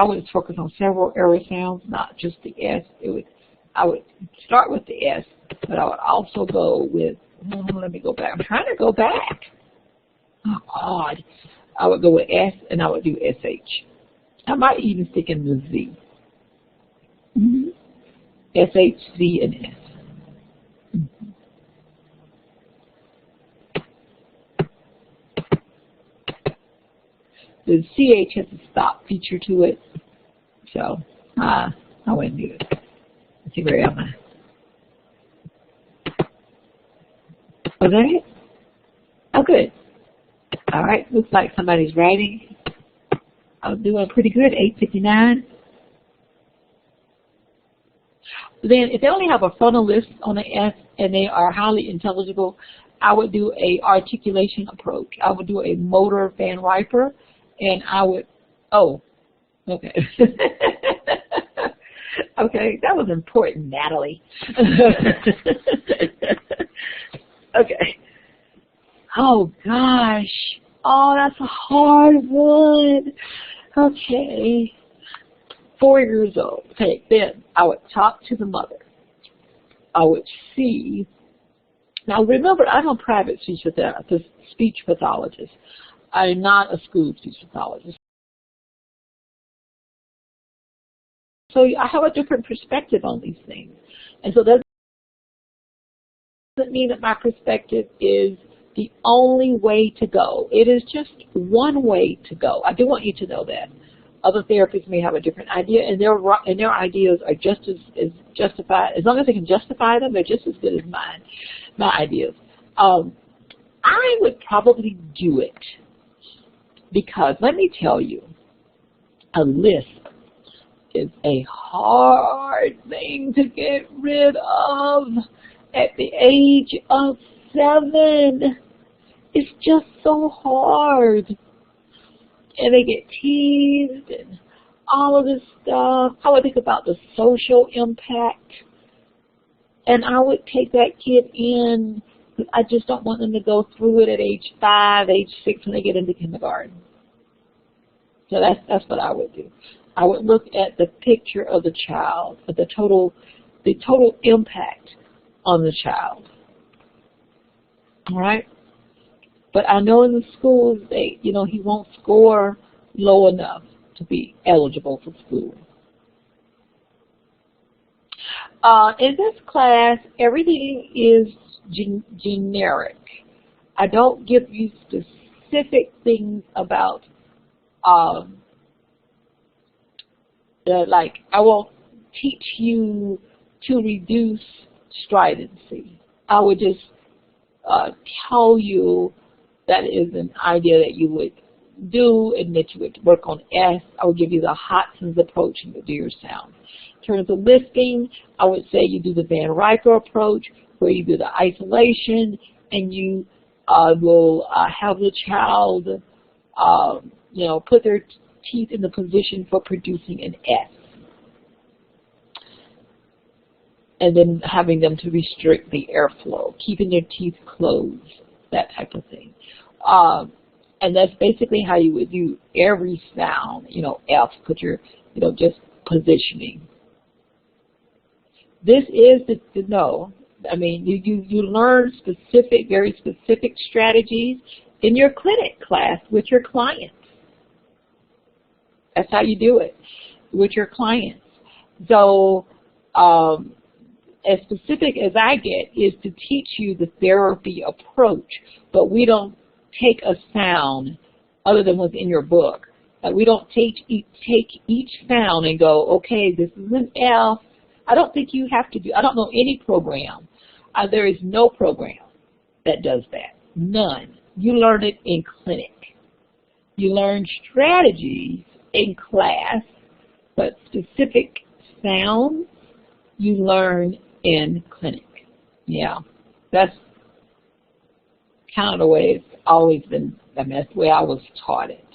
would focus on several error sounds, not just the S. I would start with the S, but I would also go with. Let me go back. I'm trying to go back. Oh God! I would go with S, and I would do SH. I might even stick in the Z. SH, Z, and S. The CH has a stop feature to it, so I wouldn't do it. Let's see, where am I? Was that it? Oh, good. All right, looks like somebody's writing. I'm doing pretty good, 8:59. Then if they only have a frontal lisp on the S and they are highly intelligible, I would do a articulation approach. I would do a motor Van Riper, and I would, okay. Okay, that was important, Natalie. Okay. Oh, gosh. Oh, that's a hard one. Okay. 4 years old. Okay, then I would talk to the mother. I would see. Now, remember, I'm a private speech pathologist. I'm not a school speech pathologist. So I have a different perspective on these things. And so that doesn't mean that my perspective is the only way to go. It is just one way to go. I do want you to know that. Other therapists may have a different idea, and their ideas are just as justified. As long as they can justify them, they're just as good as mine, my ideas. I would probably do it because, let me tell you, a lisp is a hard thing to get rid of at the age of 7. It's just so hard. And they get teased and all of this stuff. I would think about the social impact. And I would take that kid in. I just don't want them to go through it at age 5, age 6 when they get into kindergarten. So that's what I would do. I would look at the picture of the child, at the total impact on the child. All right? But I know in the schools, he won't score low enough to be eligible for school. In this class, everything is generic. I don't give you specific things about, like I won't teach you to reduce stridency. I would just tell you that is an idea that you would do, and that you would work on S. I would give you the Hodson's approach and do your sound. In terms of lisping, I would say you do the Van Riper approach, where you do the isolation, and you will have the child, put their teeth in the position for producing an S. And then having them to restrict the airflow, keeping their teeth closed, that type of thing. And that's basically how you would do every sound. F, put your, just positioning. This is the no. I mean, you learn specific, very specific strategies in your clinic class with your clients. That's how you do it, with your clients. So as specific as I get is to teach you the therapy approach, but we don't take a sound other than what's in your book. We don't take each sound and go, okay, this is an F. I don't think you have to do, I don't know any program. There is no program that does that. None. You learn it in clinic. You learn strategies in class, but specific sounds you learn in clinic. Yeah, that's kind of the way it's always been. I mean, that's the way I was taught it.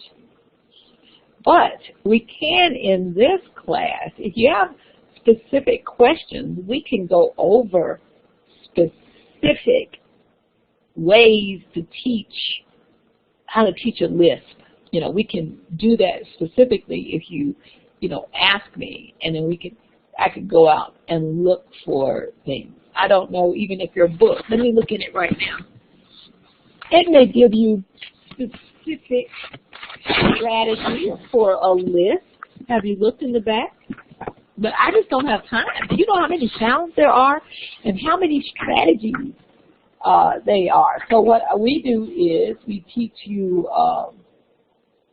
But we can, in this class, if you have specific questions, we can go over specific ways to teach, how to teach a lisp. You know, we can do that specifically if you ask me, and then I could go out and look for things. I don't know even if your book, let me look in it right now. It may give you specific strategies for a list. Have you looked in the back? But I just don't have time. You know how many sounds there are and how many strategies they are. So what we do is we teach you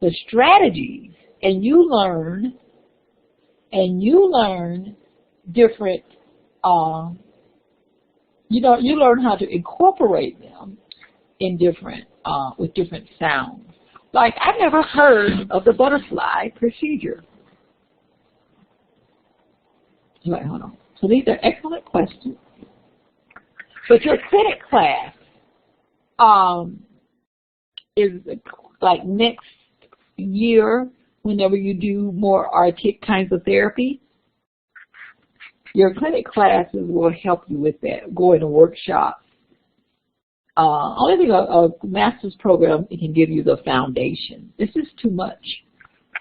the strategies, and you learn different, you learn how to incorporate them in different, with different sounds. Like, I've never heard of the butterfly procedure. Wait, hold on. So these are excellent questions. But your clinic class is like next year, whenever you do more archaic kinds of therapy, your clinic classes will help you with that. Go to workshops. Only thing a master's program, it can give you the foundation. This is too much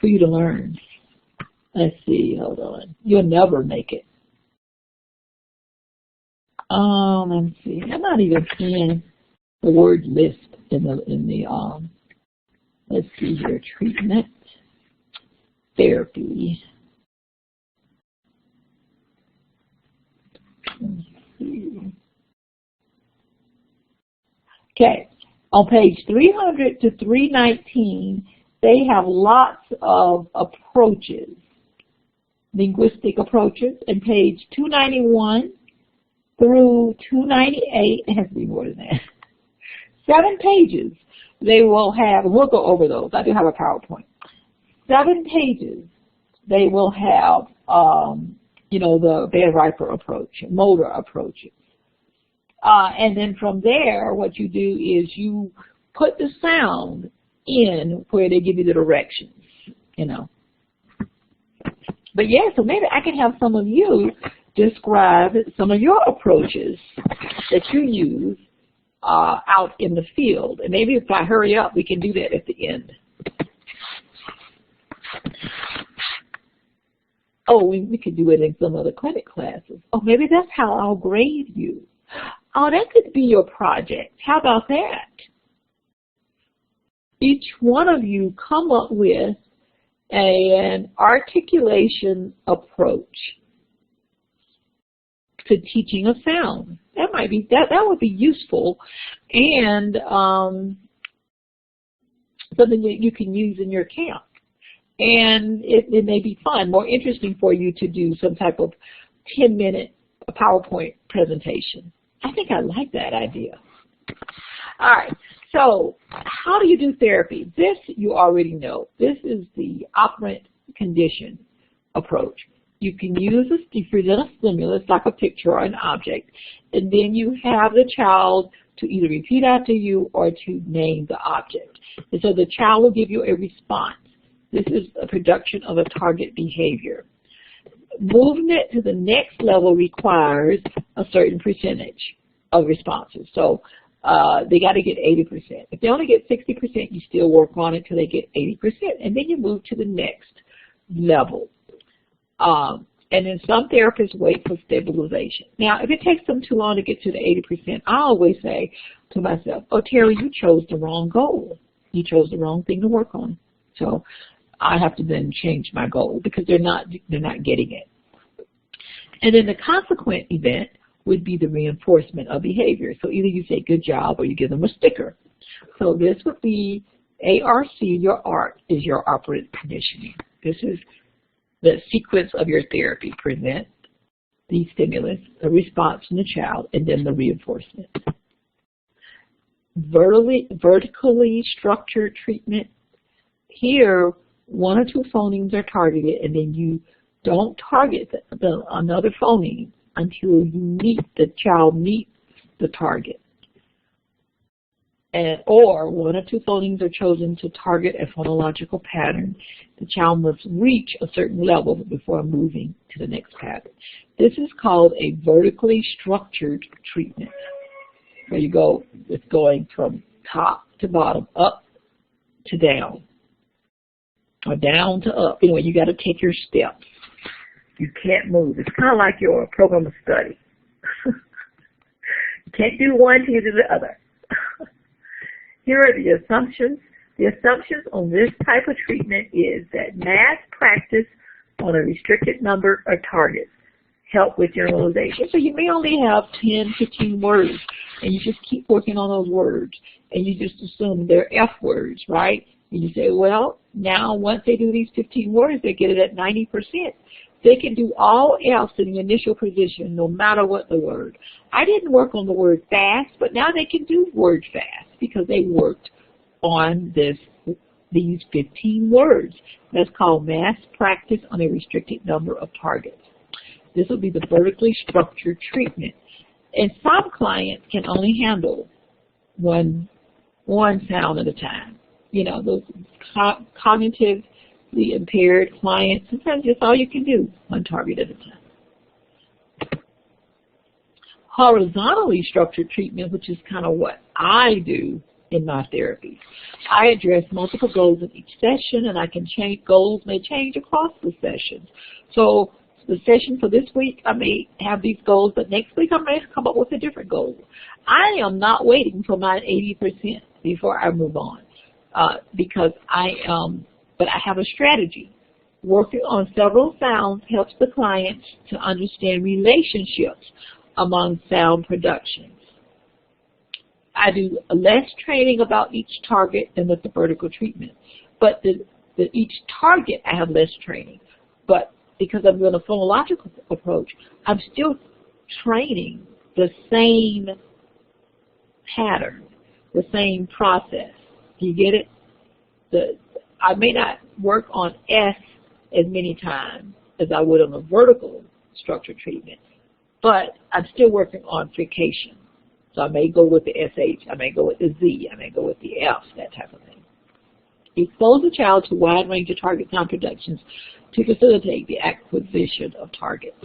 for you to learn. Let's see, hold on. You'll never make it. Let's see. I'm not even seeing the word list in the let's see here, treatment, therapy. Let's see. Okay, on page 300 to 319, they have lots of approaches, linguistic approaches, and page 291 through 298, it has to be more than that, 7 pages they will have, and we'll go over those. I do have a PowerPoint. 7 pages they will have, the Van Riper approach, motor approaches. And then from there, what you do is you put the sound in where they give you the directions, But yeah, so maybe I can have some of you describe some of your approaches that you use out in the field. And maybe if I hurry up, we can do that at the end. Oh, we could do it in some of the clinic classes. Oh, maybe that's how I'll grade you. Oh, that could be your project. How about that? Each one of you come up with an articulation approach to teaching a sound. That might be that would be useful, and something that you can use in your camp. And it may be fun, more interesting for you to do some type of 10-minute PowerPoint presentation. I think I like that idea. All right, so how do you do therapy? This you already know. This is the operant condition approach. You can use you present a stimulus like a picture or an object, and then you have the child to either repeat after you or to name the object. And so the child will give you a response. This is a production of a target behavior. Moving it to the next level requires a certain percentage of responses. So they got to get 80%. If they only get 60%, you still work on it till they get 80%, and then you move to the next level. And then some therapists wait for stabilization. Now, if it takes them too long to get to the 80%, I always say to myself, oh, Terry, you chose the wrong goal. You chose the wrong thing to work on. So I have to then change my goal because they're not getting it. And then the consequent event would be the reinforcement of behavior. So either you say good job or you give them a sticker. So this would be ARC, your ARC, is your operative conditioning. This is the sequence of your therapy: present, the stimulus, the response from the child, and then the reinforcement. Vertically structured treatment. Here, one or two phonemes are targeted, and then you don't target another phoneme until the child meets the target. Or one or two phonemes are chosen to target a phonological pattern. The child must reach a certain level before moving to the next pattern. This is called a vertically structured treatment, where it's going from top to bottom, up to down, or down to up. Anyway, you got to take your steps. You can't move. It's kind of like your program of study. You can't do one till you do the other. Here are the assumptions. The assumptions on this type of treatment is that mass practice on a restricted number of targets help with generalization. So you may only have 10, 15 words, and you just keep working on those words, and you just assume they're F words, right? And you say, well, now once they do these 15 words, they get it at 90%. They can do all else in the initial position, no matter what the word. I didn't work on the word fast, but now they can do word fast because they worked on these 15 words. That's called mass practice on a restricted number of targets. This will be the vertically structured treatment. And some clients can only handle one sound at a time. You know, those cognitively impaired clients, sometimes that's all you can do, one target at a time. Horizontally structured treatment, which is kind of what I do in my therapy. I address multiple goals in each session, and I can change, goals may change across the sessions. So the session for this week, I may have these goals, but next week I may come up with a different goal. I am not waiting for my 80% before I move on, because but I have a strategy. Working on several sounds helps the clients to understand relationships among sound productions. I do less training about each target than with the vertical treatment, but each target I have less training. But because I'm doing a phonological approach, I'm still training the same pattern, the same process. Do you get it? I may not work on S as many times as I would on a vertical structured treatment, but I'm still working on frication. So I may go with the SH, I may go with the Z, I may go with the F, that type of thing. Expose the child to a wide range of target sound productions to facilitate the acquisition of targets.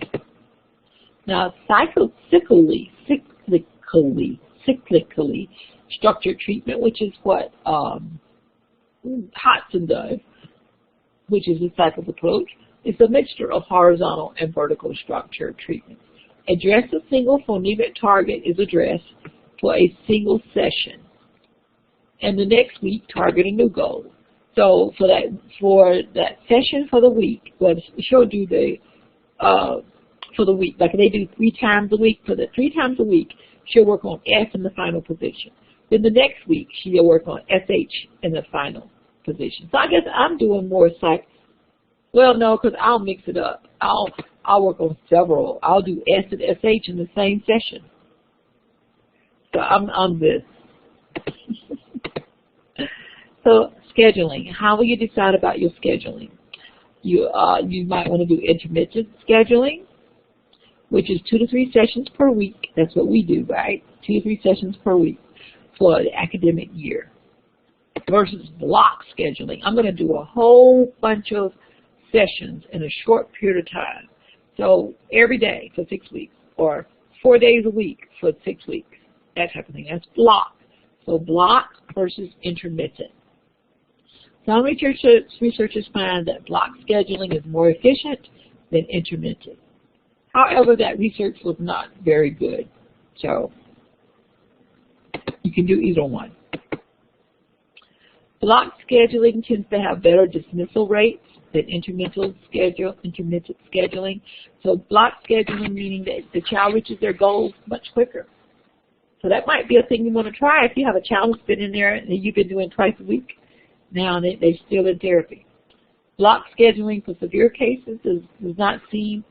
Now, cyclically structured treatment, which is what Hodson does, which is a cyclic approach, is a mixture of horizontal and vertical structured treatment. Address a single phonemic target is addressed for a single session, and the next week target a new goal. So for that session for the week, well, she'll do for the week, like they do 3 times a week. For the 3 times a week, she'll work on S in the final position. Then the next week, she'll work on SH in the final position. So I guess I'm doing more well, no, because I'll mix it up. I'll work on several. I'll do S and SH in the same session. So I'm this. So scheduling. How will you decide about your scheduling? You might want to do intermittent scheduling, which is 2 to 3 sessions per week. That's what we do, right? 2 to 3 sessions per week for the academic year. Versus block scheduling. I'm going to do a whole bunch of sessions in a short period of time. So every day for 6 weeks, or 4 days a week for 6 weeks, that type of thing. That's block. So block versus intermittent. Some researchers find that block scheduling is more efficient than intermittent. However, that research was not very good. So you can do either one. Block scheduling tends to have better dismissal rates than intermittent scheduling. So block scheduling meaning that the child reaches their goals much quicker. So that might be a thing you want to try if you have a child who's been in there and you've been doing twice a week. Now they're still in therapy. Block scheduling for severe cases does not seem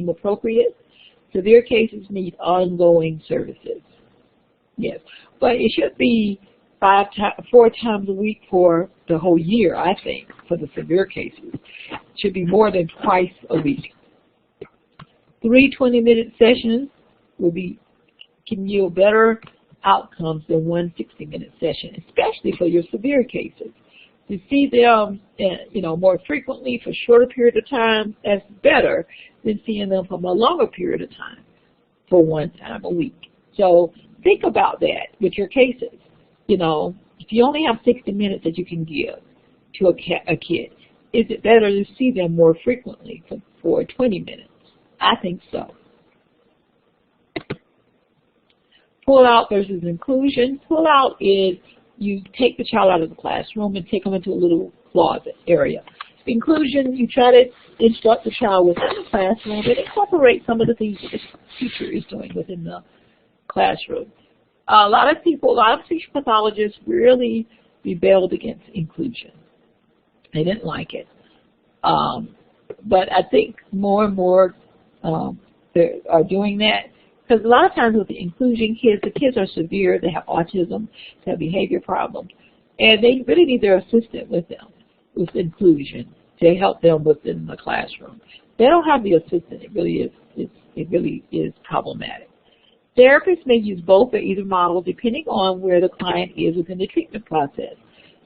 appropriate. Severe cases need ongoing services. Yes, but it should be 4 times a week for the whole year, I think, for the severe cases. It should be more than twice a week. 3 20-minute sessions can yield better outcomes than 1 60-minute session, especially for your severe cases. To see them, more frequently for shorter period of time, that's better than seeing them from a longer period of time for 1 time a week. So think about that with your cases. If you only have 60 minutes that you can give to a kid, is it better to see them more frequently for 20 minutes? I think so. Pull out versus inclusion. Pull out is you take the child out of the classroom and take them into a little closet area. Inclusion, you try to instruct the child within the classroom and incorporate some of the things that the teacher is doing within the classroom. A lot of speech pathologists really rebelled against inclusion. They didn't like it. But I think more and more they are doing that. Because a lot of times with the inclusion kids, the kids are severe, they have autism, they have behavior problems, and they really need their assistant with them, with inclusion, to help them within the classroom. They don't have the assistant, it really is problematic. Therapists may use both or either model depending on where the client is within the treatment process.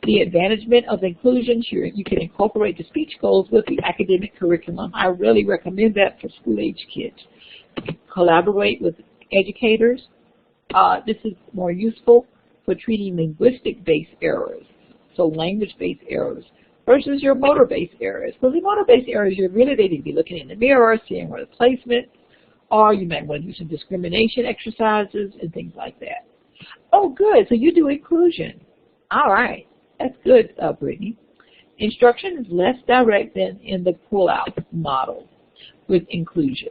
The advantagement of inclusion, sure, you can incorporate the speech goals with the academic curriculum. I really recommend that for school-age kids. Collaborate with educators. This is more useful for treating linguistic-based errors, so language-based errors, versus your motor-based errors. So the motor-based errors, you really need to be looking in the mirror, seeing where the placement, or you might want to do some discrimination exercises and things like that. Oh, good. So you do inclusion. All right. That's good, Brittany. Instruction is less direct than in the pull-out model with inclusion.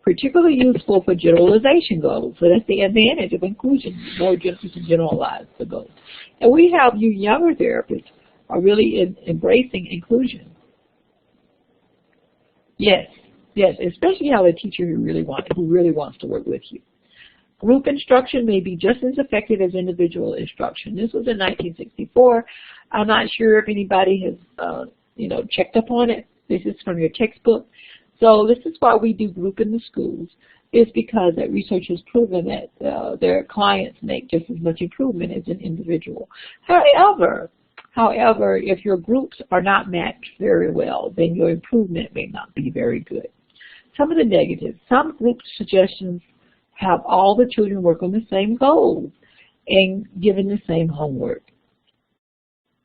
Particularly useful for generalization goals. So that's the advantage of inclusion. More just to generalize the goals. And we have you younger therapists are really embracing inclusion. Yes, especially how a teacher who really wants to work with you. Group instruction may be just as effective as individual instruction. This was in 1964. I'm not sure if anybody has, checked up on it. This is from your textbook. So this is why we do group in the schools. It's because that research has proven that their clients make just as much improvement as an individual. However, if your groups are not matched very well, then your improvement may not be very good. Some of the negatives. Some group suggestions have all the children work on the same goals and given the same homework.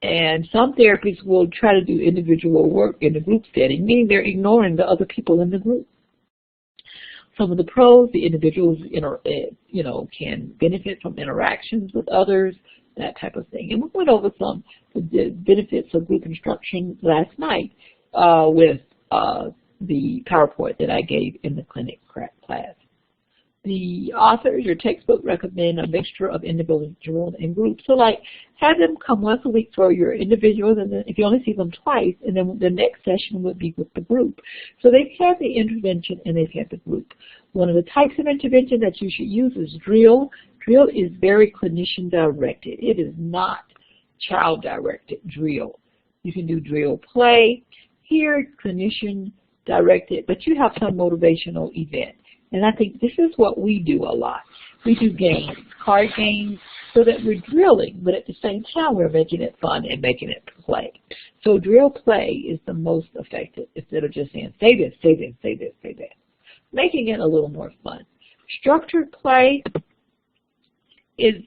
And some therapists will try to do individual work in a group setting, meaning they're ignoring the other people in the group. Some of the pros, the individuals, can benefit from interactions with others, that type of thing. And we went over some of the benefits of group instruction last night with the PowerPoint that I gave in the clinic class. The authors, your textbook, recommend a mixture of individual and group. So like, have them come once a week for your individuals, and then if you only see them twice, and then the next session would be with the group. So they've had the intervention and they've had the group. One of the types of intervention that you should use is drill. Drill is very clinician directed. It is not child directed drill. You can do drill play. Here, clinician directed, but you have some motivational event. And I think this is what we do a lot. We do games, card games, so that we're drilling, but at the same time we're making it fun and making it play. So drill play is the most effective, instead of just saying, say this, say this, say this, say that. Making it a little more fun. Structured play is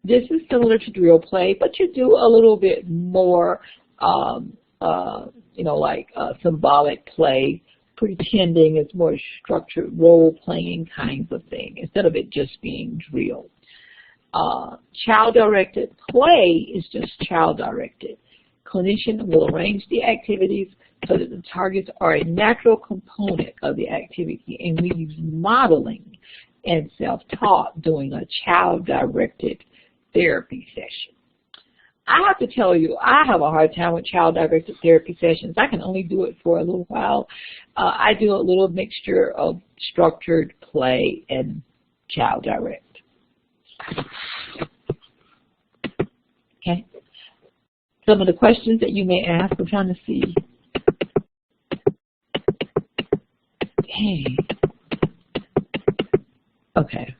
this is similar to drill play, but you do a little bit more, you know, like symbolic play, pretending it's more structured role-playing kinds of thing instead of it just being drill. Child-directed play is just child-directed. Clinician will arrange the activities so that the targets are a natural component of the activity, and we use modeling and self-taught during a child-directed therapy session. I have to tell you, I have a hard time with child-directed therapy sessions. I can only do it for a little while. I do a little mixture of structured play and child-direct. Okay. Some of the questions that you may ask, I'm trying to see. Hey. Okay.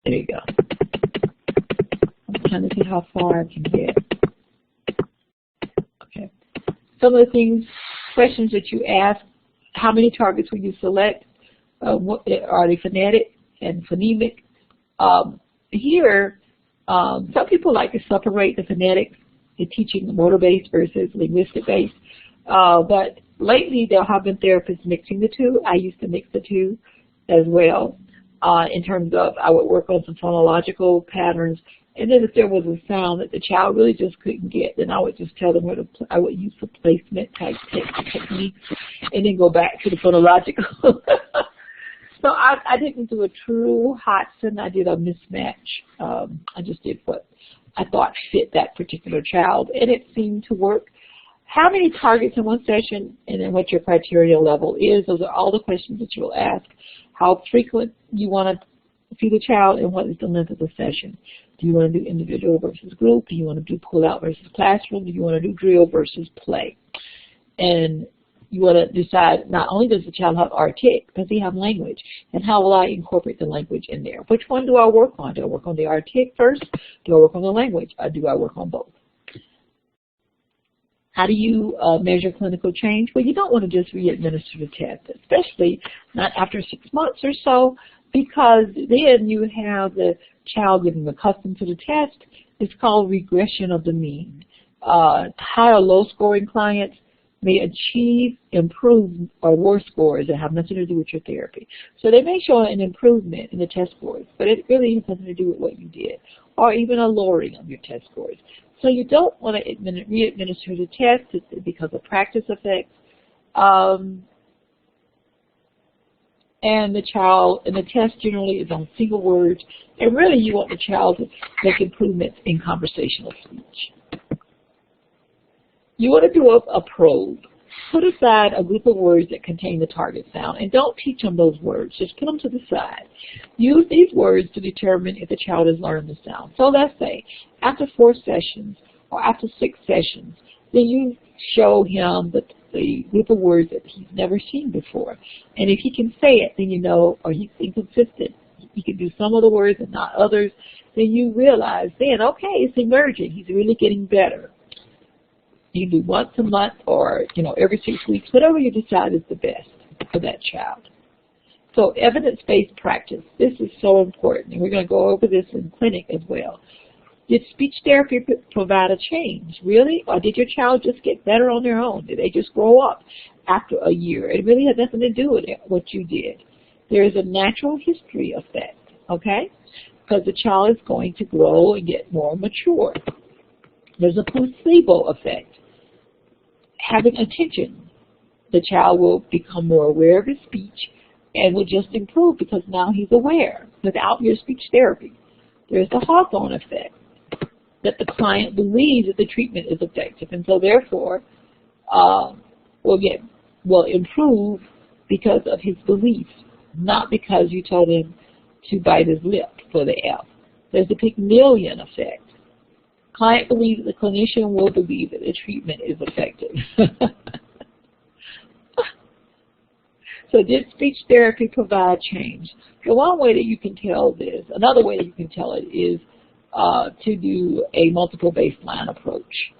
There you go. I'm trying to see how far I can get. Okay. Some of the things, questions that you ask, how many targets will you select? What, are they phonetic and phonemic? Here, some people like to separate the phonetics, the teaching motor-based versus linguistic-based, but lately there have been therapists mixing the two. I used to mix the two as well in terms of I would work on some phonological patterns, and then if there was a sound that the child really just couldn't get, then I would just tell them where to, I would use the placement type techniques and then go back to the phonological. So I didn't do a true Hodgson. I did a mismatch. I just did what I thought fit that particular child, and it seemed to work. How many targets in one session, and then what your criteria level is. Those are all the questions that you'll ask. How frequent you want to see the child, and what is the length of the session. Do you want to do individual versus group? Do you want to do pull-out versus classroom? Do you want to do drill versus play? And you want to decide, not only does the child have artic, does he have language? And how will I incorporate the language in there? Which one do I work on? Do I work on the artic first? Do I work on the language? Or do I work on both? How do you measure clinical change? Well, you don't want to just re-administer the test, especially not after 6 months or so, because then you have the child getting accustomed to the test. It's called regression of the mean. High or low scoring clients may achieve improved or worse scores that have nothing to do with your therapy. So they may show an improvement in the test scores, but it really has nothing to do with what you did, or even a lowering of your test scores. So you don't want to re-administer the test because of practice effects. And the test generally is on single words, and really you want the child to make improvements in conversational speech. You want to do a probe. Put aside a group of words that contain the target sound, and don't teach them those words. Just put them to the side. Use these words to determine if the child has learned the sound. So let's say after 4 sessions or after 6 sessions, then you show him the group of words that he's never seen before. And if he can say it, then you know, or he's inconsistent, he can do some of the words and not others, then you realize then, okay, it's emerging. He's really getting better. You can do once a month or, every 6 weeks, whatever you decide is the best for that child. So evidence-based practice, this is so important, and we're going to go over this in clinic as well. Did speech therapy provide a change, really? Or did your child just get better on their own? Did they just grow up after a year? It really had nothing to do with what you did. There is a natural history effect, okay? Because the child is going to grow and get more mature. There's a placebo effect. Having attention, the child will become more aware of his speech and will just improve because now he's aware without your speech therapy. There's the Hawthorne effect, that the client believes that the treatment is effective, and so therefore will improve because of his beliefs, not because you told him to bite his lip for the F. There's the Pygmalion effect. Client believes the clinician will believe that the treatment is effective. So did speech therapy provide change? The one way that you can tell this, another way that you can tell it is to do a multiple baseline approach.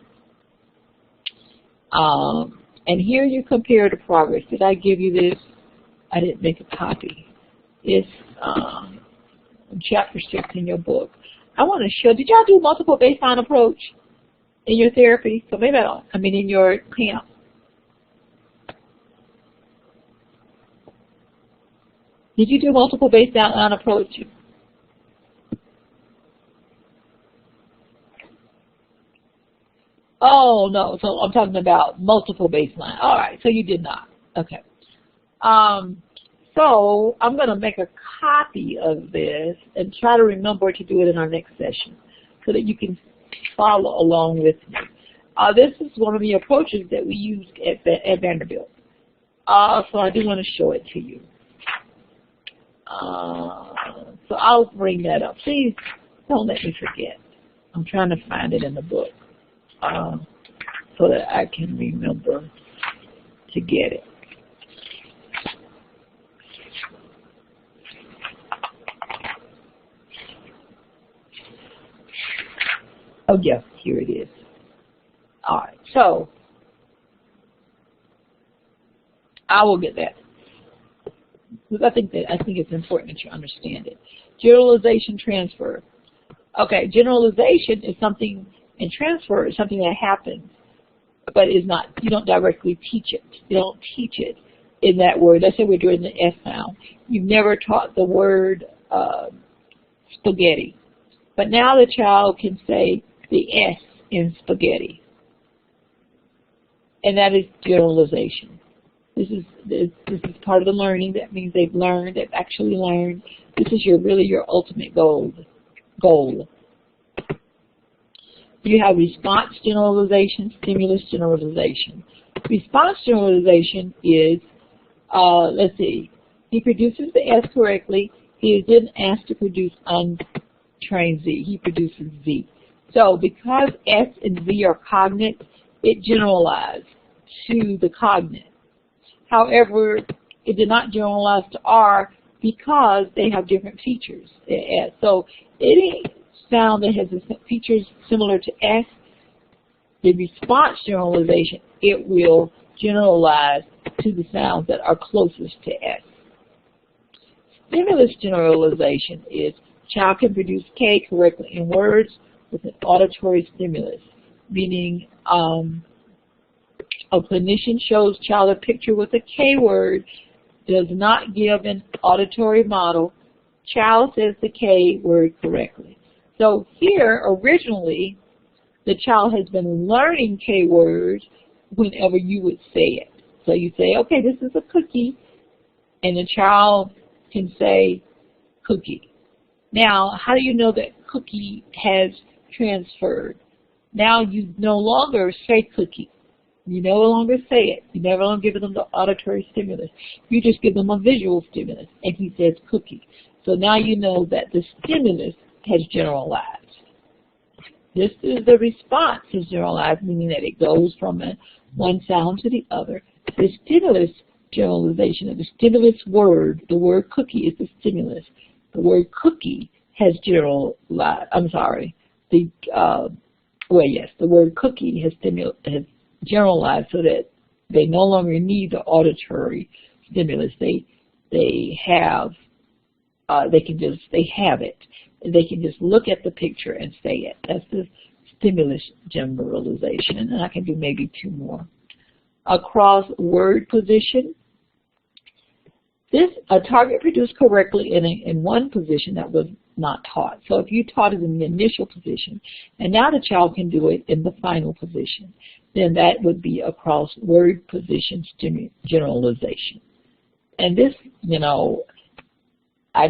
And here you compare the progress. Did I give you this? I didn't make a copy. It's chapter 6 in your book. I want to show, did y'all do multiple baseline approach in your therapy? So maybe in your camp. Did you do multiple baseline approach? Oh, no, so I'm talking about multiple baseline. All right, so you did not. Okay. So I'm going to make a copy of this and try to remember to do it in our next session so that you can follow along with me. This is one of the approaches that we used at Vanderbilt. So I do want to show it to you. So I'll bring that up. Please don't let me forget. I'm trying to find it in the book so that I can remember to get it. Oh, yes, here it is. All right, so I will get that because I think it's important that you understand it. Generalization, transfer. Okay, generalization is something, and transfer is something that happens, but is not. You don't directly teach it. You don't teach it in that word. Let's say we're doing the S sound. You've never taught the word spaghetti, but now the child can say the S in spaghetti, and that is generalization. This is part of the learning. That means they've learned. They've actually learned. This is really your ultimate goal. You have response generalization, stimulus generalization. Response generalization is, let's see, he produces the S correctly. He is then asked to produce untrained Z. He produces Z. So because S and Z are cognate, it generalized to the cognate. However, it did not generalize to R because they have different features. So any sound that has features similar to S, the response generalization, it will generalize to the sounds that are closest to S. Stimulus generalization is child can produce K correctly in words with an auditory stimulus, meaning a clinician shows child a picture with a K word, does not give an auditory model, child says the K word correctly. So here, originally, the child has been learning K words whenever you would say it. So you say, okay, this is a cookie, and the child can say cookie. Now, how do you know that cookie has transferred? Now you no longer say cookie. You no longer say it. You never longer give them the auditory stimulus. You just give them a visual stimulus, and he says cookie. So now you know that the stimulus has generalized. This is the response is generalized, meaning that it goes from one sound to the other. The stimulus generalization of the stimulus word, the word cookie is the stimulus. The word cookie has generalized. I'm sorry. The word cookie has generalized so that they no longer need the auditory stimulus. They have it. They can just look at the picture and say it. That's the stimulus generalization. And I can do maybe two more. Across word position. A target produced correctly in one position that was not taught. So if you taught it in the initial position, and now the child can do it in the final position, then that would be across word position generalization. And this, I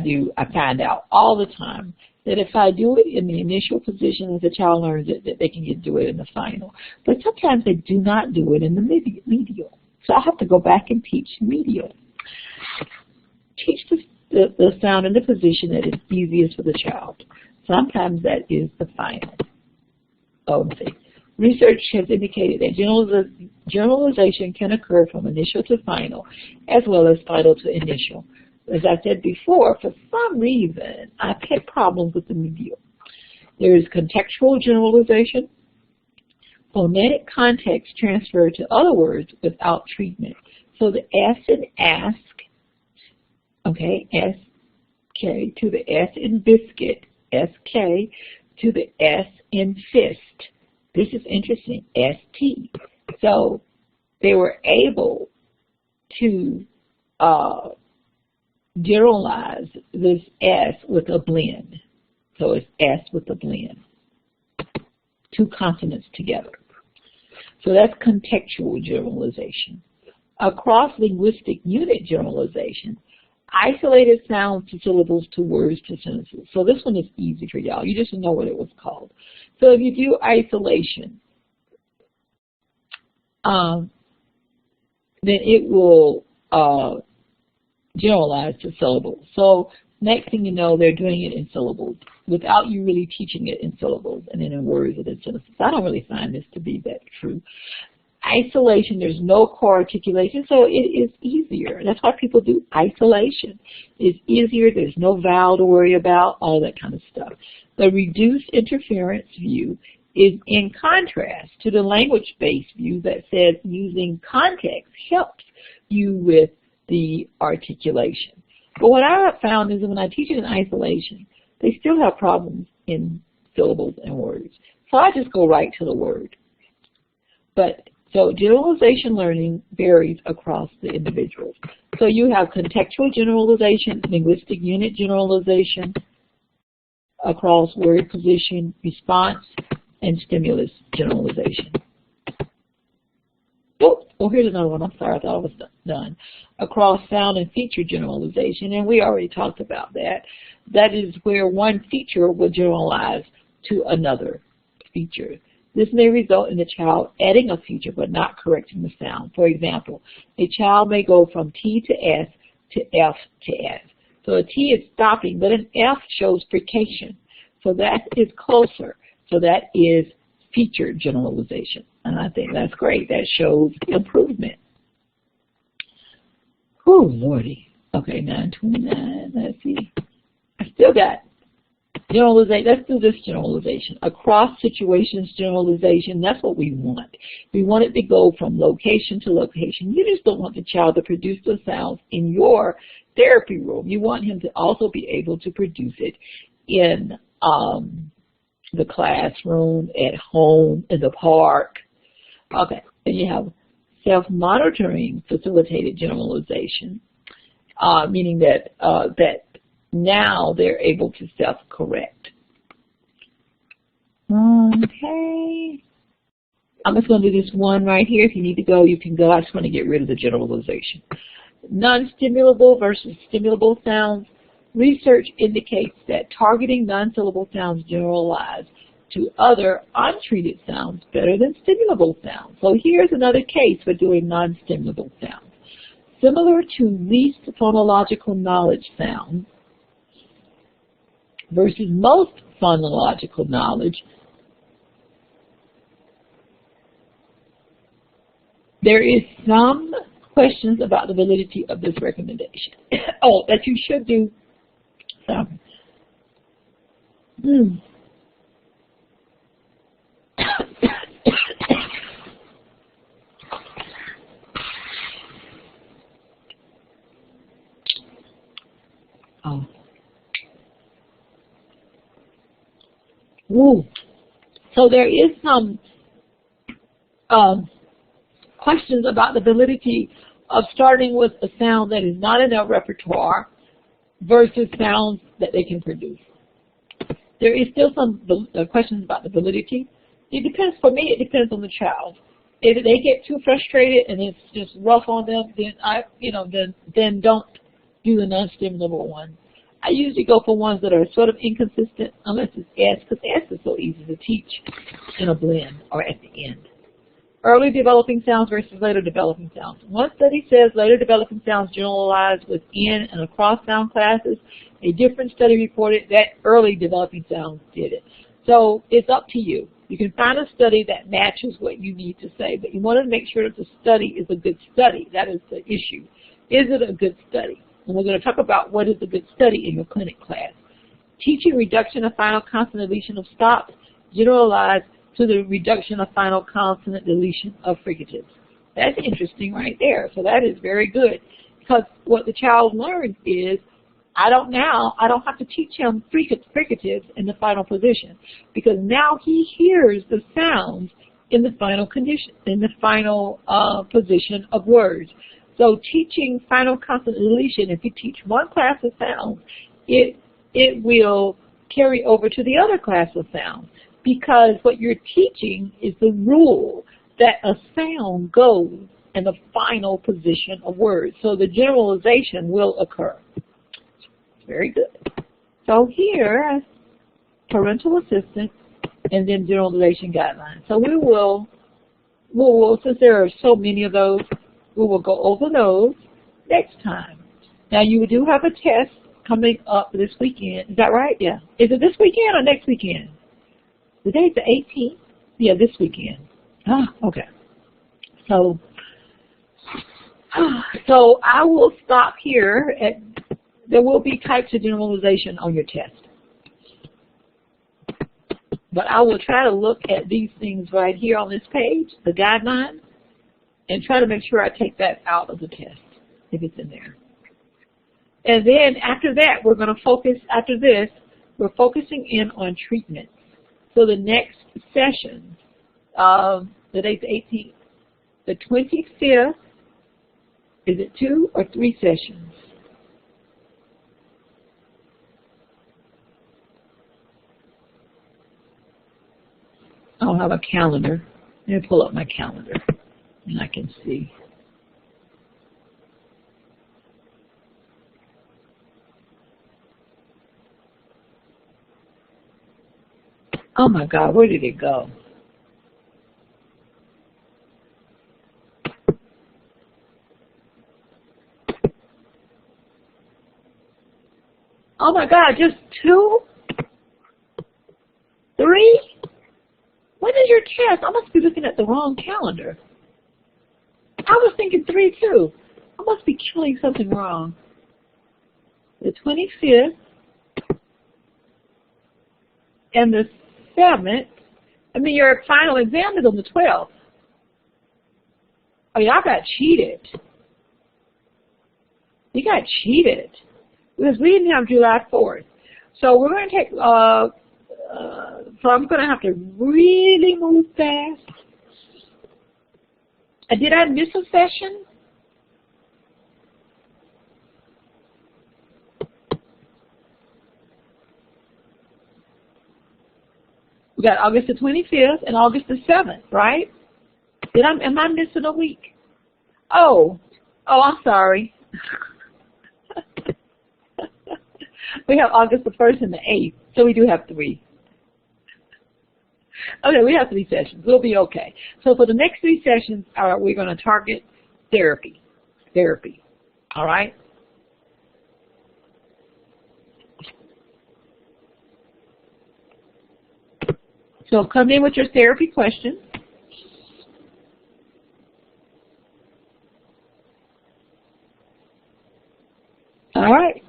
find out all the time that if I do it in the initial position, the child learns it, that they can do it in the final. But sometimes they do not do it in the medial. So I have to go back and teach medial. Teach the sound in the position that is easiest for the child. Sometimes that is the final. Research has indicated that generalization can occur from initial to final, as well as final to initial. As I said before, for some reason, I've had problems with the medial. There is contextual generalization, phonetic context transfer to other words without treatment. So the S in ask, okay, S, okay, to the S in biscuit, SK, to the S in fist. This is interesting, ST. So they were able to generalize this S with a blend. So it's S with a blend. Two consonants together. So that's contextual generalization. Across linguistic unit generalization, isolated sounds to syllables to words to sentences. So this one is easy for y'all. You just know what it was called. So if you do isolation, then it will generalize to syllables. So next thing you know, they're doing it in syllables without you really teaching it in syllables and then in words and in sentences. I don't really find this to be that true. Isolation, there's no co-articulation, so it is easier. That's why people do isolation. It's easier, there's no vowel to worry about, all that kind of stuff. The reduced interference view is in contrast to the language-based view that says using context helps you with the articulation. But what I have found is that when I teach it in isolation, they still have problems in syllables and words. So I just go right to the word. So generalization learning varies across the individuals. So you have contextual generalization, linguistic unit generalization across word position, response, and stimulus generalization. Oh, here's another one. I'm sorry, I thought I was done. Across sound and feature generalization, and we already talked about that. That is where one feature will generalize to another feature. This may result in the child adding a feature but not correcting the sound. For example, a child may go from T to S to F to S. So a T is stopping, but an F shows frication. So that is closer. So that is feature generalization. And I think that's great. That shows improvement. Oh, Lordy. Okay, 929. Let's see. I still got generalization. Let's do this generalization. Across situations generalization, that's what we want. We want it to go from location to location. You just don't want the child to produce the sounds in your therapy room. You want him to also be able to produce it in the classroom, at home, in the park. Okay, and you have self-monitoring facilitated generalization, meaning that now they're able to self-correct. Okay. I'm just going to do this one right here. If you need to go, you can go. I just want to get rid of the generalization. Non-stimulable versus stimulable sounds. Research indicates that targeting non-syllable sounds generalize to other untreated sounds better than stimulable sounds. So here's another case for doing non-stimulable sounds. Similar to least phonological knowledge sounds versus most phonological knowledge, there is some questions about the validity of this recommendation. Oh, that you should do some. Oh. Ooh. So there is some questions about the validity of starting with a sound that is not in their repertoire versus sounds that they can produce. There is still some questions about the validity. It depends. For me, it depends on the child. If they get too frustrated and it's just rough on them, then don't do the non-stimulable one. I usually go for ones that are sort of inconsistent, unless it's S, because S is so easy to teach in a blend or at the end. Early developing sounds versus later developing sounds. One study says later developing sounds generalize within and across sound classes. A different study reported that early developing sounds did it. So it's up to you. You can find a study that matches what you need to say, but you want to make sure that the study is a good study. That is the issue. Is it a good study? And we're going to talk about what is a good study in your clinic class. Teaching reduction of final consonant deletion of stops generalized to the reduction of final consonant deletion of fricatives. That's interesting right there. So that is very good, because what the child learns is I don't have to teach him fricatives in the final position, because now he hears the sounds in the final condition, in the final position of words. So teaching final consonant deletion, if you teach one class of sounds, it will carry over to the other class of sounds, because what you're teaching is the rule that a sound goes in the final position of words. So the generalization will occur. Very good. So here, parental assistance and then generalization guidelines. So we will, since there are so many of those, we will go over those next time. Now you do have a test coming up this weekend. Is that right? Yeah. Is it this weekend or next weekend? The date's the 18th? Yeah, this weekend. Ah, okay. So I will stop here. There will be types of generalization on your test. But I will try to look at these things right here on this page, the guidelines, and try to make sure I take that out of the test if it's in there. And then after that, we're going to focus, after this, we're focusing in on treatment. So the next session, the date's the 18th, the 25th, is it 2 or 3 sessions? I don't have a calendar. Let me pull up my calendar and I can see. Oh my God, where did it go? Oh my God, just 2? 3? When is your test? I must be looking at the wrong calendar. I was thinking 3 too. I must be killing something wrong. The 25th and the 7th. I mean, your final exam is on the 12th. Oh, y'all got cheated. You got cheated because we didn't have July 4th. So we're going to take. So I'm going to have to really move fast. Did I miss a session? We got August the 25th and August the 7th, right? Am I missing a week? Oh, I'm sorry. We have August the 1st and the 8th, so we do have 3. Okay, we have 3 sessions. We'll be okay. So for the next 3 sessions, we're going to target therapy. All right? So come in with your therapy questions. All right.